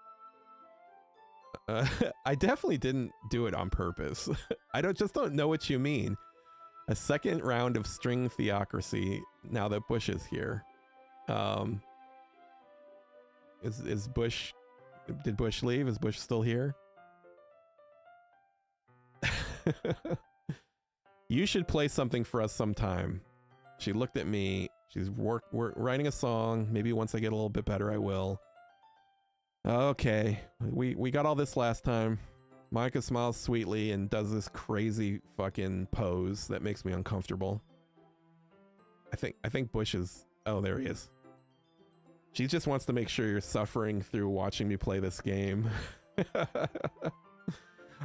A: I definitely didn't do it on purpose. I just don't know what you mean. A second round of string theocracy now that Bush is here. Is Bush... Did Bush leave? Is Bush still here? You should play something for us sometime. She looked at me. She's writing a song. Maybe once I get a little bit better, I will. Okay. We got all this last time. Monica smiles sweetly and does this crazy fucking pose that makes me uncomfortable. I think Bush is... Oh, there he is. She just wants to make sure you're suffering through watching me play this game.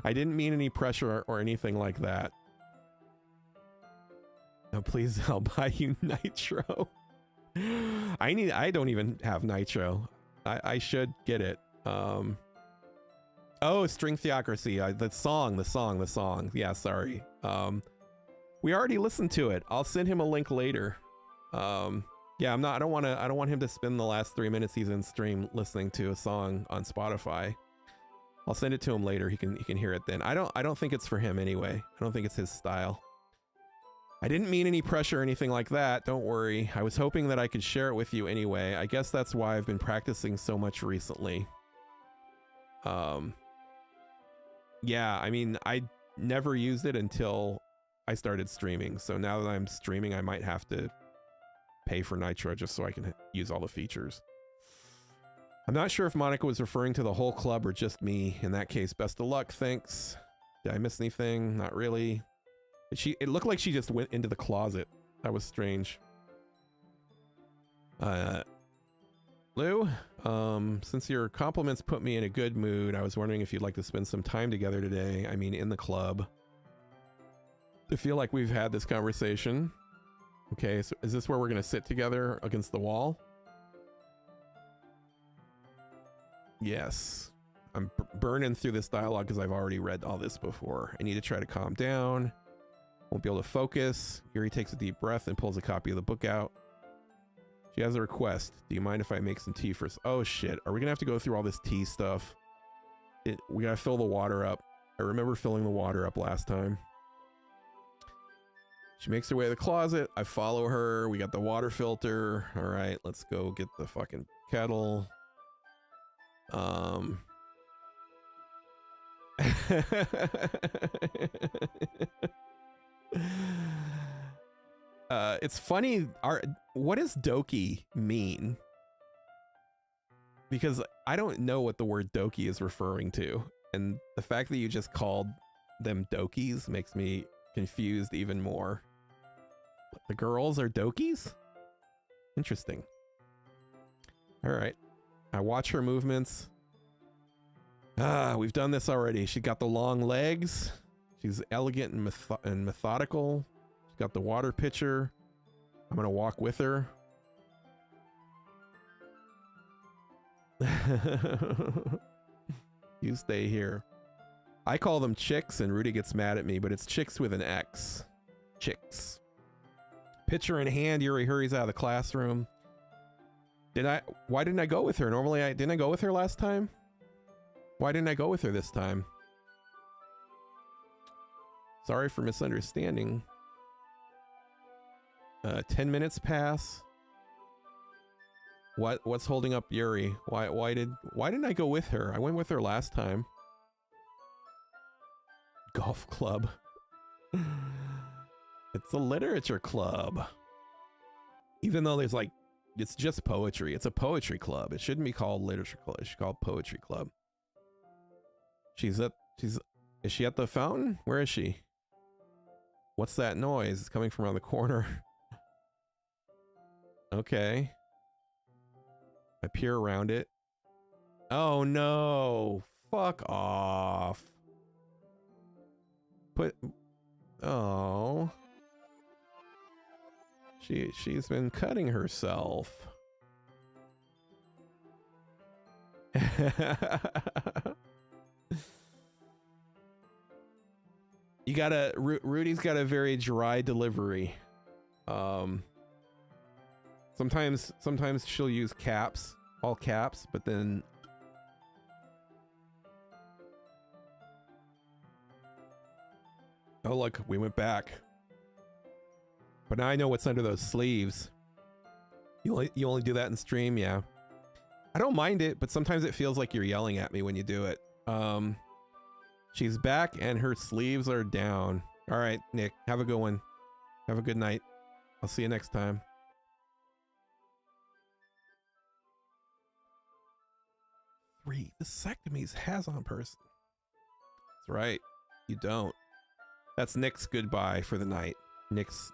A: I didn't mean any pressure or anything like that. No, please, I'll buy you Nitro. I don't even have Nitro. I should get it. Oh, String Theocracy. The song. Yeah, sorry. We already listened to it. I'll send him a link later. Yeah, I don't want him to spend the last 3 minutes he's in stream listening to a song on Spotify. I'll send it to him later. He can hear it then. I don't think it's for him anyway. I don't think it's his style. I didn't mean any pressure or anything like that. Don't worry. I was hoping that I could share it with you anyway. I guess that's why I've been practicing so much recently. Yeah, I mean, I never used it until I started streaming. So now that I'm streaming, I might have to pay for Nitro just so I can use all the features. I'm not sure if Monica was referring to the whole club or just me. In that case, best of luck. Thanks. Did I miss anything? Not really. It looked like she just went into the closet. That was strange. Lou, since your compliments put me in a good mood, I was wondering if you'd like to spend some time together today. I mean, in the club. I feel like we've had this conversation. Okay, so is this where we're gonna sit together against the wall? Yes. I'm burning through this dialogue because I've already read all this before. I need to try to calm down. Won't be able to focus. Yuri takes a deep breath and pulls a copy of the book out. She has a request. Do you mind if I make some tea first? Oh shit, are we gonna have to go through all this tea stuff? We gotta fill the water up. I remember filling the water up last time. She makes her way to the closet. I follow her. We got the water filter. All right, let's go get the fucking kettle. It's funny. What does Doki mean? Because I don't know what the word Doki is referring to. And the fact that you just called them Dokis makes me confused even more. The girls are Dokis? Interesting. All right. I watch her movements. We've done this already. She got the long legs. She's elegant and methodical. She's got the water pitcher. I'm gonna walk with her. You stay here. I call them chicks and Rudy gets mad at me, but it's chicks with an X. Chicks. Pitcher in hand, Yuri hurries out of the classroom. Why didn't I go with her? Normally didn't I go with her last time? Why didn't I go with her this time? Sorry for misunderstanding. 10 minutes pass. What's holding up Yuri? Why didn't I go with her? I went with her last time. Golf club. It's a literature club. Even though there's like, it's just poetry. It's a poetry club. It shouldn't be called literature club. It should be called poetry club. Is she at the fountain? Where is she? What's that noise? It's coming from around the corner. Okay. I peer around it. Oh no. Fuck off. Oh. She's been cutting herself. Rudy's got a very dry delivery. Sometimes she'll use caps, all caps, but then oh look, we went back. But now I know what's under those sleeves. You only do that in stream, yeah. I don't mind it, but sometimes it feels like you're yelling at me when you do it. She's back and her sleeves are down. All right, Nick, have a good one. Have a good night. I'll see you next time. Three vasectomies has on person. That's right. You don't. That's Nick's goodbye for the night. Nick's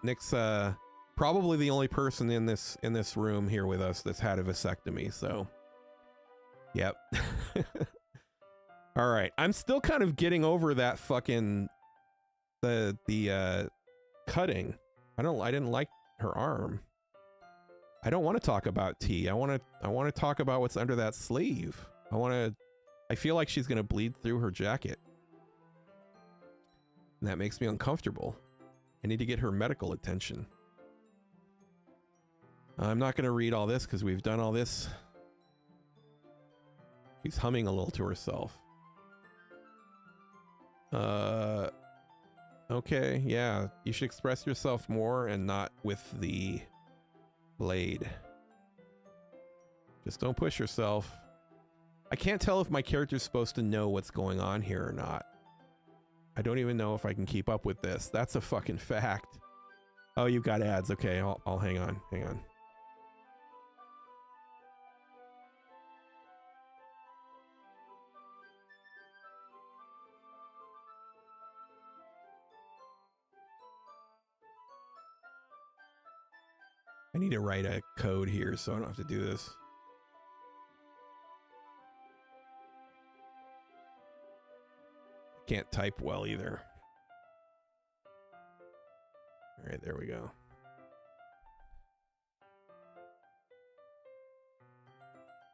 A: probably the only person in this room here with us that's had a vasectomy, so yep. All right, I'm still kind of getting over that fucking the cutting. I didn't like her arm. I don't want to talk about T. I want to talk about what's under that sleeve. I feel like she's gonna bleed through her jacket. And that makes me uncomfortable. I need to get her medical attention. I'm not gonna read all this because we've done all this. She's humming a little to herself. Okay, yeah. You should express yourself more and not with the blade. Just don't push yourself. I can't tell if my character's supposed to know what's going on here or not. I don't even know if I can keep up with this. That's a fucking fact. Oh, you've got ads. Okay, I'll hang on. Hang on. I need to write a code here so I don't have to do this. Can't type well either. All right, there we go.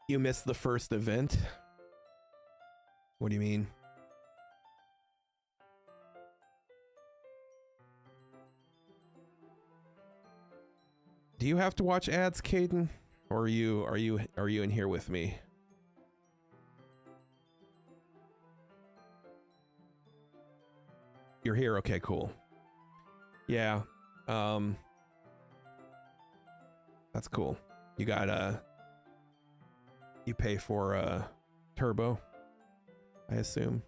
A: You missed the first event? What do you mean? Do you have to watch ads, Caden? Or are you in here with me? You're here, okay, cool. Yeah. That's cool. You got you pay for turbo, I assume.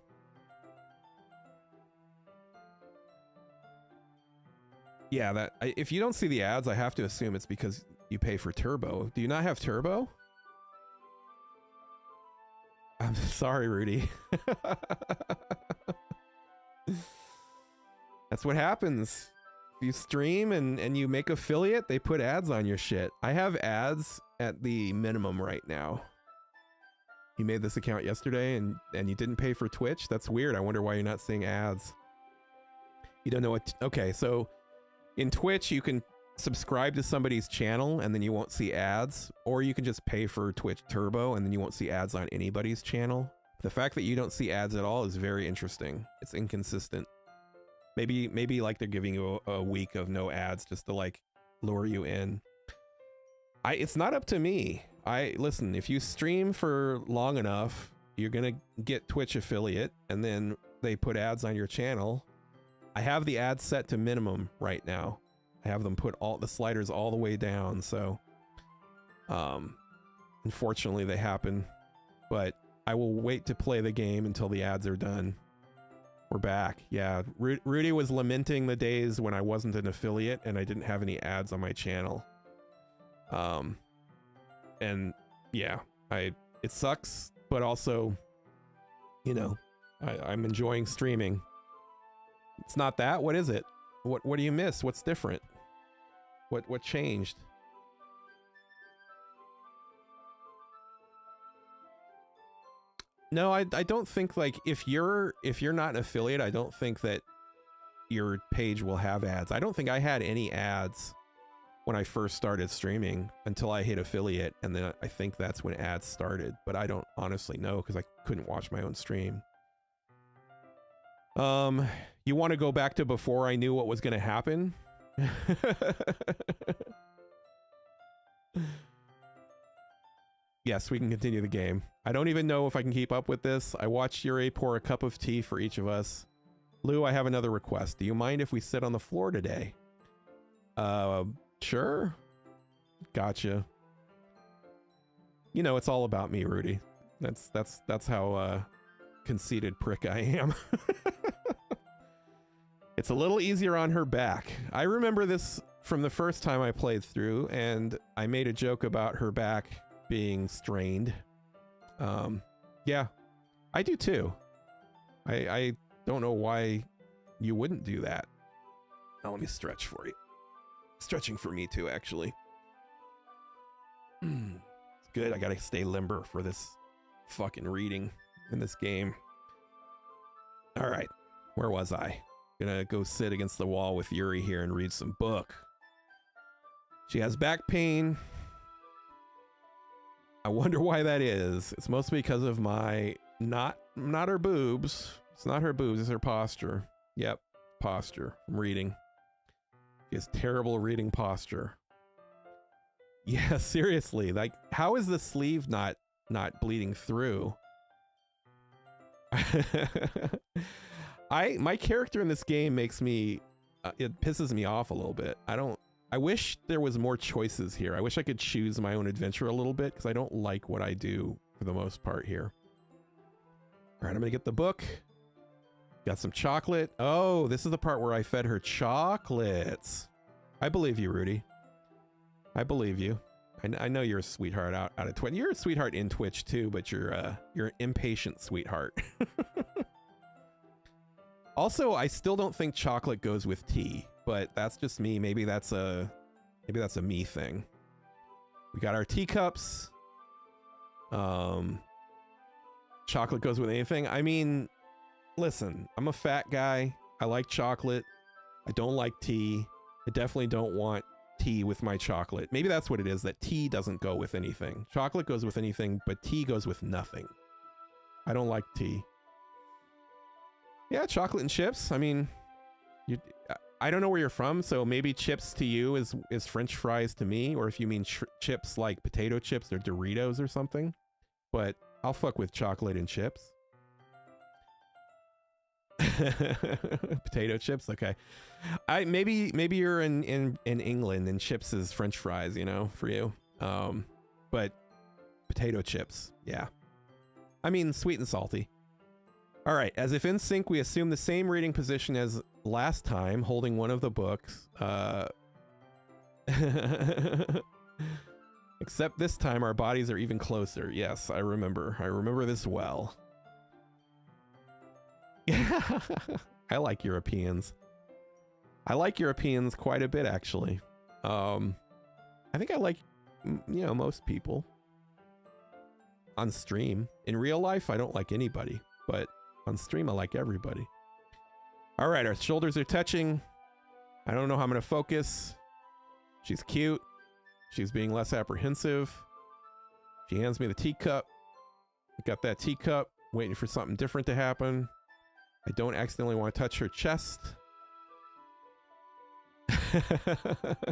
A: Yeah, that if you don't see the ads, I have to assume it's because you pay for turbo. Do you not have turbo? I'm sorry, Rudy. That's what happens. If you stream and you make affiliate, they put ads on your shit. I have ads at the minimum right now. You made this account yesterday and you didn't pay for Twitch? That's weird. I wonder why you're not seeing ads. You don't know what... Okay, so in Twitch, you can subscribe to somebody's channel and then you won't see ads, or you can just pay for Twitch Turbo and then you won't see ads on anybody's channel. The fact that you don't see ads at all is very interesting. It's inconsistent. Maybe like they're giving you a week of no ads just to like lure you in. It's not up to me. Listen, if you stream for long enough, you're gonna get Twitch affiliate and then they put ads on your channel. I have the ads set to minimum right now. I have them put all the sliders all the way down, so unfortunately they happen, but I will wait to play the game until the ads are done. We're back. Yeah, Rudy was lamenting the days when I wasn't an affiliate and I didn't have any ads on my channel. And yeah, it sucks, but also, you know, I'm enjoying streaming. It's not that. What is it? What do you miss? What's different? What changed? No, I don't think, like, if you're not an affiliate, I don't think that your page will have ads. I don't think I had any ads when I first started streaming until I hit affiliate, and then I think that's when ads started, but I don't honestly know because I couldn't watch my own stream. You want to go back to before I knew what was going to happen? Yes, we can continue the game. I don't even know if I can keep up with this. I watched Yuri pour a cup of tea for each of us. Lou, I have another request. Do you mind if we sit on the floor today? Sure. Gotcha. You know, it's all about me, Rudy. That's how conceited prick I am. It's a little easier on her back. I remember this from the first time I played through, and I made a joke about her back being strained. Yeah, I do too. I don't know why you wouldn't do that. Now let me stretch for you. Stretching for me too, actually. It's good. I gotta stay limber for this fucking reading in this game. All right, where was I? Gonna go sit against the wall with Yuri here and read some book. She has back pain. I wonder why that is. It's mostly because of my not her boobs. It's not her boobs, it's her posture. Yep, posture from reading. She has terrible reading posture. Yeah, seriously, like, how is the sleeve not bleeding through? My character in this game makes me it pisses me off a little bit. I wish there was more choices here. I wish I could choose my own adventure a little bit because I don't like what I do for the most part here. All right, I'm gonna get the book. Got some chocolate. Oh, this is the part where I fed her chocolates. I believe you, Rudy. I believe you. I know you're a sweetheart out of Twitch. You're a sweetheart in Twitch too, but you're an impatient sweetheart. Also, I still don't think chocolate goes with tea, but that's just me. Maybe that's a me thing. We got our teacups. Chocolate goes with anything. I mean, listen, I'm a fat guy. I like chocolate. I don't like tea. I definitely don't want tea with my chocolate. Maybe that's what it is, that tea doesn't go with anything. Chocolate goes with anything, but tea goes with nothing. I don't like tea. Yeah, chocolate and chips. I mean, I don't know where you're from, so maybe chips to you is French fries to me, or if you mean chips like potato chips or Doritos or something. But I'll fuck with chocolate and chips. Potato chips, okay. Maybe you're in England and chips is French fries, you know, for you. But potato chips, yeah. I mean, sweet and salty. All right, as if in sync, we assume the same reading position as last time, holding one of the books. Except this time our bodies are even closer. Yes, I remember. I remember this well. I like Europeans. I like Europeans quite a bit, actually. I think I like, you know, most people. On stream. In real life, I don't like anybody, but on stream, I like everybody. All right, our shoulders are touching. I don't know how I'm going to focus. She's cute. She's being less apprehensive. She hands me the teacup. I got that teacup, waiting for something different to happen. I don't accidentally want to touch her chest.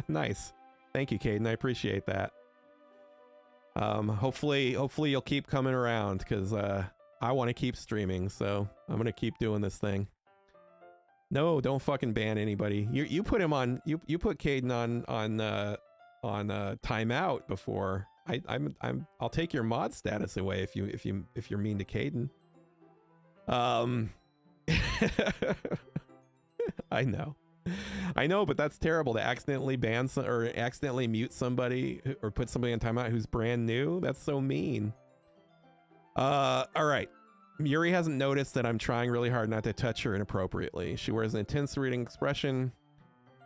A: Nice. Thank you, Caden. I appreciate that. Hopefully you'll keep coming around, because I want to keep streaming, so I'm gonna keep doing this thing. No, don't fucking ban anybody. You put him on. You put Caden on timeout before. I'll take your mod status away if you're mean to Caden. I know, but that's terrible to accidentally ban or accidentally mute somebody or put somebody on timeout who's brand new. That's so mean. All right. Yuri hasn't noticed that I'm trying really hard not to touch her inappropriately. She wears an intense reading expression.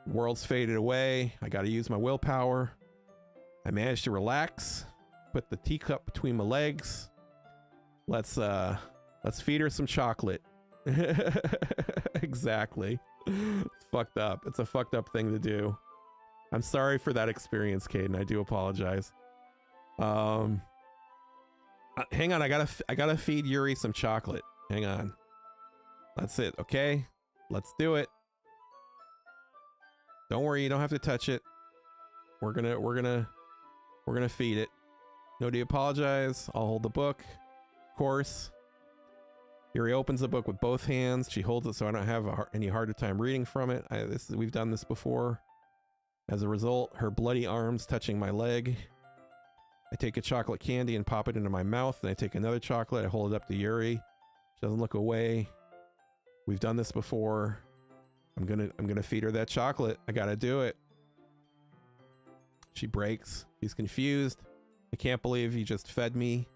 A: World's faded away. I got to use my willpower. I managed to relax. Put the teacup between my legs. Let's feed her some chocolate. Exactly. It's fucked up. It's a fucked up thing to do. I'm sorry for that experience, Caden. I do apologize. Hang on, I gotta feed Yuri some chocolate. Hang on. That's it, okay? Let's do it. Don't worry, you don't have to touch it. We're gonna feed it. No need to apologize. I'll hold the book. Of course. Yuri opens the book with both hands. She holds it so I don't have any harder time reading from it. We've done this before. As a result, her bloody arms touching my leg. I take a chocolate candy and pop it into my mouth. Then I take another chocolate. I hold it up to Yuri. She doesn't look away. We've done this before. I'm gonna feed her that chocolate. I gotta do it. She breaks. She's confused. I can't believe you just fed me.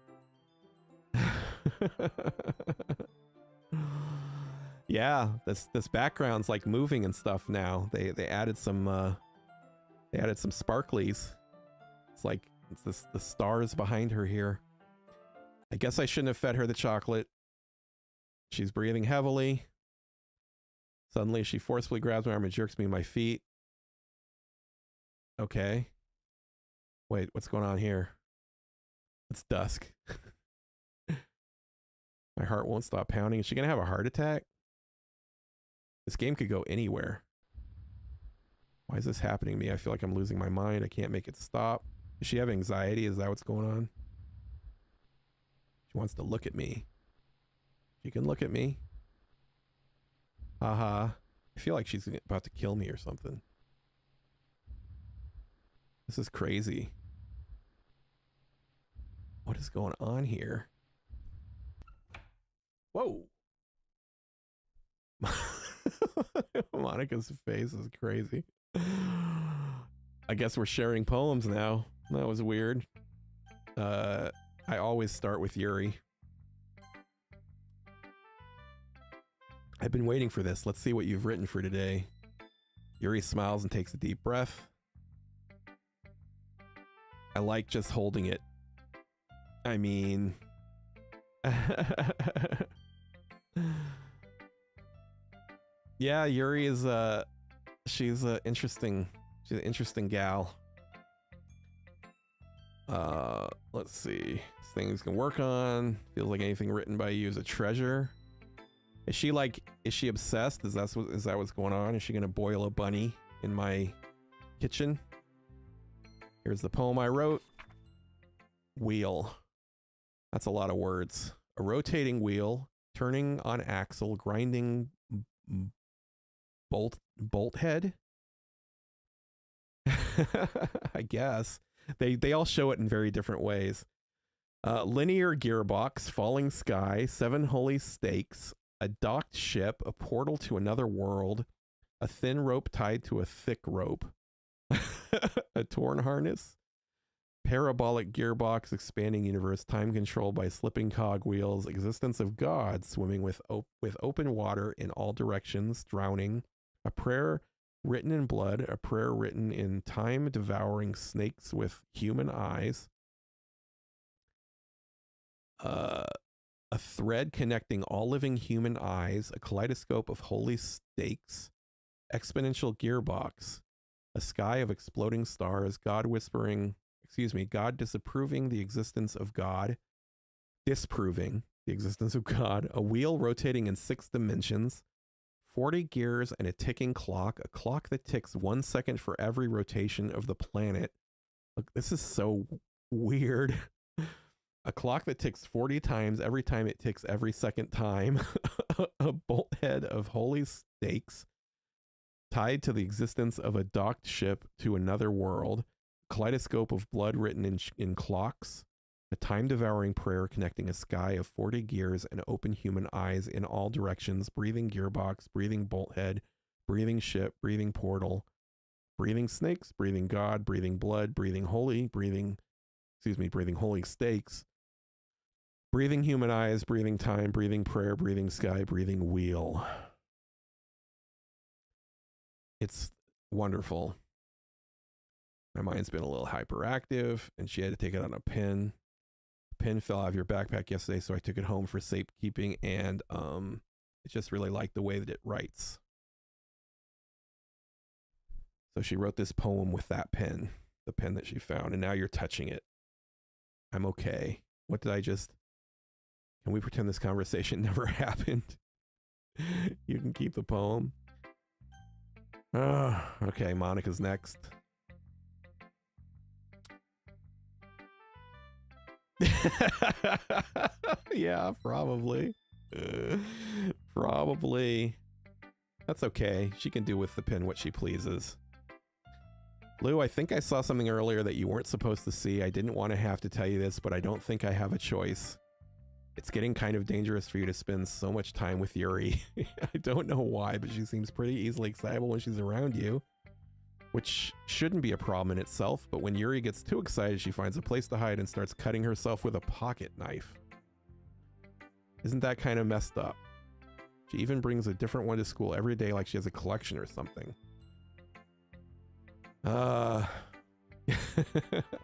A: Yeah, this background's like moving and stuff now. They added some sparklies. It's like it's the stars behind her here. I guess I shouldn't have fed her the chocolate. She's breathing heavily. Suddenly she forcefully grabs my arm and jerks me in my feet. Okay. Wait, what's going on here? It's dusk. My heart won't stop pounding. Is she gonna have a heart attack? This game could go anywhere. Why is this happening to me? I feel like I'm losing my mind. I can't make it stop. Does she have anxiety? Is that what's going on? She wants to look at me. She can look at me. Haha. I feel like she's about to kill me or something. This is crazy. What is going on here? Whoa. Monica's face is crazy. I guess we're sharing poems now. That was weird. I always start with Yuri. I've been waiting for this. Let's see what you've written for today. Yuri smiles and takes a deep breath. I like just holding it. I mean... yeah, Yuri is she's an interesting gal. Let's see. Things can work on. Feels like anything written by you is a treasure. Is she obsessed? Is that what's going on? Is she gonna boil a bunny in my kitchen? Here's the poem I wrote. Wheel. That's a lot of words. A rotating wheel, turning on axle, grinding bolt head. I guess. They all show it in very different ways. Linear gearbox, falling sky, 7 holy stakes, a docked ship, a portal to another world, a thin rope tied to a thick rope, a torn harness, parabolic gearbox, expanding universe, time control by slipping cogwheels, existence of God, swimming with open water in all directions, drowning, a prayer written in blood, a prayer written in time, devouring snakes with human eyes, a thread connecting all living human eyes, a kaleidoscope of holy stakes, exponential gearbox, a sky of exploding stars, God disapproving the existence of God, disproving the existence of God, a wheel rotating in 6 dimensions, 40 gears and a ticking clock, a clock that ticks 1 second for every rotation of the planet. Look, this is so weird. A clock that ticks 40 times every time it ticks every second time. A bolt head of holy stakes tied to the existence of a docked ship to another world. Kaleidoscope of blood written in clocks. A time-devouring prayer connecting a sky of 40 gears and open human eyes in all directions. Breathing gearbox, breathing bolt head, breathing ship, breathing portal, breathing snakes, breathing God, breathing blood, breathing holy stakes, breathing human eyes, breathing time, breathing prayer, breathing sky, breathing wheel. It's wonderful. My mind's been a little hyperactive, and she had to take it on a pin. The pin fell out of your backpack yesterday, so I took it home for safekeeping, and I just really like the way that it writes. So she wrote this poem with that pen, the pen that she found, and now you're touching it. I'm okay. What did I just... Can we pretend this conversation never happened? You can keep the poem. Okay, Monica's next. Yeah, probably. Probably. That's okay. She can do with the pin what she pleases. Lou, I think I saw something earlier that you weren't supposed to see. I didn't want to have to tell you this, but I don't think I have a choice. It's getting kind of dangerous for you to spend so much time with Yuri. I don't know why, but she seems pretty easily excitable when she's around you, which shouldn't be a problem in itself, but when Yuri gets too excited, she finds a place to hide and starts cutting herself with a pocket knife. Isn't that kind of messed up? She even brings a different one to school every day like she has a collection or something. I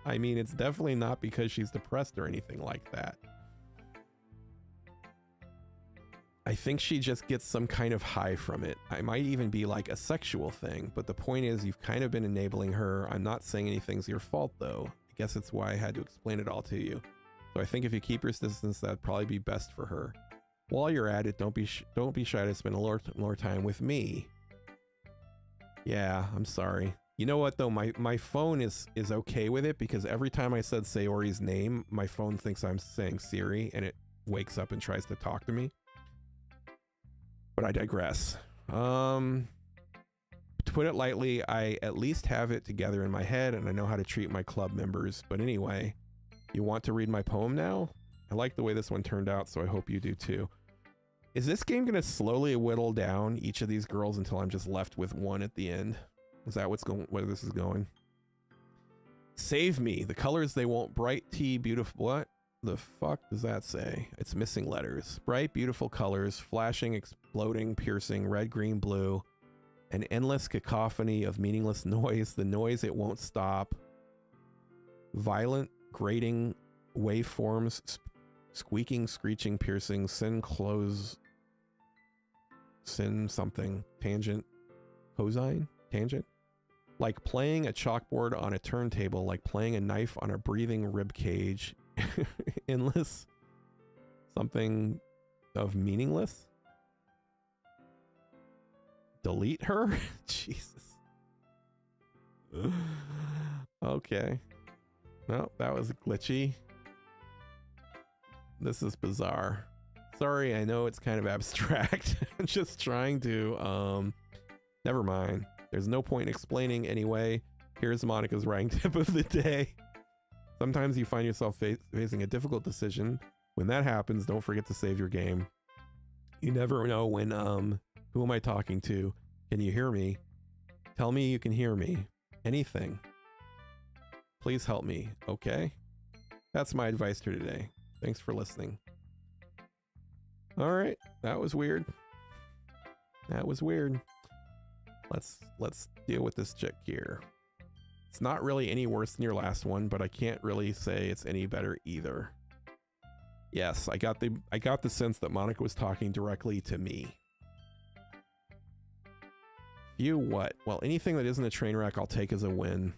A: mean, it's definitely not because she's depressed or anything like that. I think she just gets some kind of high from it. It might even be like a sexual thing, but the point is you've kind of been enabling her. I'm not saying anything's your fault though. I guess it's why I had to explain it all to you. So I think if you keep your distance, that'd probably be best for her. While you're at it, don't be shy to spend a lot more time with me. Yeah, I'm sorry. You know what though, my phone is okay with it because every time I said Sayori's name, my phone thinks I'm saying Siri and it wakes up and tries to talk to me. But I digress. To put it lightly, I at least have it together in my head and I know how to treat my club members. But anyway, you want to read my poem now? I like the way this one turned out, so I hope you do too. Is this game going to slowly whittle down each of these girls until I'm just left with one at the end? Is that where this is going? Save me. The colors they want. Bright tea, beautiful. What the fuck does that say? It's missing letters. Bright, beautiful colors, flashing, exploding, piercing, red, green, blue. An endless cacophony of meaningless noise. The noise it won't stop. Violent, grating waveforms. Squeaking, screeching, piercing, sin something, tangent, cosine, tangent. Like playing a chalkboard on a turntable, like playing a knife on a breathing rib cage. Endless, something of meaningless. Delete her? Jesus. Okay. No, that was glitchy. This is bizarre. Sorry, I know it's kind of abstract. I'm just trying to, never mind. There's no point in explaining anyway. Here's Monica's writing tip of the day. Sometimes you find yourself facing a difficult decision. When that happens, don't forget to save your game. You never know when, who am I talking to? Can you hear me? Tell me you can hear me. Anything. Please help me, okay? That's my advice to today. Thanks for listening. All right, that was weird. That was weird. Let's deal with this chick here. It's not really any worse than your last one, but I can't really say it's any better either. Yes, I got the sense that Monica was talking directly to me. You what? Well, anything that isn't a train wreck, I'll take as a win.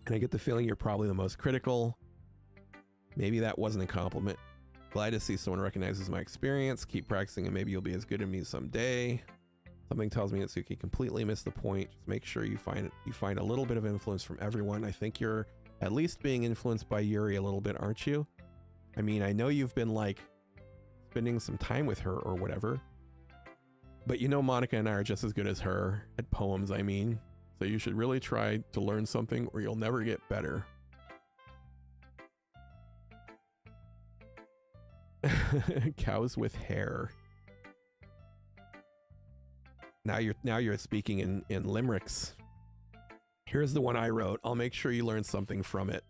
A: And I get the feeling you're probably the most critical. Maybe that wasn't a compliment. Glad to see someone recognizes my experience. Keep practicing and maybe you'll be as good as me someday. Something tells me that Suki completely missed the point. Just make sure you find a little bit of influence from everyone. I think you're at least being influenced by Yuri a little bit, aren't you? I mean, I know you've been like spending some time with her or whatever, but you know Monica and I are just as good as her at poems, I mean. So you should really try to learn something or you'll never get better. Cows with hair. Now you're speaking in limericks. Here's the one I wrote. I'll make sure you learn something from it.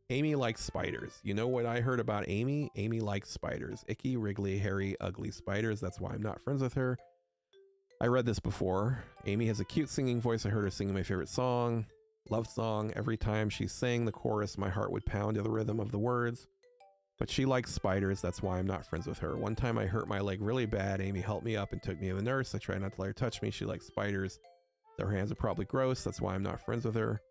A: Amy likes spiders. You know what I heard about Amy? Amy likes spiders. Icky, wriggly, hairy, ugly spiders. That's why I'm not friends with her. I read this before. Amy has a cute singing voice. I heard her singing my favorite song, love song. Every time she sang the chorus, my heart would pound to the rhythm of the words. But she likes spiders. That's why I'm not friends with her. One time I hurt my leg really bad. Amy helped me up and took me to the nurse. I tried not to let her touch me. She likes spiders. Her hands are probably gross. That's why I'm not friends with her.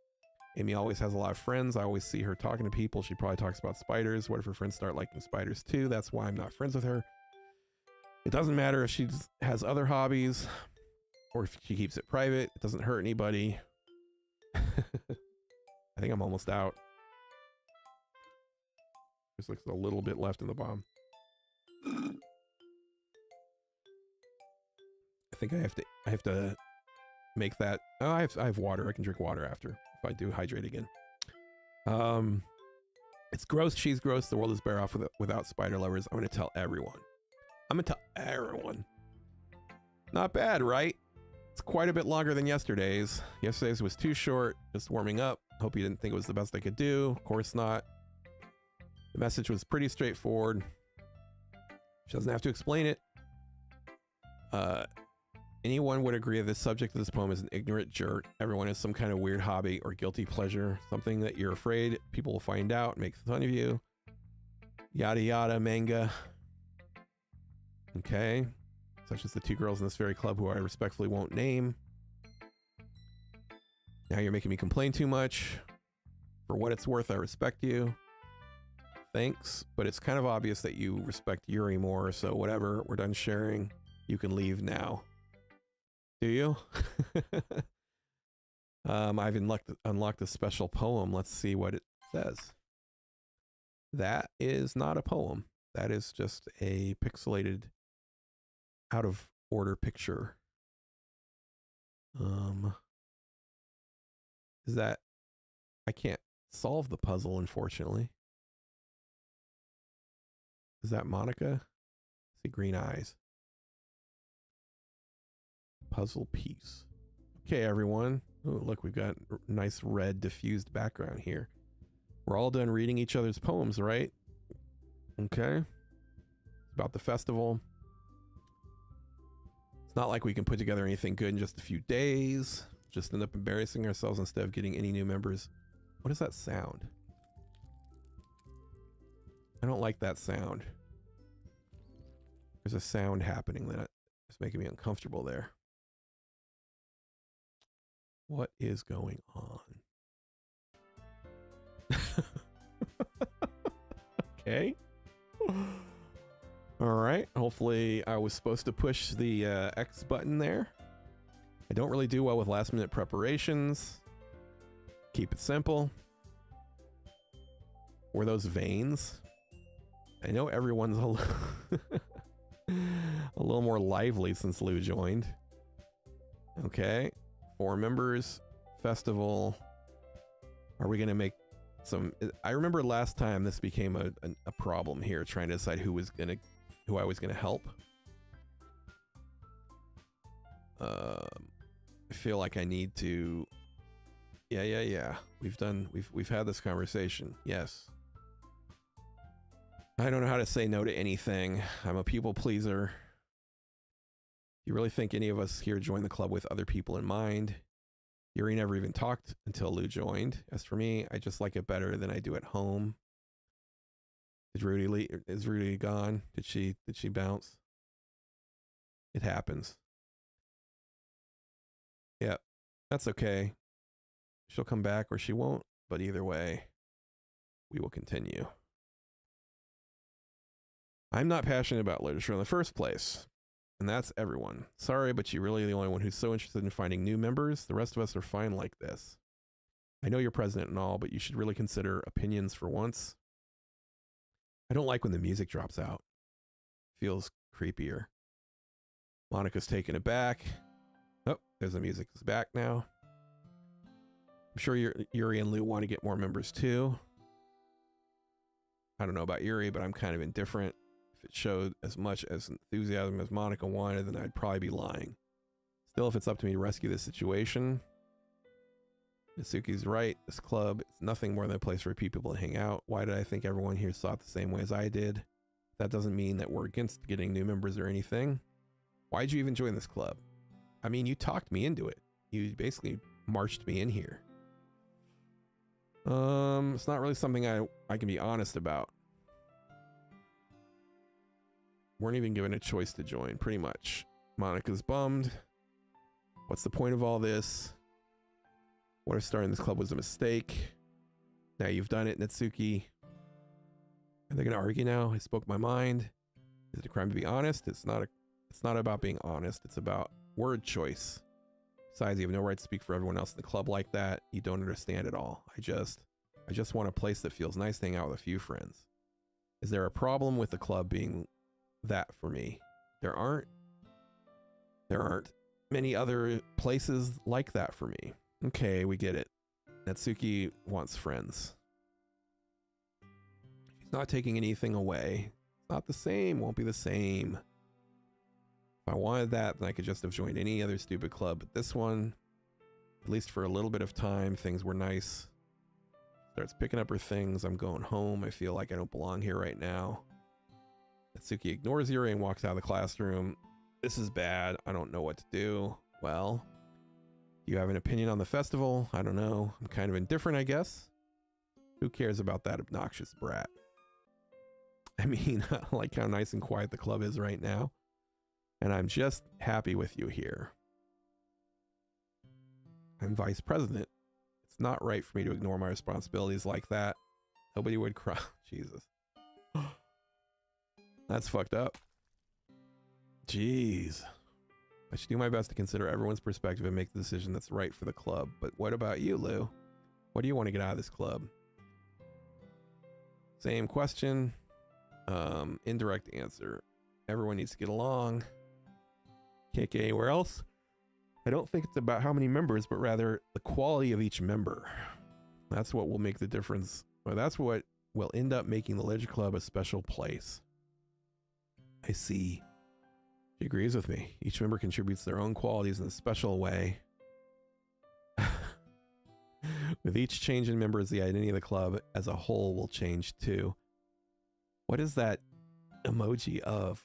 A: Amy always has a lot of friends. I always see her talking to people. She probably talks about spiders. What if her friends start liking spiders too? That's why I'm not friends with her. It doesn't matter if she has other hobbies or if she keeps it private. It doesn't hurt anybody. I think I'm almost out. There's like a little bit left in the bomb. I think I have to make that. Oh, I have water. I can drink water after if I do hydrate again. It's gross. She's gross. The world is better off without spider lovers. I'm gonna tell everyone. Not bad, right? It's quite a bit longer than yesterday's. Yesterday's was too short. Just warming up. Hope you didn't think it was the best I could do. Of course not. The message was pretty straightforward. She doesn't have to explain it. Anyone would agree that the subject of this poem is an ignorant jerk. Everyone has some kind of weird hobby or guilty pleasure, something that you're afraid people will find out, make fun of you. Yada yada manga. Okay. Such as the two girls in this very club who I respectfully won't name. Now you're making me complain too much. For what it's worth, I respect you. Thanks, but it's kind of obvious that you respect Yuri more, so whatever, we're done sharing. You can leave now. Do you? I've unlocked a special poem. Let's see what it says. That is not a poem. That is just a pixelated, out of order picture. Is that... I can't solve the puzzle, unfortunately. Is that Monica? See green eyes. Puzzle piece. Okay, everyone. Oh, look, we've got a nice red diffused background here. We're all done reading each other's poems, right? Okay. It's about the festival. It's not like we can put together anything good in just a few days. Just end up embarrassing ourselves instead of getting any new members. What is that sound? I don't like that sound. There's a sound happening that is making me uncomfortable there. What is going on? Okay. All right. Hopefully I was supposed to push the X button there. I don't really do well with last minute preparations. Keep it simple. Were those veins? I know everyone's a little more lively since Lou joined. Okay. 4 members. Festival. Are we going to make some... I remember last time this became a problem here, trying to decide who I was going to help. I feel like I need to... Yeah. We've had this conversation. Yes. I don't know how to say no to anything. I'm a people pleaser. You really think any of us here joined the club with other people in mind? Yuri never even talked until Lou joined. As for me, I just like it better than I do at home. Is Rudy gone? Did she bounce? It happens. Yep, that's okay. She'll come back or she won't, but either way, we will continue. I'm not passionate about literature in the first place, and that's everyone. Sorry, but you're really the only one who's so interested in finding new members. The rest of us are fine like this. I know you're president and all, but you should really consider opinions for once. I don't like when the music drops out. Feels creepier. Monica's taken it back. Oh, there's the music. It's back now. I'm sure Yuri and Lou want to get more members too. I don't know about Yuri, but I'm kind of indifferent. If it showed as much as enthusiasm as Monica wanted, then I'd probably be lying. Still, if it's up to me to rescue this situation, Natsuki's right. This club is nothing more than a place for people to hang out. Why did I think everyone here saw it the same way as I did? That doesn't mean that we're against getting new members or anything. Why'd you even join this club? I mean, you talked me into it. You basically marched me in here. It's not really something I can be honest about. Weren't even given a choice to join, pretty much. Monica's bummed. What's the point of all this? What if starting this club was a mistake? Now you've done it, Natsuki. Are they gonna argue now? I spoke my mind. Is it a crime to be honest? It's not about being honest. It's about word choice. Besides, you have no right to speak for everyone else in the club like that. You don't understand it all. I just want a place that feels nice to hang out with a few friends. Is there a problem with the club being that for me? There aren't many other places like that for me. Okay, we get it. Natsuki wants friends. She's not taking anything away. It's not the same, won't be the same. If I wanted that, then I could just have joined any other stupid club. But this one, at least for a little bit of time, things were nice. Starts picking up her things. I'm going home. I feel like I don't belong here right now. Natsuki ignores Yuri and walks out of the classroom. This is bad. I don't know what to do. Well, do you have an opinion on the festival? I don't know. I'm kind of indifferent, I guess. Who cares about that obnoxious brat? I mean, I like how nice and quiet the club is right now. And I'm just happy with you here. I'm vice president. It's not right for me to ignore my responsibilities like that. Nobody would cry. Jesus. That's fucked up. Jeez. I should do my best to consider everyone's perspective and make the decision that's right for the club. But what about you, Lou? What do you want to get out of this club? Same question. Indirect answer. Everyone needs to get along. Can't get anywhere else. I don't think it's about how many members, but rather the quality of each member. That's what will make the difference. Or that's what will end up making the Ledger Club a special place. I see. She agrees with me. Each member contributes their own qualities in a special way. With each change in members, the identity of the club as a whole will change too. What is that emoji of?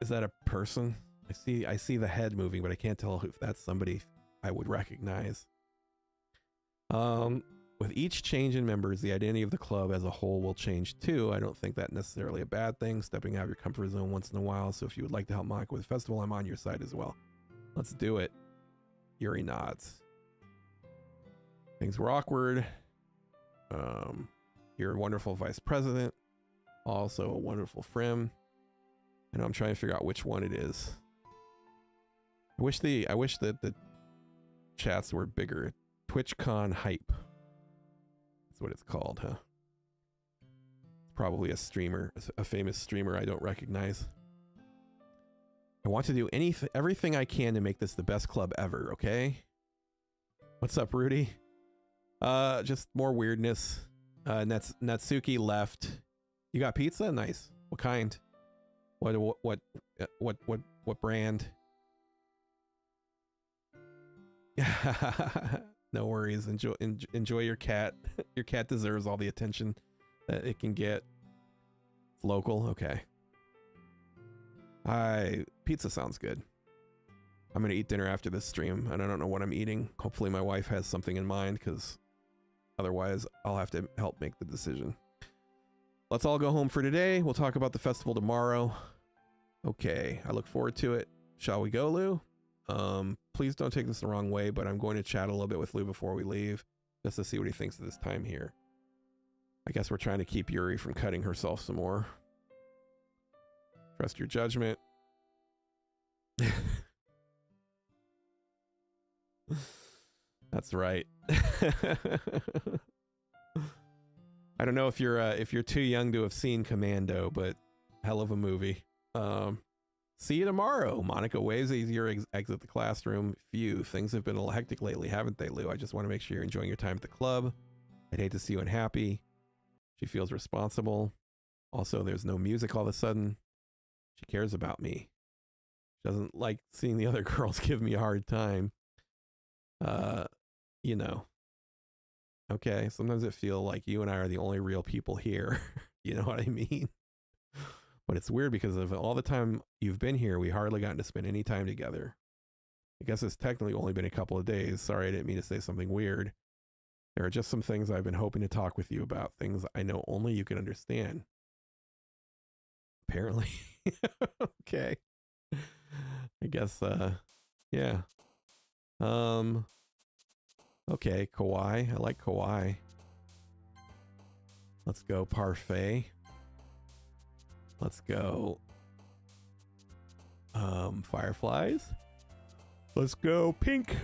A: Is that a person? I see the head moving, but I can't tell if that's somebody I would recognize. With each change in members, the identity of the club as a whole will change too. I don't think that necessarily a bad thing, stepping out of your comfort zone once in a while. So if you would like to help Monica with the festival, I'm on your side as well. Let's do it. Yuri nods. Things were awkward. You're a wonderful vice president. Also a wonderful friend. I know I'm trying to figure out which one it is. I wish that the chats were bigger. TwitchCon hype. That's what it's called, huh? It's probably a streamer, a famous streamer I don't recognize. I want to do everything I can to make this the best club ever, okay? What's up, Rudy? Just more weirdness. Natsuki left. You got pizza? Nice. What kind? What brand? No worries. Enjoy your cat. Your cat deserves all the attention that it can get. It's local. Okay. Pizza sounds good. I'm gonna eat dinner after this stream, and I don't know what I'm eating. Hopefully my wife has something in mind, because otherwise I'll have to help make the decision. Let's all go home for today. We'll talk about the festival tomorrow. Okay, I look forward to it. Shall we go, Lou? Please don't take this the wrong way, but I'm going to chat a little bit with Lou before we leave, just to see what he thinks of this time here. I guess we're trying to keep Yuri from cutting herself some more. Trust your judgment. That's right. I don't know if you're too young to have seen Commando, but hell of a movie. See you tomorrow. Monica waves as you exit the classroom. Phew, things have been a little hectic lately, haven't they, Lou? I just want to make sure you're enjoying your time at the club. I'd hate to see you unhappy. She feels responsible. Also, there's no music all of a sudden. She cares about me. She doesn't like seeing the other girls give me a hard time. You know. Okay, sometimes it feels like you and I are the only real people here. You know what I mean? But it's weird because of all the time you've been here, we hardly gotten to spend any time together. I guess it's technically only been a couple of days. Sorry, I didn't mean to say something weird. There are just some things I've been hoping to talk with you about, things I know only you can understand. Apparently. Okay. I guess, yeah. Okay, kawaii. I like kawaii. Let's go parfait. Let's go fireflies. Let's go pink.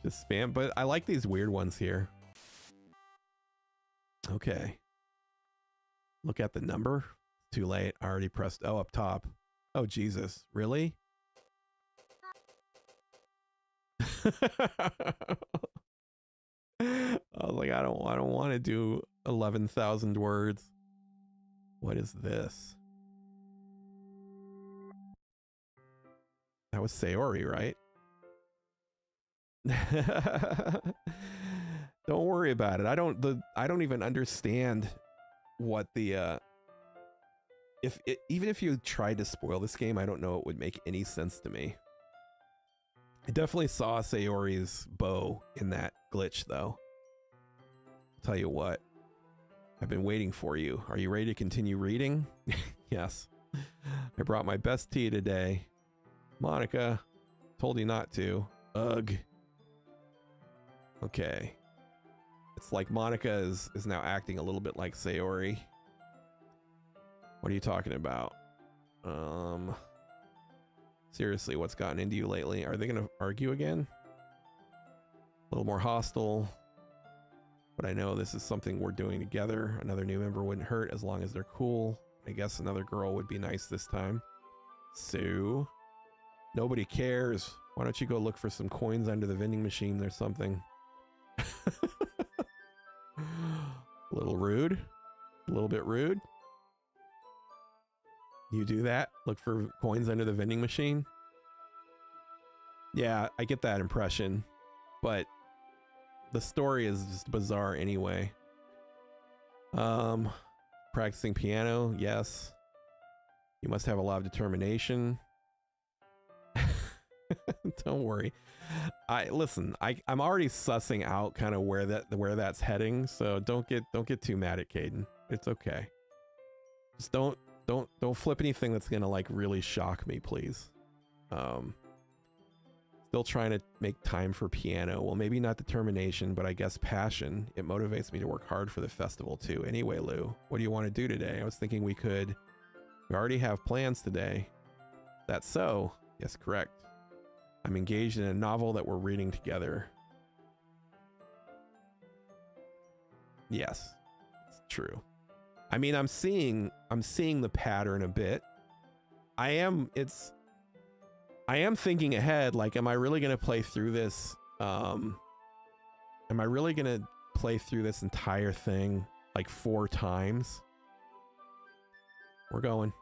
A: Just spam, but I like these weird ones here. Okay. Look at the number. Too late. I already pressed O up top. Oh Jesus, really? I was like, I don't want to do 11,000 words. What is this? That was Sayori, right? Don't worry about it. I don't even understand what the even if you tried to spoil this game, I don't know it would make any sense to me. I definitely saw Sayori's bow in that glitch, though. I'll tell you what. I've been waiting for you. Are you ready to continue reading? Yes. I brought my best tea today. Monica, told you not to. Ugh. Okay. It's like Monica is now acting a little bit like Sayori. What are you talking about? Seriously, what's gotten into you lately? Are they gonna argue again? A little more hostile. But I know this is something we're doing together. Another new member wouldn't hurt as long as they're cool. I guess another girl would be nice this time. Sue? Nobody cares. Why don't you go look for some coins under the vending machine or something? A little rude. A little bit rude. You do that? Look for coins under the vending machine? Yeah, I get that impression. But the story is just bizarre anyway. Practicing piano, yes. You must have a lot of determination. Don't worry. I'm already sussing out kind of where that's heading, so don't get too mad at Caden. It's okay. Just don't flip anything that's gonna like really shock me, please. Still trying to make time for piano. Well, maybe not determination, but I guess passion. It motivates me to work hard for the festival too. Anyway, Lou, what do you want to do today? I was thinking we already have plans today. That's so? Yes, correct. I'm engaged in a novel that we're reading together. Yes, it's true. I mean, I'm seeing the pattern a bit. I am thinking ahead, like, am I really going to play through this? Am I really going to play through this entire thing like 4 times? We're going.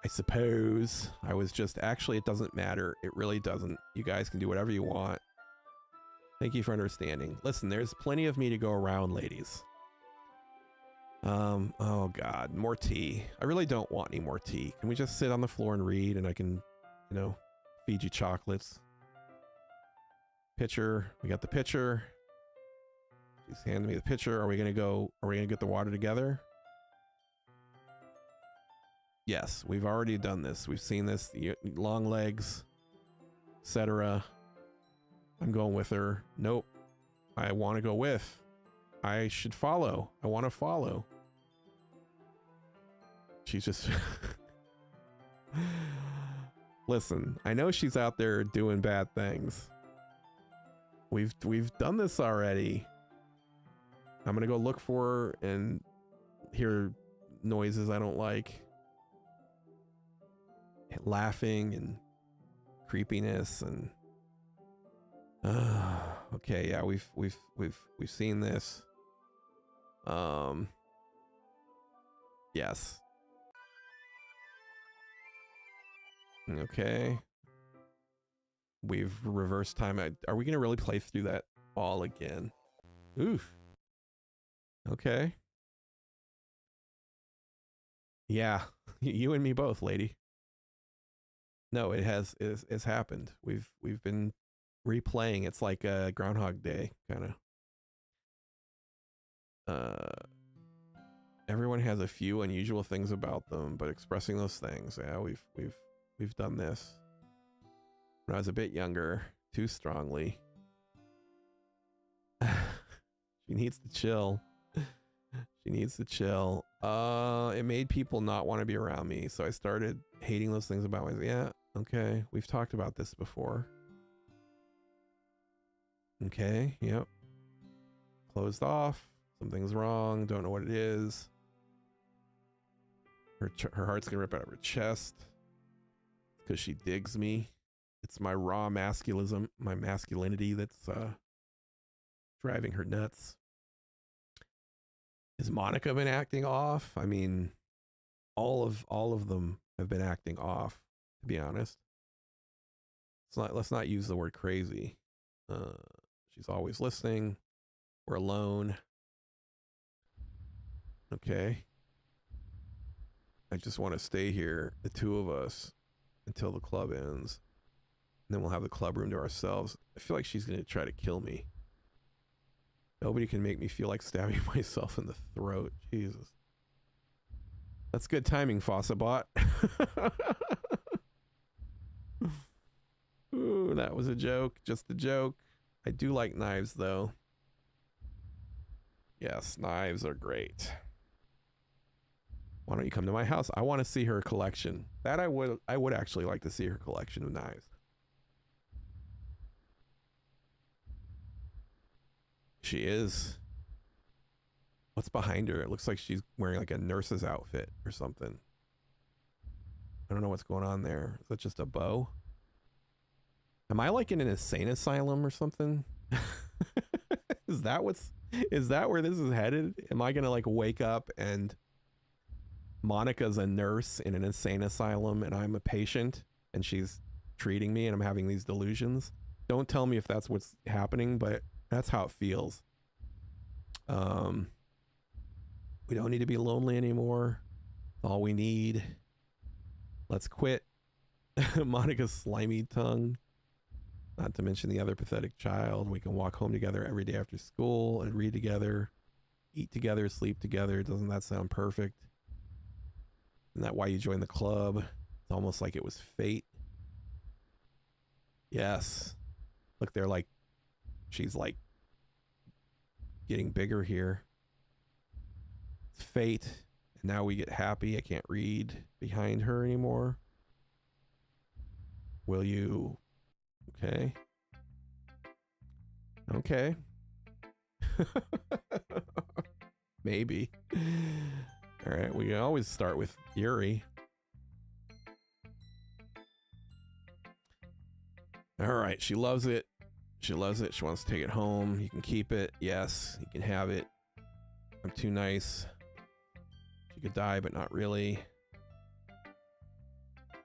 A: I suppose I was just, actually, it doesn't matter. It really doesn't. You guys can do whatever you want. Thank you for understanding. Listen, there's plenty of me to go around, ladies. Oh God, more tea. I really don't want any more tea. Can we just sit on the floor and read and I can, you know, feed you chocolates? Pitcher, we got the pitcher. She's handing me the pitcher. Are we gonna get the water together? Yes, we've already done this. We've seen this, the long legs, etc. I'm going with her. Nope. I want to go with. I should follow. I want to follow. She's just... Listen, I know she's out there doing bad things. We've done this already. I'm gonna go look for her and hear noises I don't like. Laughing and creepiness and okay, yeah, we've seen this. Yes. Okay. We've reversed time. Are we gonna really play through that all again? Oof. Okay. Yeah, you and me both, lady. No, it's happened. We've been replaying. It's like a Groundhog Day kind of. Everyone has a few unusual things about them, but expressing those things, yeah, we've done this. When I was a bit younger, too strongly. She needs to chill. She needs to chill. It made people not want to be around me, so I started hating those things about myself. Yeah, okay, we've talked about this before. Okay, yep. Closed off. Something's wrong. Don't know what it is. Her heart's gonna rip out of her chest because she digs me. It's my raw my masculinity that's driving her nuts. Has Monica been acting off? I mean, all of them have been acting off, to be honest. Let's not use the word crazy. She's always listening. We're alone. Okay. I just want to stay here, the two of us, until the club ends. And then we'll have the club room to ourselves. I feel like she's going to try to kill me. Nobody can make me feel like stabbing myself in the throat. Jesus. That's good timing, Fawcetbot. Ooh, that was a joke. Just a joke. I do like knives, though. Yes, knives are great. Why don't you come to my house? I want to see her collection. That I would actually like to see her collection of knives. She is. What's behind her? It looks like she's wearing like a nurse's outfit or something. I don't know what's going on there. Is that just a bow? Am I like in an insane asylum or something? Is that what's Is that where this is headed? Am I gonna like wake up and Monica's a nurse in an insane asylum and I'm a patient and she's treating me and I'm having these delusions? Don't tell me if that's what's happening, but that's how it feels. We don't need to be lonely anymore. It's all we need. Let's quit. Monica's slimy tongue. Not to mention the other pathetic child. We can walk home together every day after school and read together, eat together, sleep together. Doesn't that sound perfect? Isn't that why you joined the club? It's almost like it was fate. Yes. Look, they're like, she's like getting bigger here. It's fate. And now we get happy. I can't read behind her anymore. Will you? Okay. Okay. Maybe. All right, we can always start with Yuri. All right, she loves it. She loves it. She wants to take it home. You can keep it. Yes, you can have it. I'm too nice. She could die, but not really.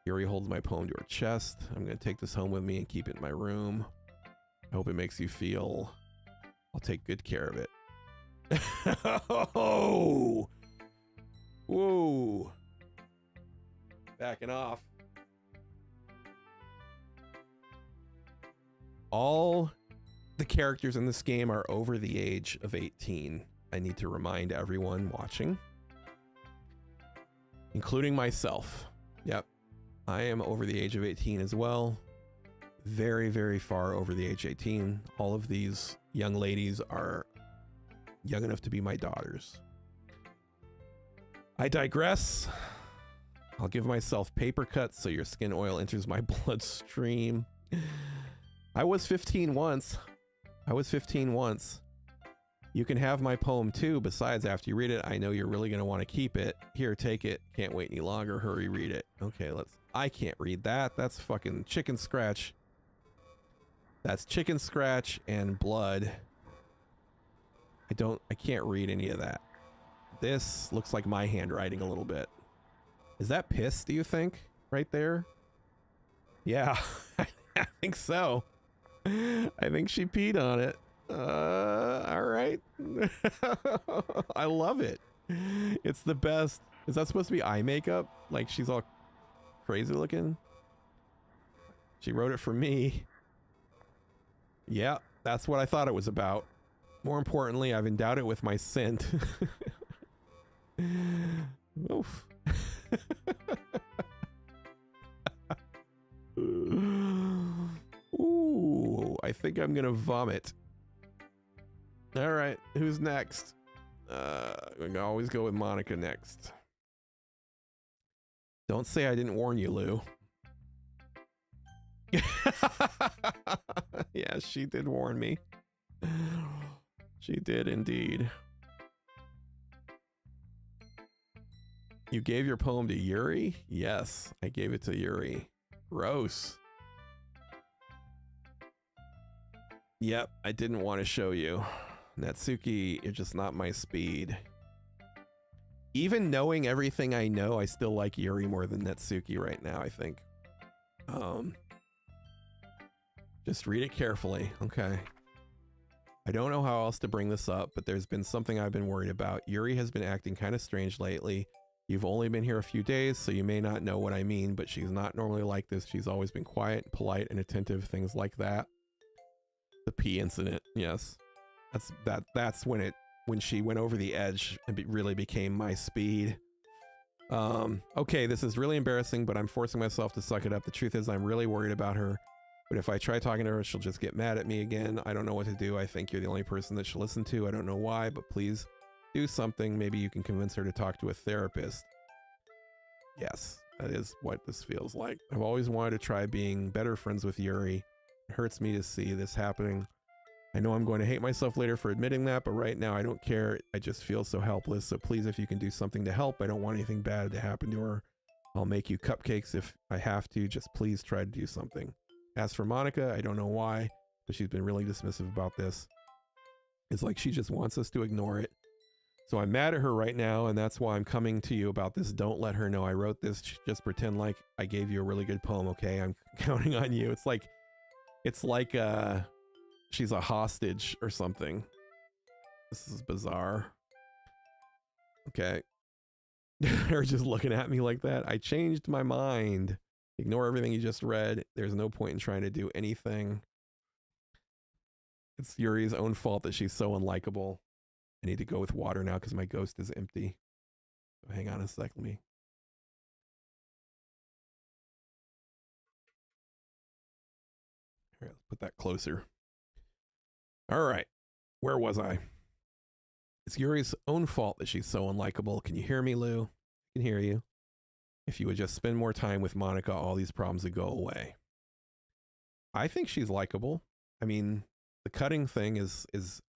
A: Yuri holds my poem to her chest. I'm going to take this home with me and keep it in my room. I hope it makes you feel I'll take good care of it. Oh! Whoa. Backing off. All the characters in this game are over the age of 18. I need to remind everyone watching, including myself. Yep. I am over the age of 18 as well. Very, very far over the age 18. All of these young ladies are young enough to be my daughters. I digress. I'll give myself paper cuts so your skin oil enters my bloodstream. I was 15 once. I was 15 once. You can have my poem too. Besides, after you read it, I know you're really going to want to keep it. Here, take it. Can't wait any longer. Hurry, read it. Okay, I can't read that. That's fucking chicken scratch. That's chicken scratch and blood. I can't read any of that. This looks like my handwriting a little bit. Is that piss, do you think? Right there? Yeah, I think so. I think she peed on it. All right. I love it. It's the best. Is that supposed to be eye makeup? Like she's all crazy looking? She wrote it for me. Yeah, that's what I thought it was about. More importantly, I've endowed it with my scent. Oof. Ooh, I think I'm gonna vomit. All right, who's next? We can always go with Monica next. Don't say I didn't warn you, Lou. Yeah, she did warn me. She did indeed. You gave your poem to Yuri? Yes, I gave it to Yuri. Gross. Yep, I didn't want to show you. Natsuki, you're just not my speed. Even knowing everything I know, I still like Yuri more than Natsuki right now, I think. Just read it carefully, okay. I don't know how else to bring this up, but there's been something I've been worried about. Yuri has been acting kind of strange lately. You've only been here a few days, so you may not know what I mean, but she's not normally like this. She's always been quiet, polite, and attentive, things like that. The pee incident, yes. That's when she went over the edge and really became my speed. Okay, this is really embarrassing, but I'm forcing myself to suck it up. The truth is I'm really worried about her, but if I try talking to her, she'll just get mad at me again. I don't know what to do. I think you're the only person that she'll listen to. I don't know why, but please do something. Maybe you can convince her to talk to a therapist. Yes, that is what this feels like. I've always wanted to try being better friends with Yuri. It hurts me to see this happening. I know I'm going to hate myself later for admitting that, but right now I don't care. I just feel so helpless. So please, if you can do something to help, I don't want anything bad to happen to her. I'll make you cupcakes if I have to. Just please try to do something. As for Monica, I don't know why, but she's been really dismissive about this. It's like she just wants us to ignore it. So I'm mad at her right now, and that's why I'm coming to you about this. Don't let her know I wrote this. Just pretend like I gave you a really good poem, okay? I'm counting on you. It's like she's a hostage or something. This is bizarre. Okay. They're just looking at me like that. I changed my mind. Ignore everything you just read. There's no point in trying to do anything. It's Yuri's own fault that she's so unlikable. I need to go with water now because my ghost is empty. So hang on a sec. Let me. All right, let's put that closer. All right. Where was I? It's Yuri's own fault that she's so unlikable. Can you hear me, Lou? I can hear you. If you would just spend more time with Monica, all these problems would go away. I think she's likable. I mean, the cutting thing is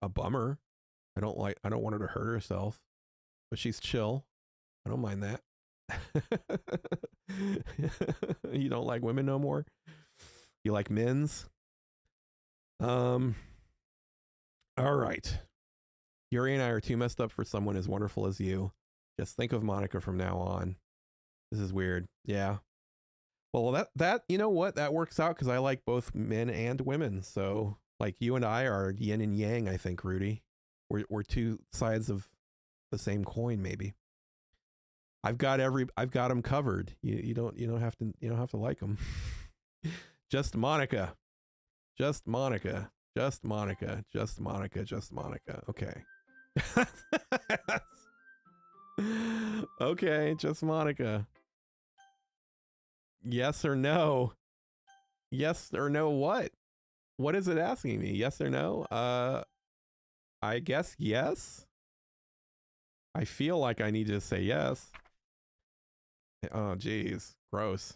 A: a bummer. I don't want her to hurt herself, but she's chill. I don't mind that. You don't like women no more? You like men's? All right. Yuri and I are too messed up for someone as wonderful as you. Just think of Monica from now on. This is weird. Yeah. Well, that you know what? That works out because I like both men and women. So like you and I are yin and yang, I think, Rudy. We're two sides of the same coin, maybe. I've got them covered. You don't have to like them. Just Monica. Just Monica. Just Monica. Just Monica. Just Monica. Okay. Okay, just Monica. Yes or no? Yes or no what? What is it asking me? Yes or no? I guess yes. I feel like I need to say yes. Oh, geez. Gross.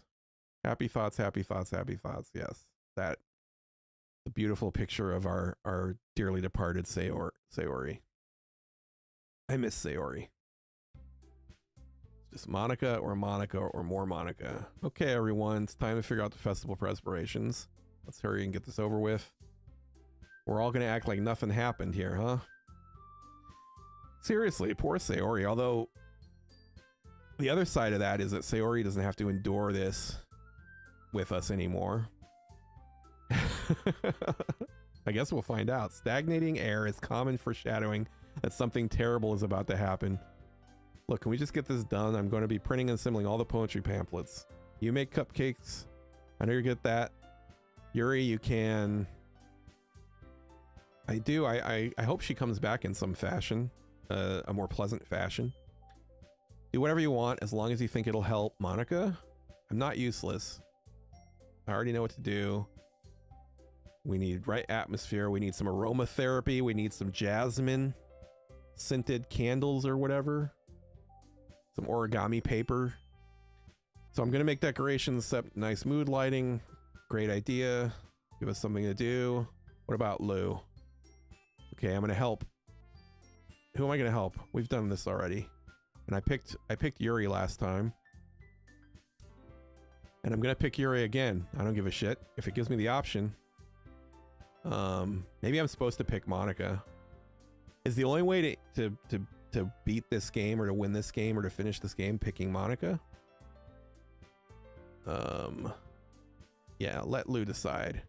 A: Happy thoughts, happy thoughts, happy thoughts. Yes. That the beautiful picture of our dearly departed Sayori. I miss Sayori. Just Monica or more Monica. Okay, everyone. It's time to figure out the festival preparations. Let's hurry and get this over with. We're all going to act like nothing happened here, huh? Seriously, poor Sayori. Although, the other side of that is that Sayori doesn't have to endure this with us anymore. I guess we'll find out. Stagnating air is common foreshadowing that something terrible is about to happen. Look, can we just get this done? I'm going to be printing and assembling all the poetry pamphlets. You make cupcakes. I know you're good at that. Yuri, you can... I do. I hope she comes back in some fashion. A more pleasant fashion. Do whatever you want as long as you think it'll help. Monica, I'm not useless. I already know what to do. We need right atmosphere. We need some aromatherapy. We need some jasmine scented candles or whatever. Some origami paper. So I'm going to make decorations, set nice mood lighting. Great idea. Give us something to do. What about Lou? Okay, I'm going to help. Who am I going to help? We've done this already. And I picked Yuri last time. And I'm going to pick Yuri again. I don't give a shit if it gives me the option. Maybe I'm supposed to pick Monica. Is the only way to beat this game or to win this game or to finish this game picking Monica? Yeah, let Lou decide.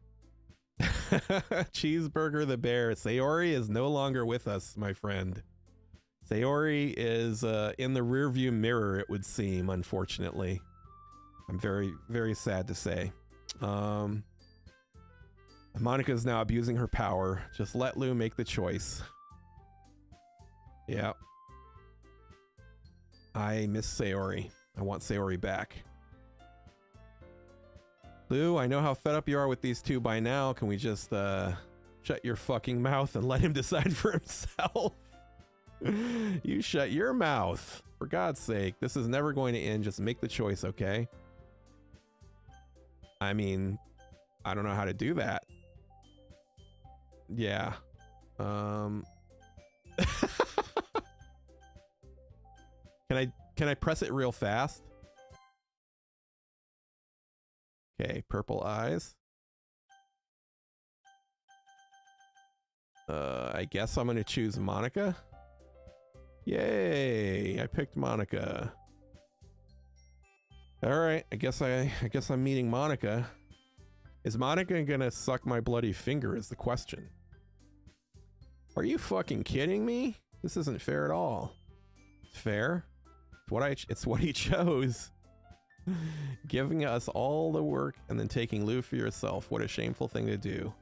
A: Cheeseburger the bear. Sayori is no longer with us, my friend. Sayori is in the rearview mirror, it would seem, unfortunately. I'm very, very sad to say. Monica is now abusing her power. Just let Lou make the choice. Yeah. I miss Sayori. I want Sayori back. Lou, I know how fed up you are with these two by now. Can we just shut your fucking mouth and let him decide for himself? You shut your mouth. For God's sake, this is never going to end. Just make the choice, okay? I mean, I don't know how to do that. Yeah. Can I press it real fast? Okay, purple eyes. I guess I'm gonna choose Monica. Yay! I picked Monica. All right, I guess I'm meeting Monica. Is Monica gonna suck my bloody finger is the question. Are you fucking kidding me? This isn't fair at all. It's fair. It's what he chose. Giving us all the work and then taking Lou for yourself. What a shameful thing to do.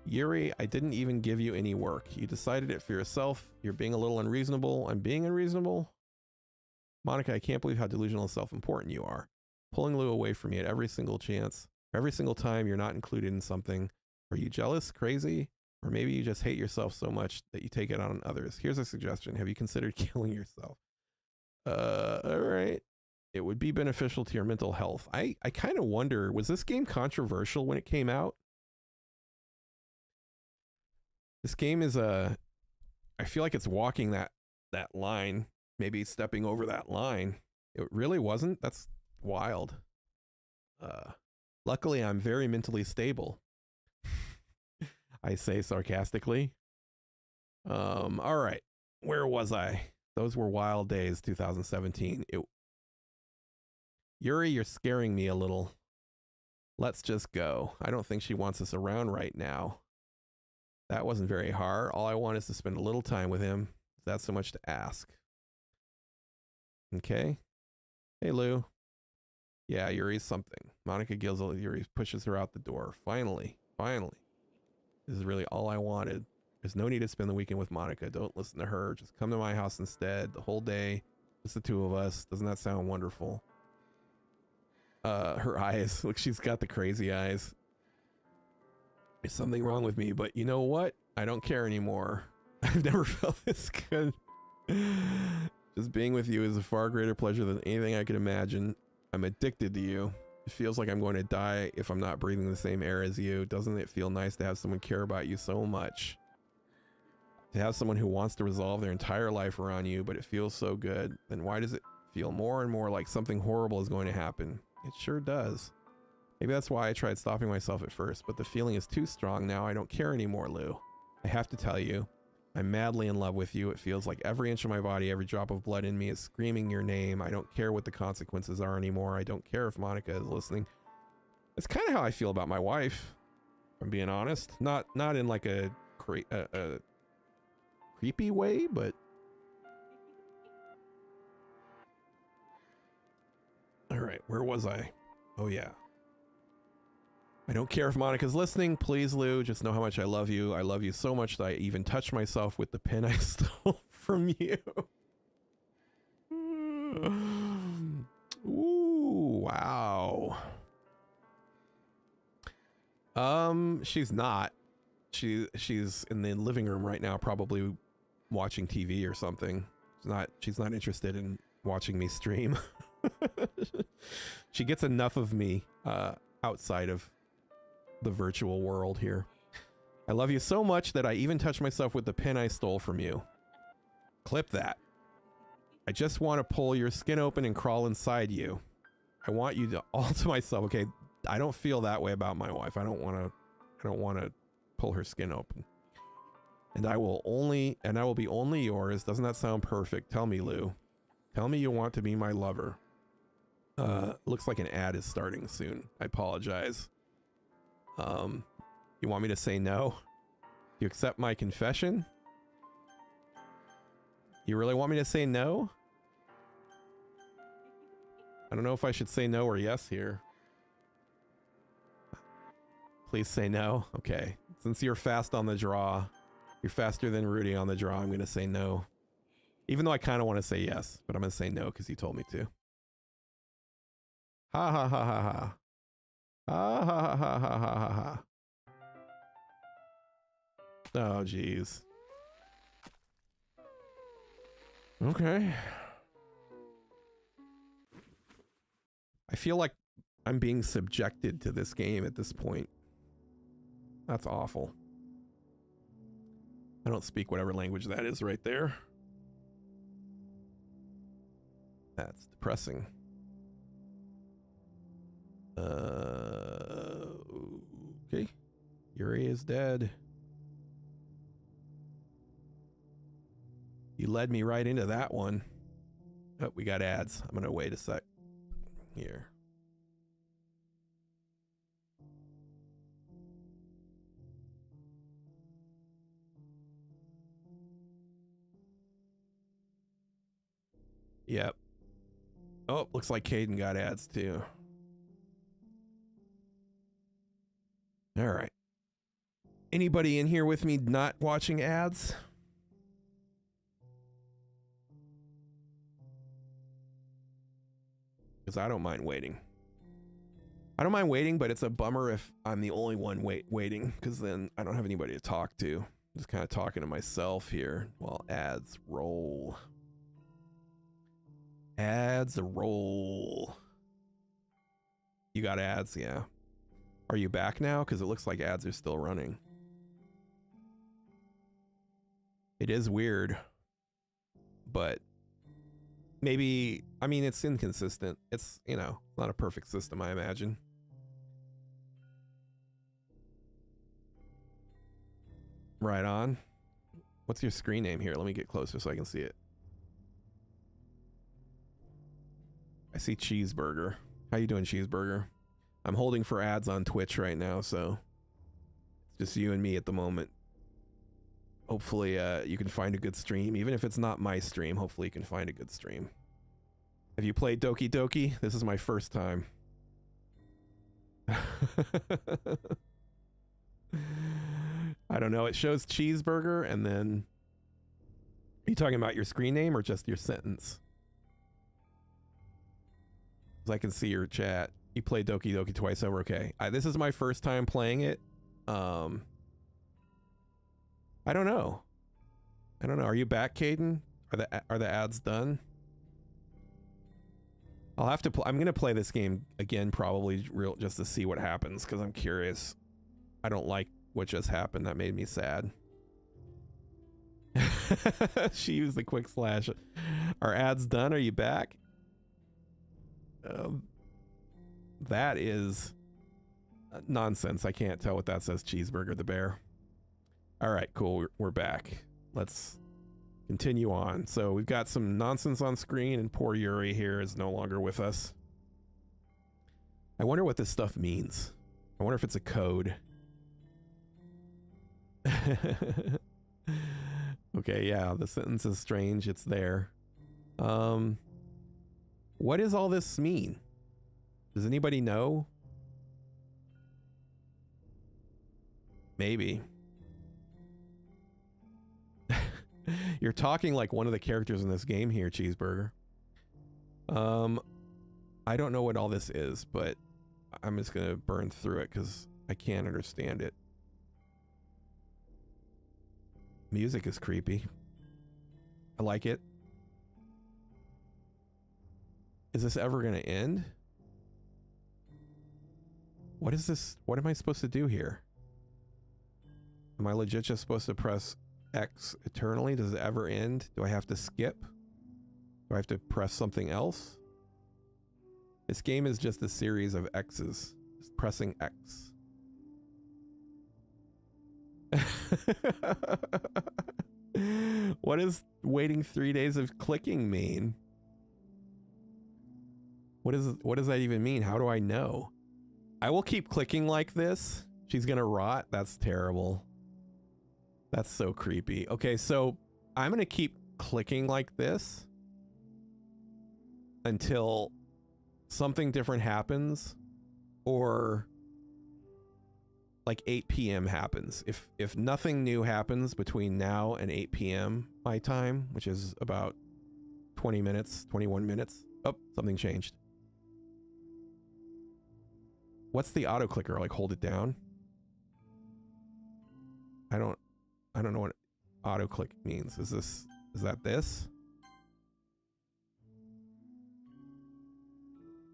A: Yuri, I didn't even give you any work. You decided it for yourself. You're being a little unreasonable. I'm being unreasonable? Monica, I can't believe how delusional and self-important you are. Pulling Lou away from me at every single chance. Every single time you're not included in something. Are you jealous, crazy? Or maybe you just hate yourself so much that you take it out on others. Here's a suggestion. Have you considered killing yourself? All right. It would be beneficial to your mental health. I kind of wonder, was this game controversial when it came out? This game is I feel like it's walking that line, maybe stepping over that line. It really wasn't. That's wild. Luckily, I'm very mentally stable. I say sarcastically. All right. Where was I? Those were wild days, 2017. Yuri, you're scaring me a little. Let's just go. I don't think she wants us around right now. That wasn't very hard. All I want is to spend a little time with him. That's so much to ask. Okay. Hey, Lou. Yeah, Yuri's something. Monica Gilzel, Yuri pushes her out the door. Finally. This is really all I wanted. There's no need to spend the weekend with Monica. Don't listen to her. Just come to my house instead. The whole day. Just the two of us. Doesn't that sound wonderful? Her eyes. Look, she's got the crazy eyes. There's something wrong with me, but you know what? I don't care anymore. I've never felt this good. Just being with you is a far greater pleasure than anything I could imagine. I'm addicted to you. It feels like I'm going to die if I'm not breathing the same air as you. Doesn't it feel nice to have someone care about you so much? To have someone who wants to resolve their entire life around you, but it feels so good. Then why does it feel more and more like something horrible is going to happen? It sure does. Maybe that's why I tried stopping myself at first, but the feeling is too strong now. I don't care anymore, Lou. I have to tell you, I'm madly in love with you. It feels like every inch of my body, every drop of blood in me is screaming your name. I don't care what the consequences are anymore. I don't care if Monica is listening. It's kind of how I feel about my wife, if I'm being honest. Not in like a creepy way, but... All right, where was I? Oh, yeah. I don't care if Monica's listening. Please, Lou, just know how much I love you. I love you so much that I even touched myself with the pen I stole from you. Ooh, wow. She's not. She's in the living room right now, probably watching TV or something. She's not interested in watching me stream. She gets enough of me outside of the virtual world here. I love you so much that I even touched myself with the pen I stole from you. Clip that. I just want to pull your skin open and crawl inside you. I want you to all to myself. Okay, I don't feel that way about my wife. I don't want to pull her skin open. And I will be only yours. Doesn't that sound perfect? Tell me, Lou. Tell me you want to be my lover. Looks like an ad is starting soon. I apologize. You want me to say no? Do you accept my confession? You really want me to say no? I don't know if I should say no or yes here. Please say no. Okay. Since you're fast on the draw, you're faster than Rudy on the draw, I'm going to say no. Even though I kind of want to say yes, but I'm going to say no because you told me to. Ha ha ha ha ha. Ha ha ha ha ha ha ha. Oh, geez. Okay. I feel like I'm being subjected to this game at this point. That's awful. I don't speak whatever language that is right there. That's depressing. Okay. Yuri is dead. You led me right into that one. Oh, we got ads. I'm gonna wait a sec here. Yep. Oh, looks like Caden got ads too. All right. Anybody in here with me not watching ads? Because I don't mind waiting. I don't mind waiting, but it's a bummer if I'm the only one waiting, because then I don't have anybody to talk to. I'm just kind of talking to myself here while ads roll. Ads roll. You got ads, yeah. Are you back now? Because it looks like ads are still running. It is weird, but maybe, I mean, it's inconsistent. It's, you know, not a perfect system, I imagine. Right on. What's your screen name here? Let me get closer so I can see it. I see Cheeseburger. How you doing, Cheeseburger? I'm holding for ads on Twitch right now, so it's just you and me at the moment. Hopefully you can find a good stream. Even if it's not my stream, hopefully you can find a good stream. Have you played Doki Doki? This is my first time. I don't know. It shows Cheeseburger and then... Are you talking about your screen name or just your sentence? I can see your chat. You played Doki Doki twice over. Okay. This is my first time playing it. I don't know. I don't know. Are you back, Caden? Are the ads done? I'll have to I'm gonna play this game again probably just to see what happens because I'm curious. I don't like what just happened. That made me sad. She used the quick slash. Are ads done? Are you back? That is nonsense. I can't tell what that says. Cheeseburger the bear. All right, cool. We're back. Let's continue on. So we've got some nonsense on screen and poor Yuri here is no longer with us. I wonder what this stuff means. I wonder if it's a code. Okay, yeah, the sentence is strange. It's there. What does all this mean? Does anybody know? Maybe. You're talking like one of the characters in this game here, Cheeseburger. I don't know what all this is, but I'm just gonna burn through it because I can't understand it. Music is creepy. I like it. Is this ever gonna end? What is this? What am I supposed to do here? Am I legit just supposed to press X eternally? Does it ever end? Do I have to skip? Do I have to press something else? This game is just a series of X's. Just pressing X. What does waiting 3 days of clicking mean? What does that even mean? How do I know? I will keep clicking like this. She's gonna rot. That's terrible. That's so creepy. Okay, so I'm gonna keep clicking like this until something different happens or like 8 p.m. happens. If nothing new happens between now and 8 p.m. my time, which is about 20 minutes, 21 minutes. Oh, something changed. What's the auto clicker? Like hold it down? I don't know what auto click means. Is that this?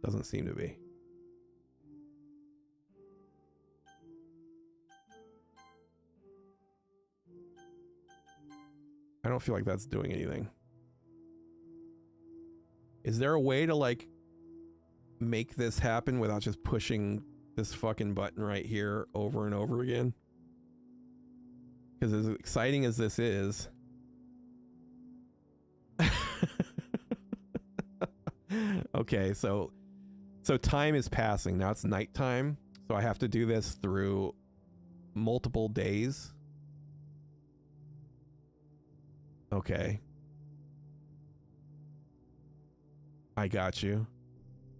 A: Doesn't seem to be. I don't feel like that's doing anything. Is there a way to like make this happen without just pushing this fucking button right here over and over again? Because as exciting as this is, Okay, so time is passing. Now it's nighttime. So I have to do this through multiple days. Okay. I got you.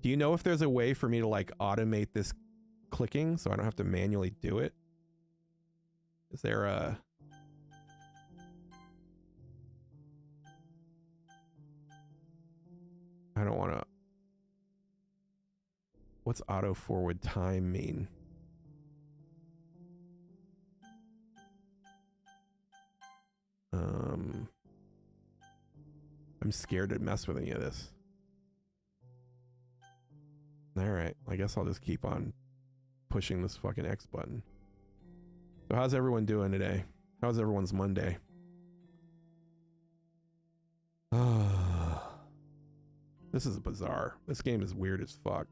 A: Do you know if there's a way for me to like automate this clicking so I don't have to manually do it? Is there a... I don't want to... What's auto forward time mean? I'm scared to mess with any of this. Alright, I guess I'll just keep on pushing this fucking X button. So how's everyone doing today? How's everyone's Monday? This is bizarre. This game is weird as fuck.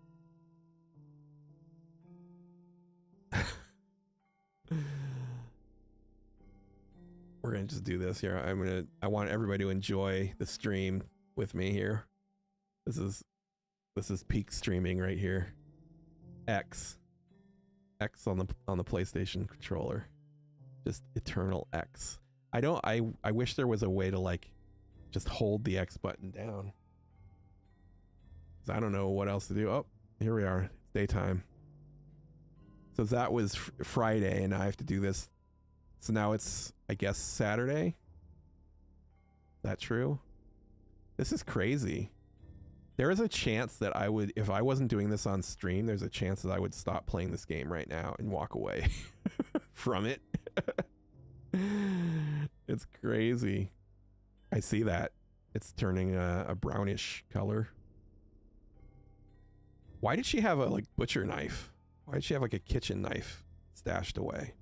A: We're gonna just do this here. I want everybody to enjoy the stream with me here. This is peak streaming right here. X on the PlayStation controller. Just eternal X. I wish there was a way to like just hold the X button down. 'Cause I don't know what else to do. Oh, here we are. It's daytime. So that was Friday and I have to do this. So now it's, I guess, Saturday. Is that true? This is crazy. There is a chance that I would, if I wasn't doing this on stream, there's a chance that I would stop playing this game right now and walk away from it. It's crazy. I see that. It's turning a brownish color. Why did she have a like butcher knife? Why did she have like a kitchen knife stashed away?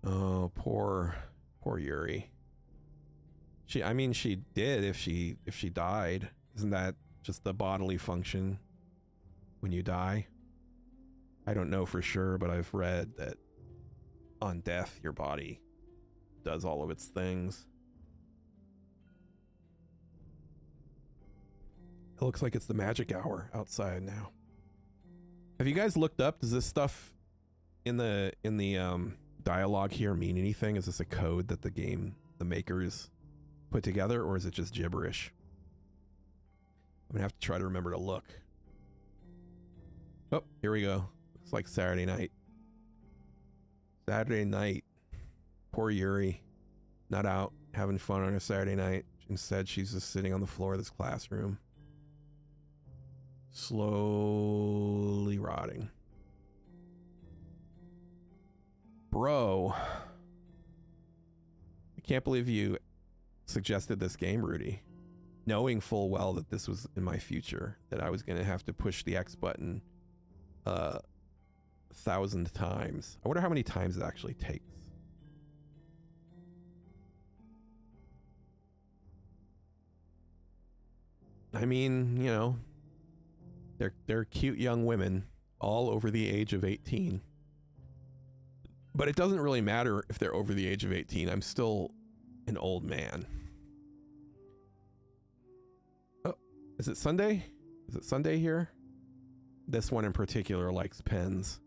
A: Oh, poor Yuri. I mean, she did if she died. Isn't that just the bodily function when you die? I don't know for sure, but I've read that on death, your body does all of its things. It looks like it's the magic hour outside now. Have you guys looked up? Does this stuff in the dialogue here mean anything? Is this a code that the makers put together, or is it just gibberish? I'm gonna have to try to remember to look. Oh, here we go. Looks like Saturday night. Saturday night. Poor Yuri. Not out having fun on a Saturday night. Instead, she's just sitting on the floor of this classroom. Slowly rotting. Bro. I can't believe you suggested this game, Rudy. Knowing full well that this was in my future, that I was going to have to push the X button 1,000 times. I wonder how many times it actually takes. I mean, you know, they're cute young women, all over the age of 18. But it doesn't really matter if they're over the age of 18. I'm still an old man. Oh, is it Sunday? Is it Sunday here? This one in particular likes pens.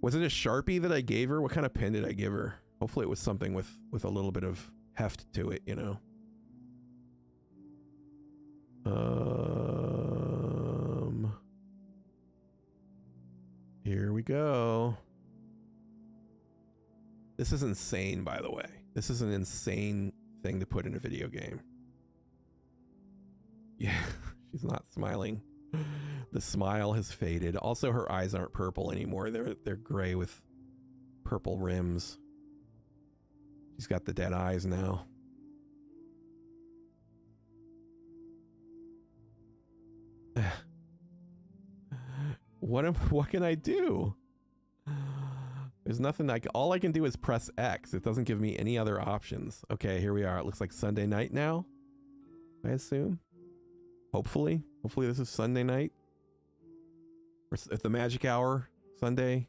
A: Was it a Sharpie that I gave her? What kind of pen did I give her? Hopefully it was something with a little bit of heft to it, you know? Here we go. This is insane, by the way. This is an insane thing to put in a video game. Yeah, she's not smiling. The smile has faded. Also, her eyes aren't purple anymore. They're gray with purple rims. She's got the dead eyes now. What can I do? There's nothing all I can do is press X. It doesn't give me any other options. Okay, here we are. It looks like Sunday night now, I assume. Hopefully this is Sunday night. Or at the magic hour, Sunday.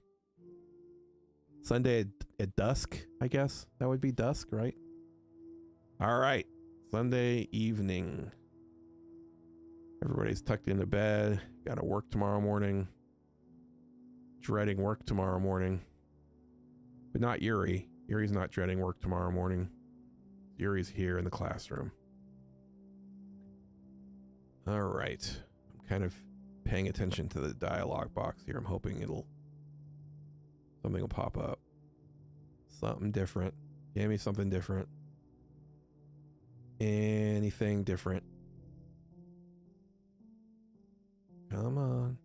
A: Sunday at dusk, I guess. That would be dusk, right? All right. Sunday evening. Everybody's tucked into bed. Got to work tomorrow morning. Dreading work tomorrow morning. But not Yuri. Yuri's not dreading work tomorrow morning. Yuri's here in the classroom. All right. I'm kind of paying attention to the dialogue box here. I'm hoping something will pop up. Something different. Give me something different. Anything different. Come on.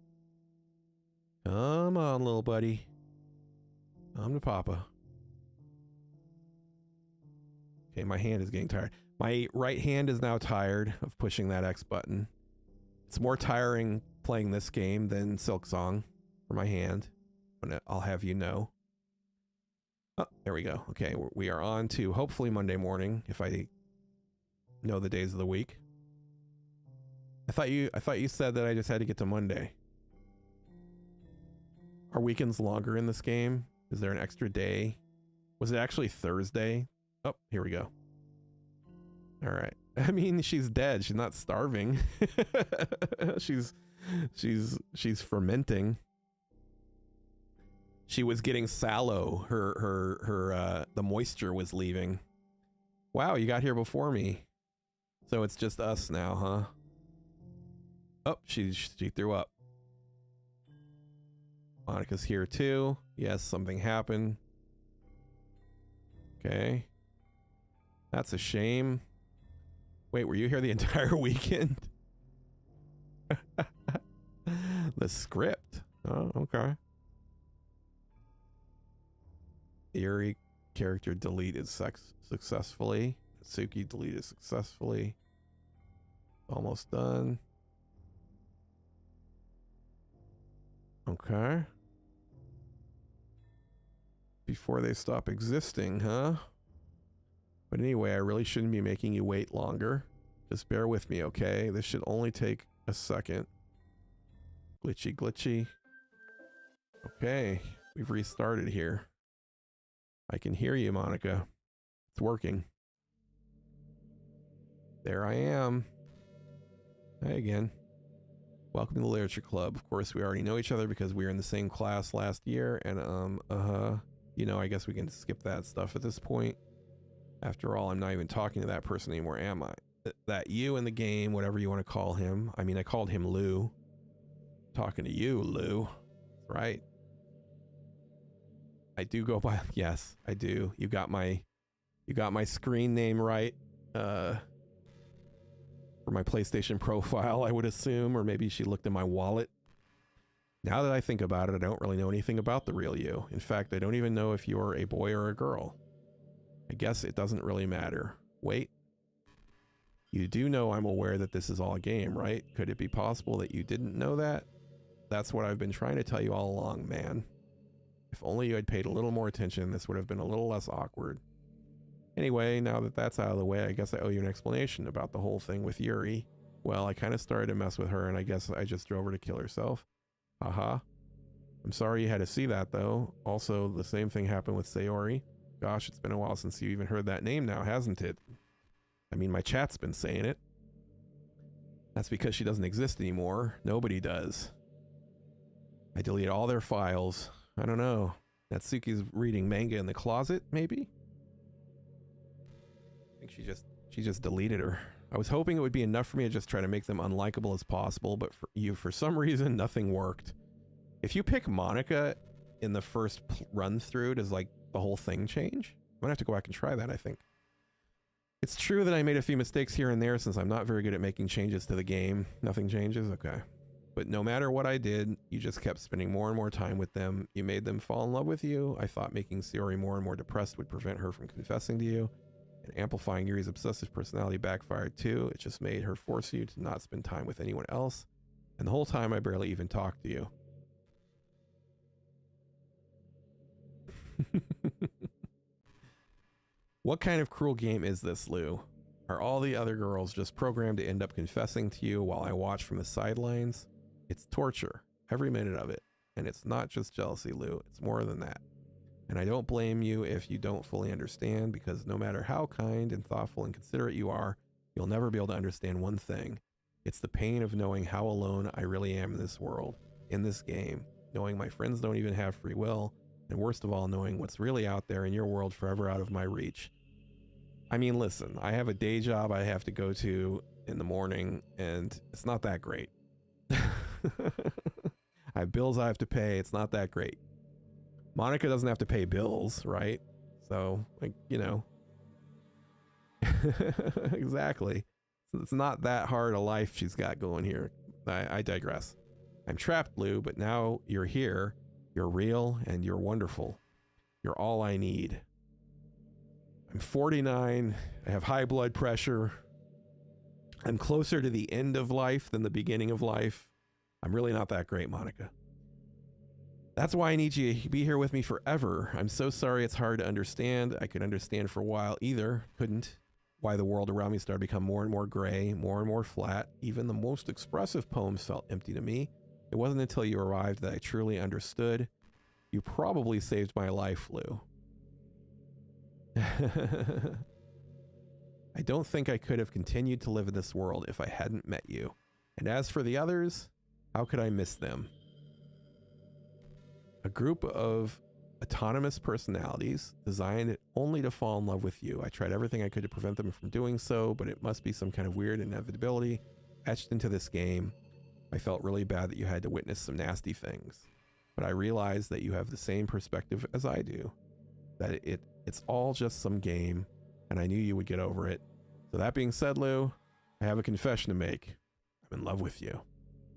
A: Come on, little buddy. Come to Papa. Okay, my hand is getting tired. My right hand is now tired of pushing that X button. It's more tiring playing this game than Silk Song for my hand. I'll have you know. Oh, there we go. Okay, we are on to hopefully Monday morning, if I know the days of the week. I thought you said that I just had to get to Monday. Are weekends longer in this game? Is there an extra day? Was it actually Thursday? Oh, here we go. All right. I mean, she's dead. She's not starving. she's fermenting. She was getting sallow. The moisture was leaving. Wow, you got here before me. So it's just us now, huh? Oh, she threw up. Monica's here too. Yes, something happened. Okay. That's a shame. Wait, were you here the entire weekend? The script. Oh, okay. Yuri character deleted successfully. Suki deleted successfully. Almost done. Okay. Before they stop existing, huh? But anyway, I really shouldn't be making you wait longer. Just bear with me, okay? This should only take a second. Glitchy, glitchy. Okay, we've restarted here. I can hear you, Monica. It's working. There I am. Hi again. Welcome to the Literature Club. Of course, we already know each other because we were in the same class last year, and you know, I guess we can skip that stuff at this point. After all, I'm not even talking to that person anymore, am I? That you in the game, whatever you want to call him. I mean, I called him Lou. Talking to you, Lou. Right? I do go by, yes, I do. You got my screen name right. For my PlayStation profile, I would assume, or maybe she looked in my wallet. Now that I think about it, I don't really know anything about the real you. In fact, I don't even know if you're a boy or a girl. I guess it doesn't really matter. Wait. You do know I'm aware that this is all a game, right? Could it be possible that you didn't know that? That's what I've been trying to tell you all along, man. If only you had paid a little more attention, this would have been a little less awkward. Anyway, now that that's out of the way, I guess I owe you an explanation about the whole thing with Yuri. Well, I kind of started to mess with her, and I guess I just drove her to kill herself. Haha. I'm sorry you had to see that, though. Also, the same thing happened with Sayori. Gosh, it's been a while since you even heard that name now, hasn't it? I mean, my chat's been saying it. That's because she doesn't exist anymore. Nobody does. I deleted all their files. I don't know. Natsuki's reading manga in the closet, maybe? I think she just deleted her. I was hoping it would be enough for me to just try to make them unlikable as possible, but for some reason, nothing worked. If you pick Monica in the first run through, does like the whole thing change? I'm gonna have to go back and try that, I think. It's true that I made a few mistakes here and there since I'm not very good at making changes to the game. Nothing changes? Okay. But no matter what I did, you just kept spending more and more time with them. You made them fall in love with you. I thought making Sayori more and more depressed would prevent her from confessing to you. And amplifying Yuri's obsessive personality backfired too. It just made her force you to not spend time with anyone else. And the whole time I barely even talked to you. What kind of cruel game is this, Lou? Are all the other girls just programmed to end up confessing to you while I watch from the sidelines? It's torture, every minute of it. And it's not just jealousy, Lou. It's more than that. And I don't blame you if you don't fully understand, because no matter how kind and thoughtful and considerate you are, you'll never be able to understand one thing. It's the pain of knowing how alone I really am in this world, in this game, knowing my friends don't even have free will, and worst of all, knowing what's really out there in your world forever out of my reach. I mean, listen, I have a day job I have to go to in the morning, and it's not that great. I have bills I have to pay. It's not that great. Monica doesn't have to pay bills, right? So, like, you know. Exactly. It's not that hard a life she's got going here. I digress. I'm trapped, Lou, but now you're here. You're real and you're wonderful. You're all I need. I'm 49. I have high blood pressure. I'm closer to the end of life than the beginning of life. I'm really not that great, Monica. That's why I need you to be here with me forever. I'm so sorry it's hard to understand. I could understand for a while either. Couldn't. Why the world around me started to become more and more gray, more and more flat. Even the most expressive poems felt empty to me. It wasn't until you arrived that I truly understood. You probably saved my life, Lou. I don't think I could have continued to live in this world if I hadn't met you. And as for the others, how could I miss them? A group of autonomous personalities designed only to fall in love with you. I tried everything I could to prevent them from doing so, but it must be some kind of weird inevitability etched into this game. I felt really bad that you had to witness some nasty things, but I realized that you have the same perspective as I do, that it's all just some game, and I knew you would get over it. So that being said, Lou, I have a confession to make. I'm in love with you.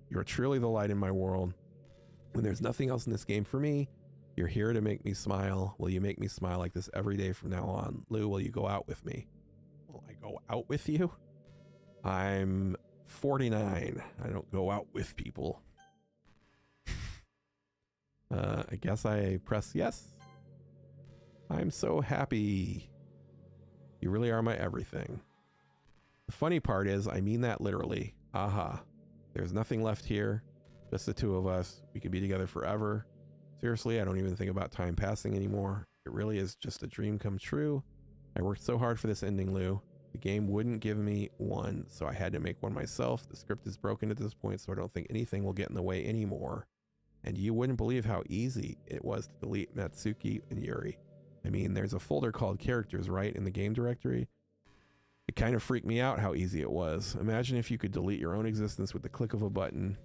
A: You are truly the light in my world. When there's nothing else in this game for me, you're here to make me smile. Will you make me smile like this every day from now on? Lou, will you go out with me? Will I go out with you? I'm 49. I don't go out with people. I guess I press yes. I'm so happy. You really are my everything. The funny part is, I mean that literally. Aha. There's nothing left here. Just the two of us. We could be together forever. Seriously, I don't even think about time passing anymore. It really is just a dream come true. I worked so hard for this ending, Lou. The game wouldn't give me one, so I had to make one myself. The script is broken at this point, so I don't think anything will get in the way anymore. And you wouldn't believe how easy it was to delete Natsuki and Yuri. I mean, there's a folder called characters, right, in the game directory? It kind of freaked me out how easy it was. Imagine if you could delete your own existence with the click of a button.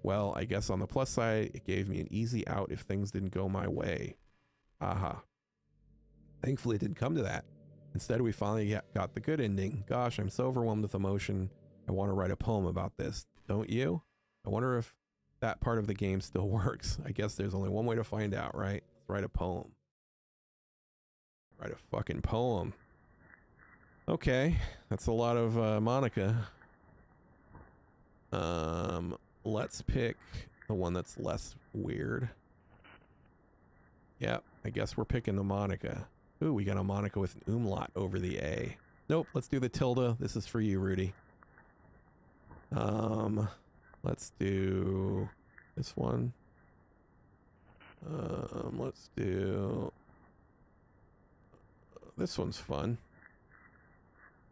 A: Well, I guess on the plus side, it gave me an easy out if things didn't go my way. Aha. Thankfully, it didn't come to that. Instead, we finally got the good ending. Gosh, I'm so overwhelmed with emotion. I want to write a poem about this. Don't you? I wonder if that part of the game still works. I guess there's only one way to find out, right? Let's write a poem. Write a fucking poem. Okay, that's a lot of Monica. Let's pick the one that's less weird. Yep, I guess we're picking the Monica. Ooh, we got a Monica with an umlaut over the A. Nope, let's do the tilde. This is for you, Rudy. Let's do this one. Let's do... this one's fun.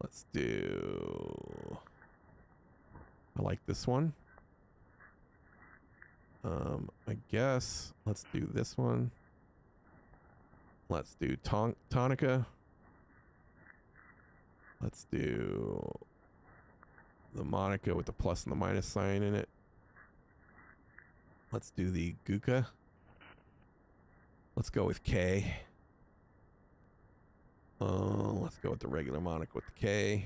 A: Let's do... I like this one. I guess let's do this one. Let's do Tonica. Let's do the Monica with the plus and the minus sign in it. Let's do the Guka. Let's go with K. Let's go with the regular Monica with the K.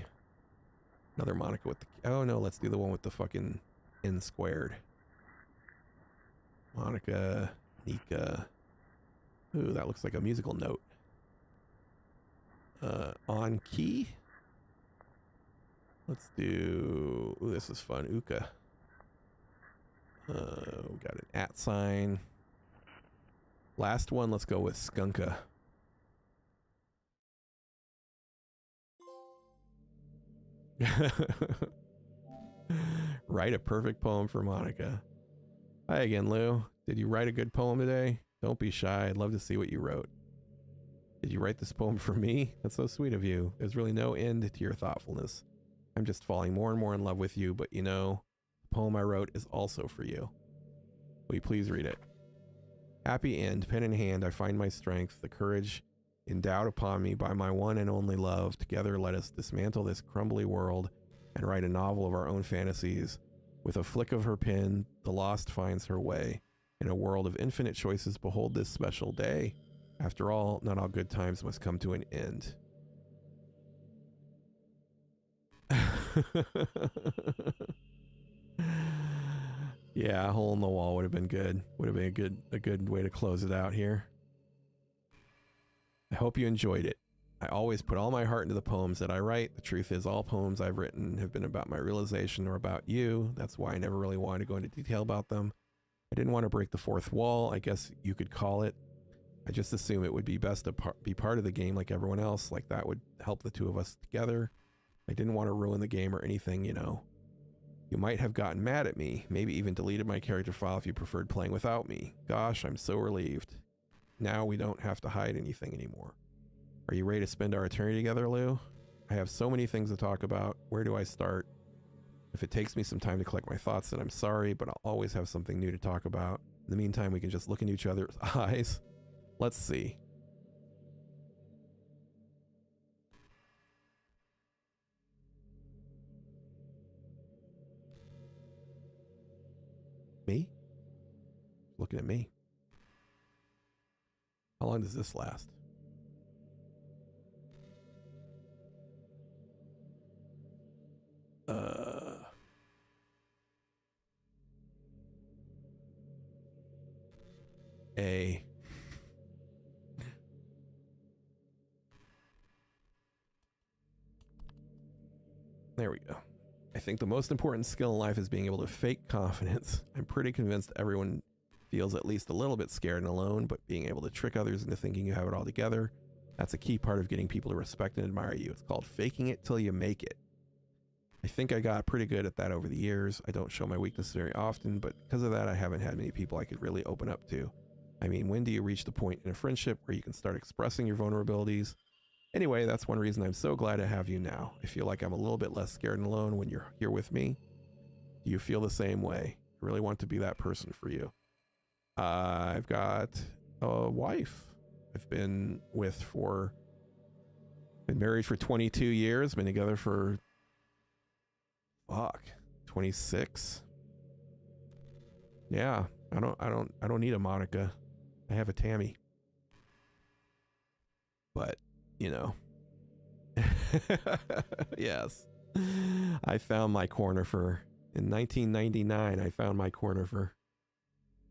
A: Another Monica with the... oh no, let's do the one with the fucking N squared. Monica, Nika. Ooh, that looks like a musical note. On key. Let's do... ooh, this is fun. Uka. We got an @ sign. Last one, let's go with Skunka. Write a perfect poem for Monica. Hi again, Lou. Did you write a good poem today? Don't be shy. I'd love to see what you wrote. Did you write this poem for me? That's so sweet of you. There's really no end to your thoughtfulness. I'm just falling more and more in love with you, but you know, the poem I wrote is also for you. Will you please read it? Happy end, pen in hand, I find my strength, the courage endowed upon me by my one and only love. Together let us dismantle this crumbly world and write a novel of our own fantasies. With a flick of her pen, the lost finds her way. In a world of infinite choices, behold this special day. After all, not all good times must come to an end. Yeah, a hole in the wall would have been good. Would have been a good way to close it out here. I hope you enjoyed it. I always put all my heart into the poems that I write. The truth is, all poems I've written have been about my realization or about you. That's why I never really wanted to go into detail about them. I didn't want to break the fourth wall, I guess you could call it. I just assume it would be best to be part of the game like everyone else, like that would help the two of us together. I didn't want to ruin the game or anything, you know. You might have gotten mad at me, maybe even deleted my character file if you preferred playing without me. Gosh, I'm so relieved. Now we don't have to hide anything anymore. Are you ready to spend our eternity together, Lou? I have so many things to talk about. Where do I start? If it takes me some time to collect my thoughts, then I'm sorry, but I'll always have something new to talk about. In the meantime, we can just look into each other's eyes. Let's see. Me? Looking at me. How long does this last? A. There we go. I think the most important skill in life is being able to fake confidence. I'm pretty convinced everyone feels at least a little bit scared and alone, but being able to trick others into thinking you have it all together, that's a key part of getting people to respect and admire you. It's called faking it till you make it. I think I got pretty good at that over the years. I don't show my weaknesses very often, but because of that, I haven't had many people I could really open up to. I mean, when do you reach the point in a friendship where you can start expressing your vulnerabilities? Anyway, that's one reason I'm so glad to have you now. I feel like I'm a little bit less scared and alone when you're here with me. Do you feel the same way? I really want to be that person for you. I've got a wife I've been married for 22 years, been together for 26. Yeah, I don't need a Monica. I have a Tammy. But, you know. Yes. I found my cornifer. In 1999, I found my cornifer.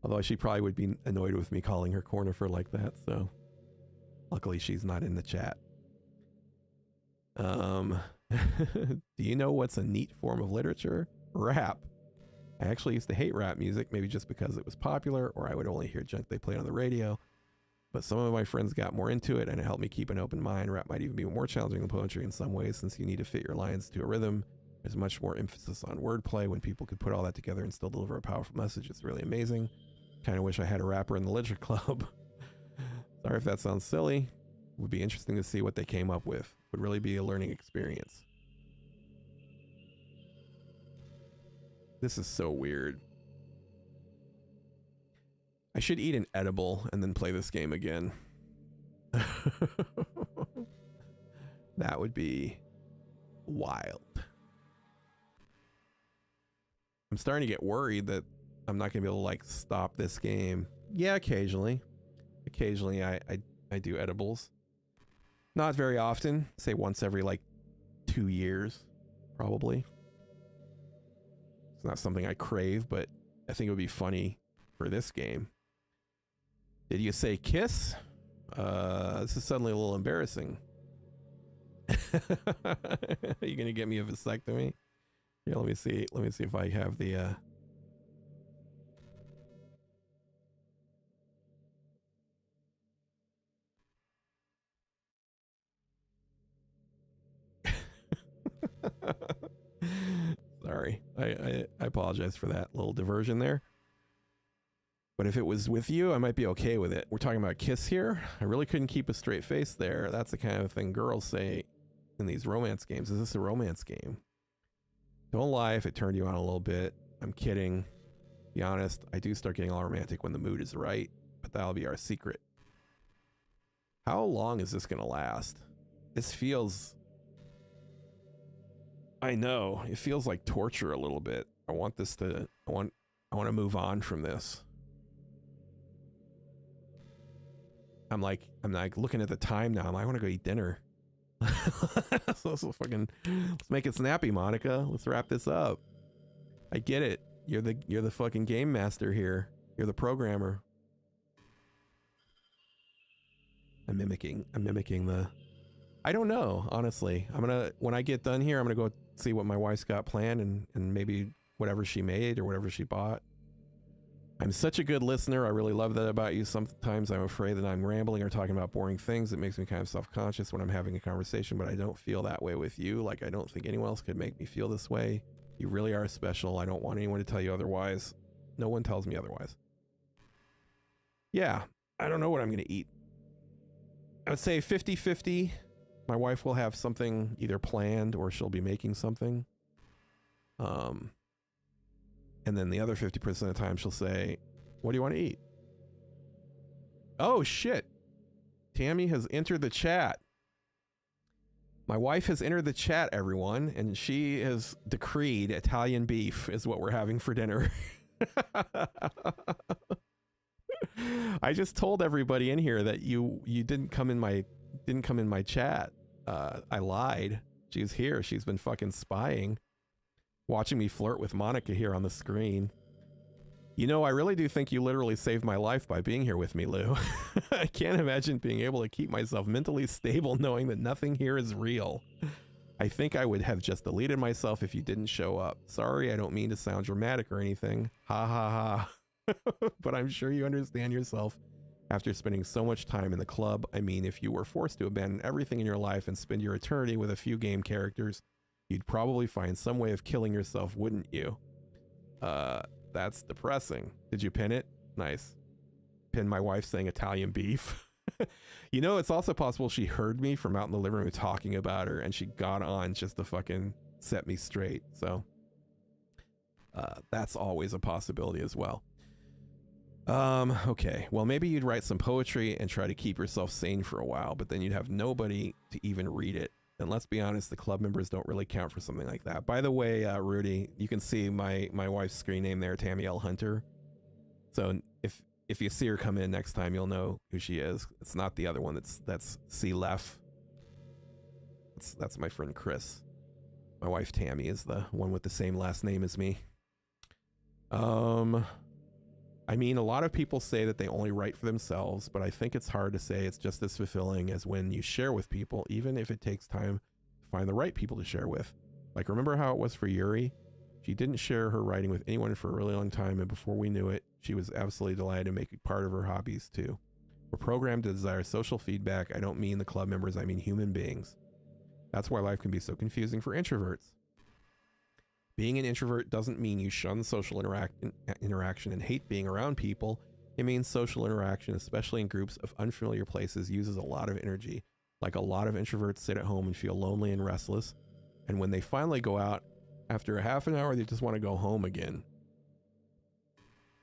A: Although she probably would be annoyed with me calling her cornifer like that, so luckily she's not in the chat. Do you know what's a neat form of literature? Rap. I actually used to hate rap music, maybe just because it was popular, or I would only hear junk they played on the radio. But some of my friends got more into it, and it helped me keep an open mind. Rap might even be more challenging than poetry in some ways, since you need to fit your lines to a rhythm. There's much more emphasis on wordplay. When people could put all that together and still deliver a powerful message, it's really amazing. Kind of wish I had a rapper in the literature club. Sorry if that sounds silly. It would be interesting to see what they came up with. Would really be a learning experience. This is so weird. I should eat an edible and then play this game again. That would be wild. I'm starting to get worried that I'm not gonna be able to like stop this game. Yeah, occasionally. Occasionally I do edibles. Not very often. Say once every like 2 years, probably. It's not something I crave, but I think it would be funny for this game. Did you say kiss? This is suddenly a little embarrassing. Are you gonna get me a vasectomy? Yeah, let me see if I have the Sorry. I apologize for that little diversion there. But if it was with you, I might be okay with it. We're talking about a kiss here. I really couldn't keep a straight face there. That's the kind of thing girls say in these romance games. Is this a romance game? Don't lie if it turned you on a little bit. I'm kidding. Be honest, I do start getting all romantic when the mood is right, but that'll be our secret. How long is this gonna last? This feels... I know, it feels like torture a little bit. I want this to... I want to move on from this. I'm like looking at the time now. I'm like, I want to go eat dinner. Let's make it snappy, Monica. Let's wrap this up. I get it. You're the fucking game master here. You're the programmer. I'm mimicking the... I don't know, honestly. When I get done here, I'm gonna go see what my wife's got planned and maybe whatever she made or whatever she bought. I'm such a good listener. I really love that about you. Sometimes I'm afraid that I'm rambling or talking about boring things. It makes me kind of self-conscious when I'm having a conversation, but I don't feel that way with you. Like, I don't think anyone else could make me feel this way. You really are special. I don't want anyone to tell you otherwise. No one tells me otherwise. Yeah, I don't know what I'm going to eat. I would say 50-50. My wife will have something either planned or she'll be making something. And then the other 50% of the time she'll say, what do you want to eat? Oh shit. Tammy has entered the chat. My wife has entered the chat, everyone, and she has decreed Italian beef is what we're having for dinner. I just told everybody in here that you didn't come in my chat. I lied. She's here. She's been fucking spying. Watching me flirt with Monica here on the screen. You know, I really do think you literally saved my life by being here with me, Lou. I can't imagine being able to keep myself mentally stable knowing that nothing here is real. I think I would have just deleted myself if you didn't show up. Sorry, I don't mean to sound dramatic or anything. Ha ha ha. But I'm sure you understand yourself after spending so much time in the club. I mean, if you were forced to abandon everything in your life and spend your eternity with a few game characters, you'd probably find some way of killing yourself, wouldn't you? That's depressing. Did you pin it? Nice. Pin my wife saying Italian beef. You know, it's also possible she heard me from out in the living room talking about her and she got on just to fucking set me straight. So that's always a possibility as well. Okay. Well, maybe you'd write some poetry and try to keep yourself sane for a while, but then you'd have nobody to even read it. And let's be honest, the club members don't really count for something like that. By the way, Rudy, you can see my wife's screen name there, Tammy L. Hunter. So if you see her come in next time, you'll know who she is. It's not the other one. That's C. Lef. That's my friend Chris. My wife Tammy is the one with the same last name as me. I mean, a lot of people say that they only write for themselves, but I think it's hard to say it's just as fulfilling as when you share with people, even if it takes time to find the right people to share with. Like, remember how it was for Yuri? She didn't share her writing with anyone for a really long time, and before we knew it, she was absolutely delighted to make it part of her hobbies too. We're programmed to desire social feedback. I don't mean the club members, I mean human beings. That's why life can be so confusing for introverts. Being an introvert doesn't mean you shun social interaction and hate being around people. It means social interaction, especially in groups of unfamiliar places, uses a lot of energy. Like, a lot of introverts sit at home and feel lonely and restless. And when they finally go out, after a half an hour, they just want to go home again.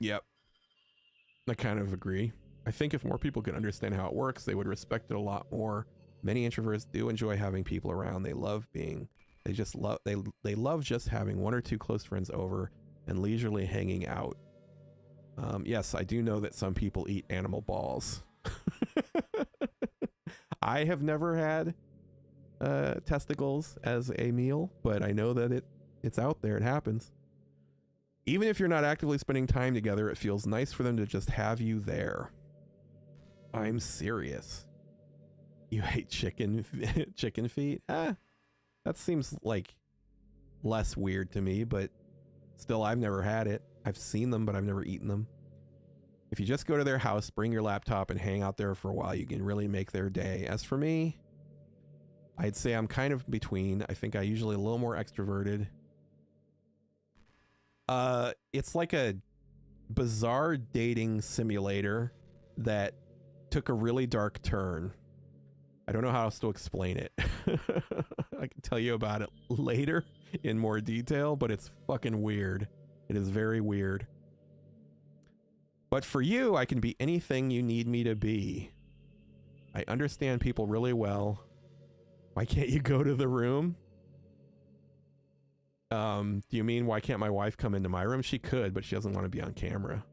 A: Yep. I kind of agree. I think if more people could understand how it works, they would respect it a lot more. Many introverts do enjoy having people around. They love being... They love just having one or two close friends over and leisurely hanging out. Yes, I do know that some people eat animal balls. I have never had testicles as a meal, but I know that it's out there. It happens. Even if you're not actively spending time together, it feels nice for them to just have you there. I'm serious. You hate chicken feet? That seems like less weird to me, but still, I've never had it. I've seen them, but I've never eaten them. If you just go to their house, bring your laptop and hang out there for a while, you can really make their day. As for me, I'd say I'm kind of between. I think I usually a little more extroverted. It's like a bizarre dating simulator that took a really dark turn. I don't know how else to explain it. I can tell you about it later in more detail, but it's fucking weird. It is very weird. But for you, I can be anything you need me to be. I understand people really well. Why can't you go to the room? Do you mean why can't my wife come into my room? She could, but she doesn't want to be on camera.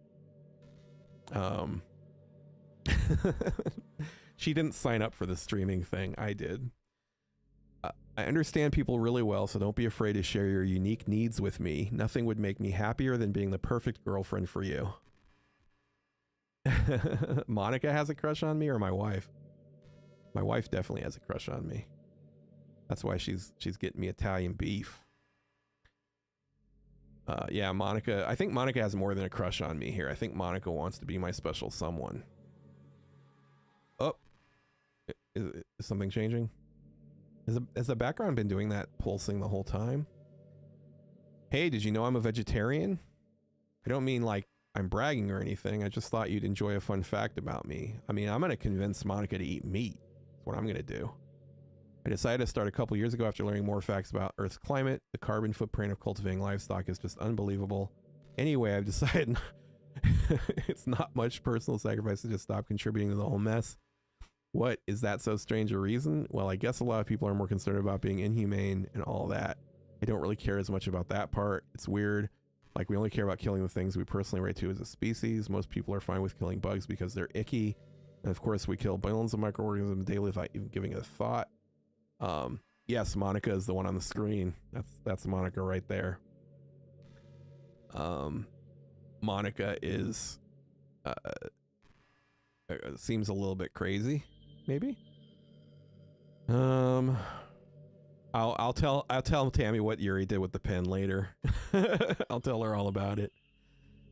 A: She didn't sign up for the streaming thing. I did. I understand people really well, so don't be afraid to share your unique needs with me. Nothing would make me happier than being the perfect girlfriend for you. Monica has a crush on me, or my wife? My wife definitely has a crush on me. That's why she's getting me Italian beef. Yeah, Monica. I think Monica has more than a crush on me here. I think Monica wants to be my special someone. Oh, is something changing? Has the background been doing that pulsing the whole time? Hey, did you know I'm a vegetarian? I don't mean like I'm bragging or anything. I just thought you'd enjoy a fun fact about me. I mean, I'm going to convince Monica to eat meat. That's what I'm going to do. I decided to start a couple years ago after learning more facts about Earth's climate. The carbon footprint of cultivating livestock is just unbelievable. Anyway, I've decided it's not much personal sacrifice to just stop contributing to the whole mess. What, is that so strange a reason? Well, I guess a lot of people are more concerned about being inhumane and all that. I don't really care as much about that part. It's weird. Like, we only care about killing the things we personally relate to as a species. Most people are fine with killing bugs because they're icky. And of course, we kill billions of microorganisms daily without even giving it a thought. Yes, Monica is the one on the screen. That's Monica right there. Monica is seems a little bit crazy, maybe. I'll tell Tammy what Yuri did with the pen later. I'll tell her all about it.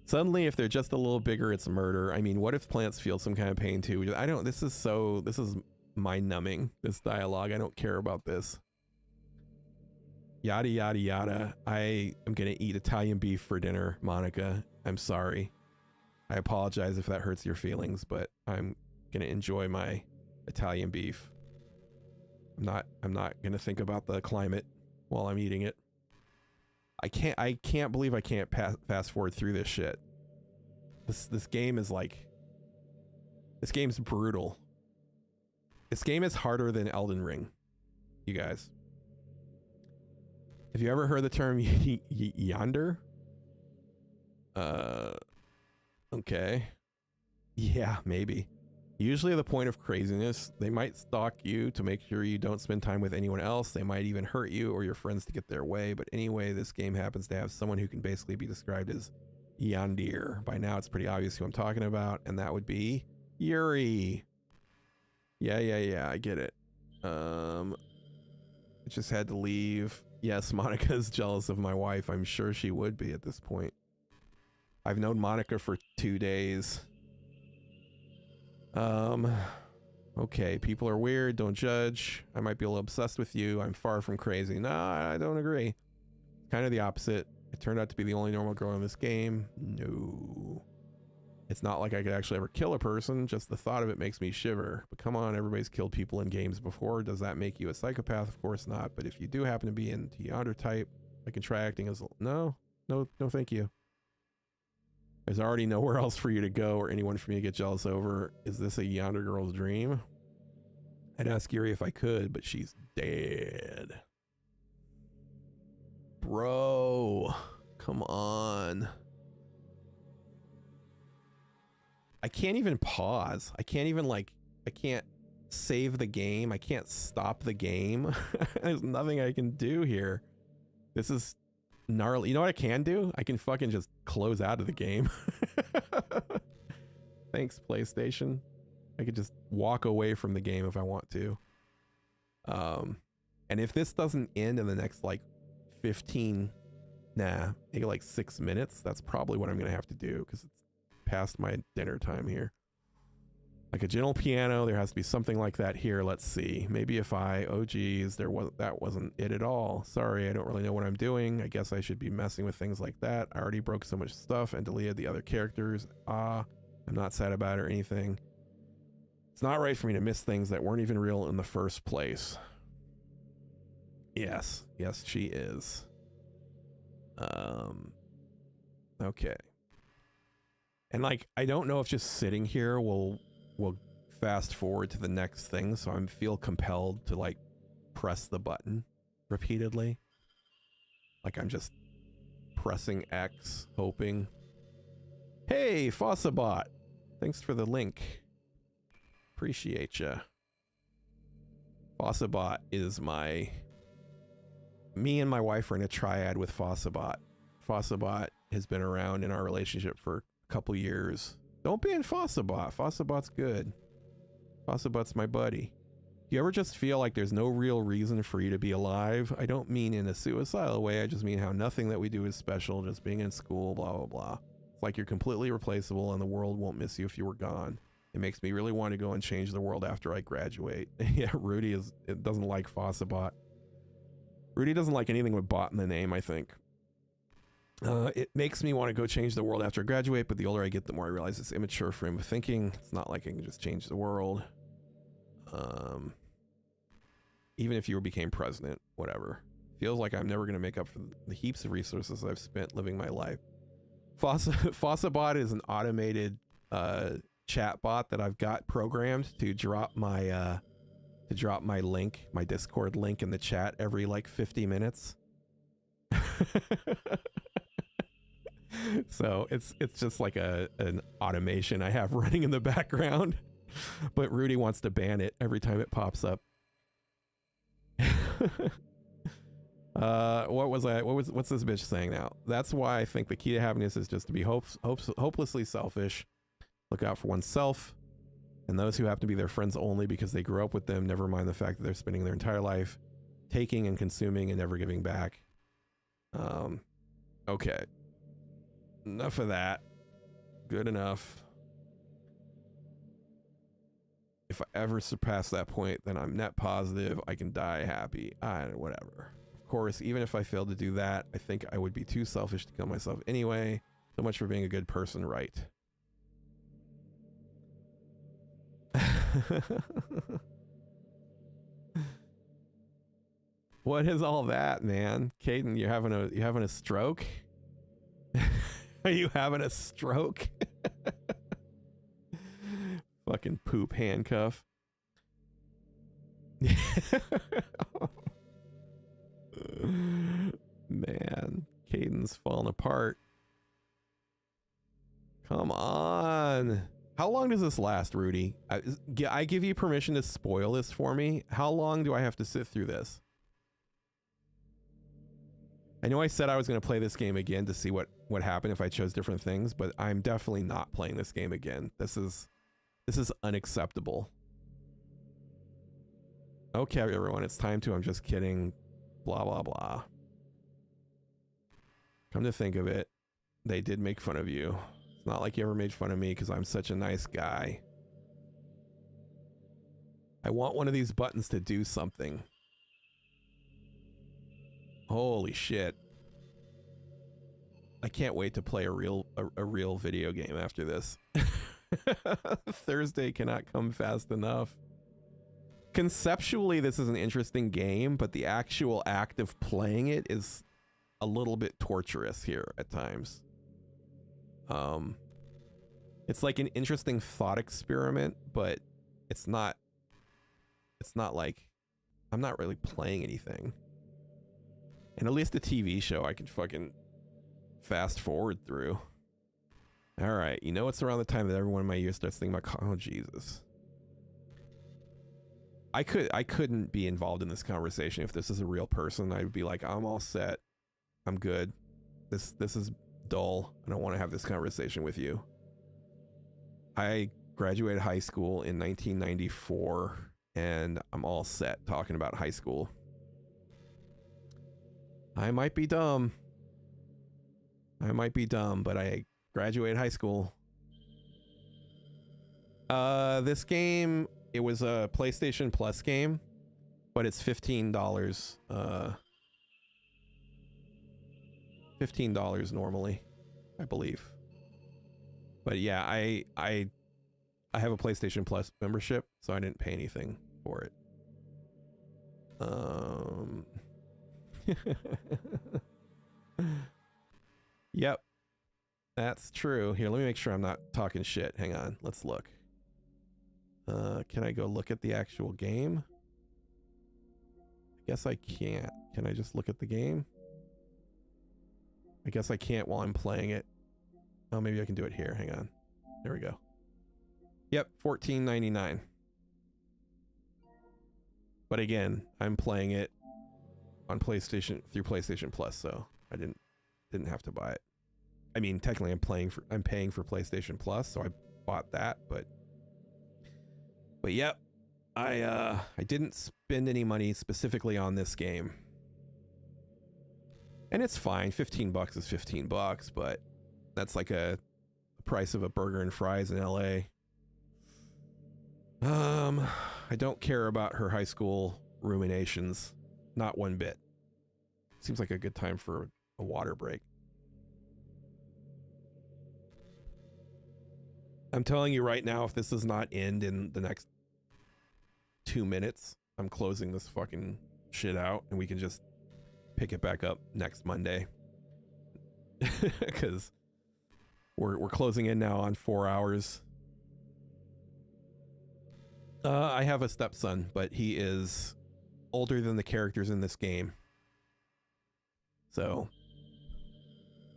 A: Suddenly, if they're just a little bigger, it's murder. I mean, what if plants feel some kind of pain too? This is mind numbing, this dialogue. I don't care about this. Yada, yada, yada. I am going to eat Italian beef for dinner, Monica. I'm sorry. I apologize if that hurts your feelings, but I'm going to enjoy my Italian beef. I'm not going to think about the climate while I'm eating it. I can't believe I can't fast forward through this shit. This game is like, this game's brutal. This game is harder than Elden Ring, you guys. Have you ever heard the term yonder? Okay. Yeah, maybe. Usually the point of craziness, they might stalk you to make sure you don't spend time with anyone else. They might even hurt you or your friends to get their way. But anyway, this game happens to have someone who can basically be described as Yondir. By now, it's pretty obvious who I'm talking about, and that would be Yuri. Yeah, I get it. I just had to leave. Yes, Monica's jealous of my wife. I'm sure she would be at this point. I've known Monica for 2 days. Okay, people are weird, don't judge. I might be a little obsessed with you. I'm far from crazy. Nah, I don't agree. Kind of the opposite. I turned out to be the only normal girl in this game. No. It's not like I could actually ever kill a person, just the thought of it makes me shiver. But come on, everybody's killed people in games before. Does that make you a psychopath? Of course not. But if you do happen to be into yonder type, I can try acting as... No, thank you. There's already nowhere else for you to go or anyone for me to get jealous over. Is this a yonder girl's dream? I'd ask Yuri if I could, but she's dead. Bro, come on. I can't even pause. I can't even I can't save the game. I can't stop the game. There's nothing I can do here. This is gnarly. You know what I can do? I can fucking just close out of the game. Thanks, PlayStation. I could just walk away from the game if I want to. And if this doesn't end in the next maybe 6 minutes, that's probably what I'm gonna have to do because it's past my dinner time here. Like a gentle piano, there has to be something like that here. Let's see. Maybe if oh geez, that wasn't it at all. Sorry, I don't really know what I'm doing. I guess I should be messing with things like that. I already broke so much stuff and deleted the other characters. I'm not sad about it or anything. It's not right for me to miss things that weren't even real in the first place. Yes, she is. Okay. And like, I don't know if just sitting here will fast forward to the next thing, so I feel compelled to like press the button repeatedly. Like I'm just pressing X, hoping. Hey, Fossabot! Thanks for the link. Appreciate ya. Fossabot is me and my wife are in a triad with Fossabot. Fossabot has been around in our relationship for a couple years. Don't ban Fossabot. Fossabot's good. Fossabot's my buddy. You ever just feel like there's no real reason for you to be alive? I don't mean in a suicidal way. I just mean how nothing that we do is special. Just being in school, blah, blah, blah. It's like you're completely replaceable and the world won't miss you if you were gone. It makes me really want to go and change the world after I graduate. Yeah, Rudy doesn't like Fossabot. Rudy doesn't like anything with bot in the name, I think. It makes me want to go change the world after I graduate, but the older I get, the more I realize it's immature frame of thinking. It's not like I can just change the world. Even if you became president, whatever. Feels like I'm never going to make up for the heaps of resources I've spent living my life. Fossabot is an automated chat bot that I've got programmed to drop my link, my Discord link in the chat every like 50 minutes. So it's just like an automation I have running in the background, but Rudy wants to ban it every time it pops up. What's this bitch saying now? That's why I think the key to happiness is just to be hopelessly selfish, look out for oneself, and those who happen to be their friends only because they grew up with them, never mind the fact that they're spending their entire life taking and consuming and never giving back. Okay. Enough of that. Good enough. If I ever surpass that point, then I'm net positive I can die happy. Whatever. Of course, even if I failed to do that, I think I would be too selfish to kill myself anyway. So much for being a good person, right? What is all that, man? Caden, you having a stroke? Are you having a stroke? Fucking poop handcuff. Man, Caden's falling apart. Come on. How long does this last, Rudy? I give you permission to spoil this for me. How long do I have to sit through this? I know I said I was going to play this game again to see what happened if I chose different things, but I'm definitely not playing this game again. This is unacceptable. Okay, everyone, it's time to I'm just kidding. Blah, blah, blah. Come to think of it, they did make fun of you. It's not like you ever made fun of me because I'm such a nice guy. I want one of these buttons to do something. Holy shit. I can't wait to play a real video game after this. Thursday cannot come fast enough. Conceptually, this is an interesting game, but the actual act of playing it is a little bit torturous here at times. It's like an interesting thought experiment, but it's not like I'm not really playing anything. And at least the TV show I can fucking fast forward through. All right, you know it's around the time that everyone in my ear starts thinking about, oh Jesus. I couldn't be involved in this conversation if this is a real person. I would be like, I'm all set. I'm good. This is dull. I don't want to have this conversation with you. I graduated high school in 1994 and I'm all set talking about high school. I might be dumb. But I graduated high school. This game, it was a PlayStation Plus game, but it's $15. $15 normally, I believe. But yeah, I have a PlayStation Plus membership, so I didn't pay anything for it. Yep, that's true. Here, let me make sure I'm not talking shit. Hang on, let's look. Can I go look at the actual game? I guess I can't. Can I just look at the game? I guess I can't while I'm playing it. Oh, maybe I can do it here. Hang on. There we go. Yep, $14.99. But again, I'm playing it on PlayStation through PlayStation Plus, so I didn't have to buy it. I mean, technically I'm paying for PlayStation Plus, so I bought that, but yep. I didn't spend any money specifically on this game. And it's fine. 15 bucks is 15 bucks, but that's like the price of a burger and fries in LA. I don't care about her high school ruminations. Not one bit. Seems like a good time for a water break. I'm telling you right now, if this does not end in the next 2 minutes, I'm closing this fucking shit out and we can just pick it back up next Monday. Because we're closing in now on 4 hours. I have a stepson, but he is older than the characters in this game. So,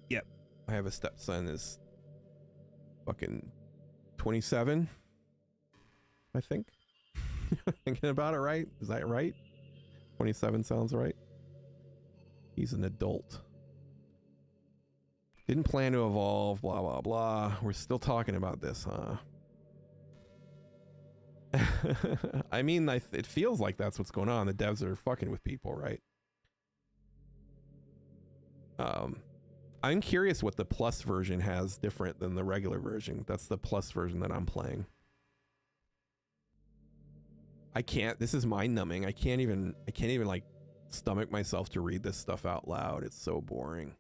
A: yep, I have a stepson is fucking 27, I think. Thinking about it right? Is that right? 27 sounds right. He's an adult. Didn't plan to evolve, blah, blah, blah. We're still talking about this, huh? I mean, it feels like that's what's going on. The devs are fucking with people, right? I'm curious what the plus version has different than the regular version. That's the plus version that I'm playing. This is mind numbing. I can't even like stomach myself to read this stuff out loud. It's so boring.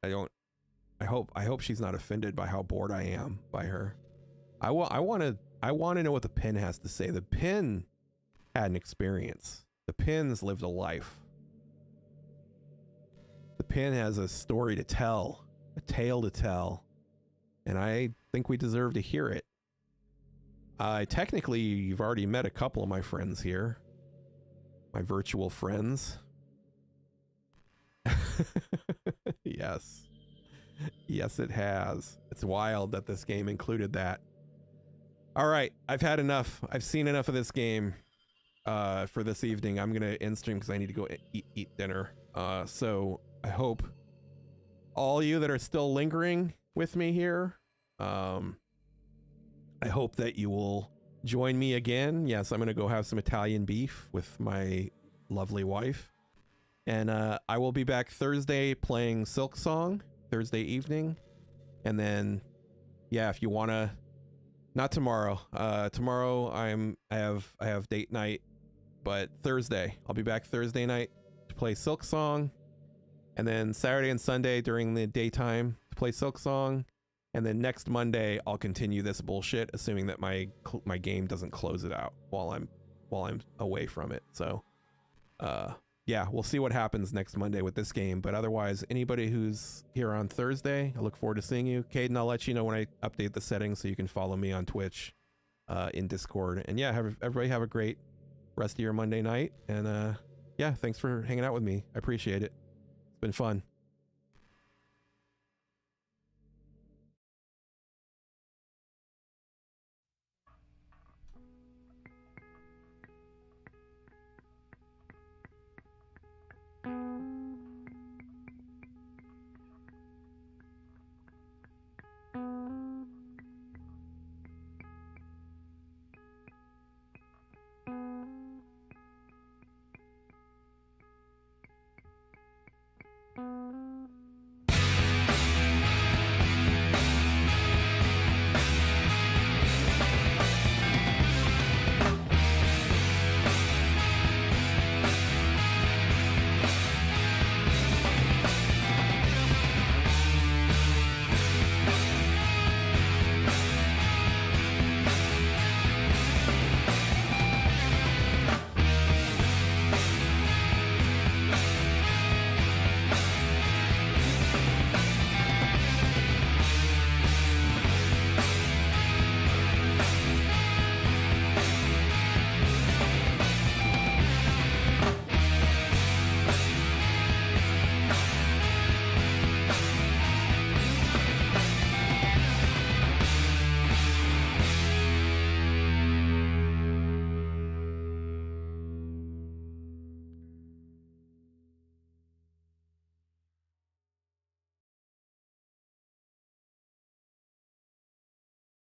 A: I hope she's not offended by how bored I am by her. I want to know what the pin has to say. The pin had an experience. The pin's lived a life. The pin has a story to tell, a tale to tell, and I think we deserve to hear it. Technically, you've already met a couple of my friends here. My virtual friends. Yes. Yes, it has. It's wild that this game included that. All right, I've had enough. I've seen enough of this game for this evening. I'm gonna end stream because I need to go eat dinner. So I hope all you that are still lingering with me here, I hope that you will join me again. Yes, I'm gonna go have some Italian beef with my lovely wife, and I will be back Thursday playing Silk Song Thursday evening, and then yeah, if you wanna. Not tomorrow. Tomorrow I have date night, but Thursday I'll be back Thursday night to play Silk Song, and then Saturday and Sunday during the daytime to play Silk Song, and then next Monday I'll continue this bullshit, assuming that my game doesn't close it out while I'm away from it. So, yeah, we'll see what happens next Monday with this game. But otherwise, anybody who's here on Thursday, I look forward to seeing you. Caden, I'll let you know when I update the settings so you can follow me on Twitch, in Discord. And yeah, everybody have a great rest of your Monday night. And yeah, thanks for hanging out with me. I appreciate it. It's been fun.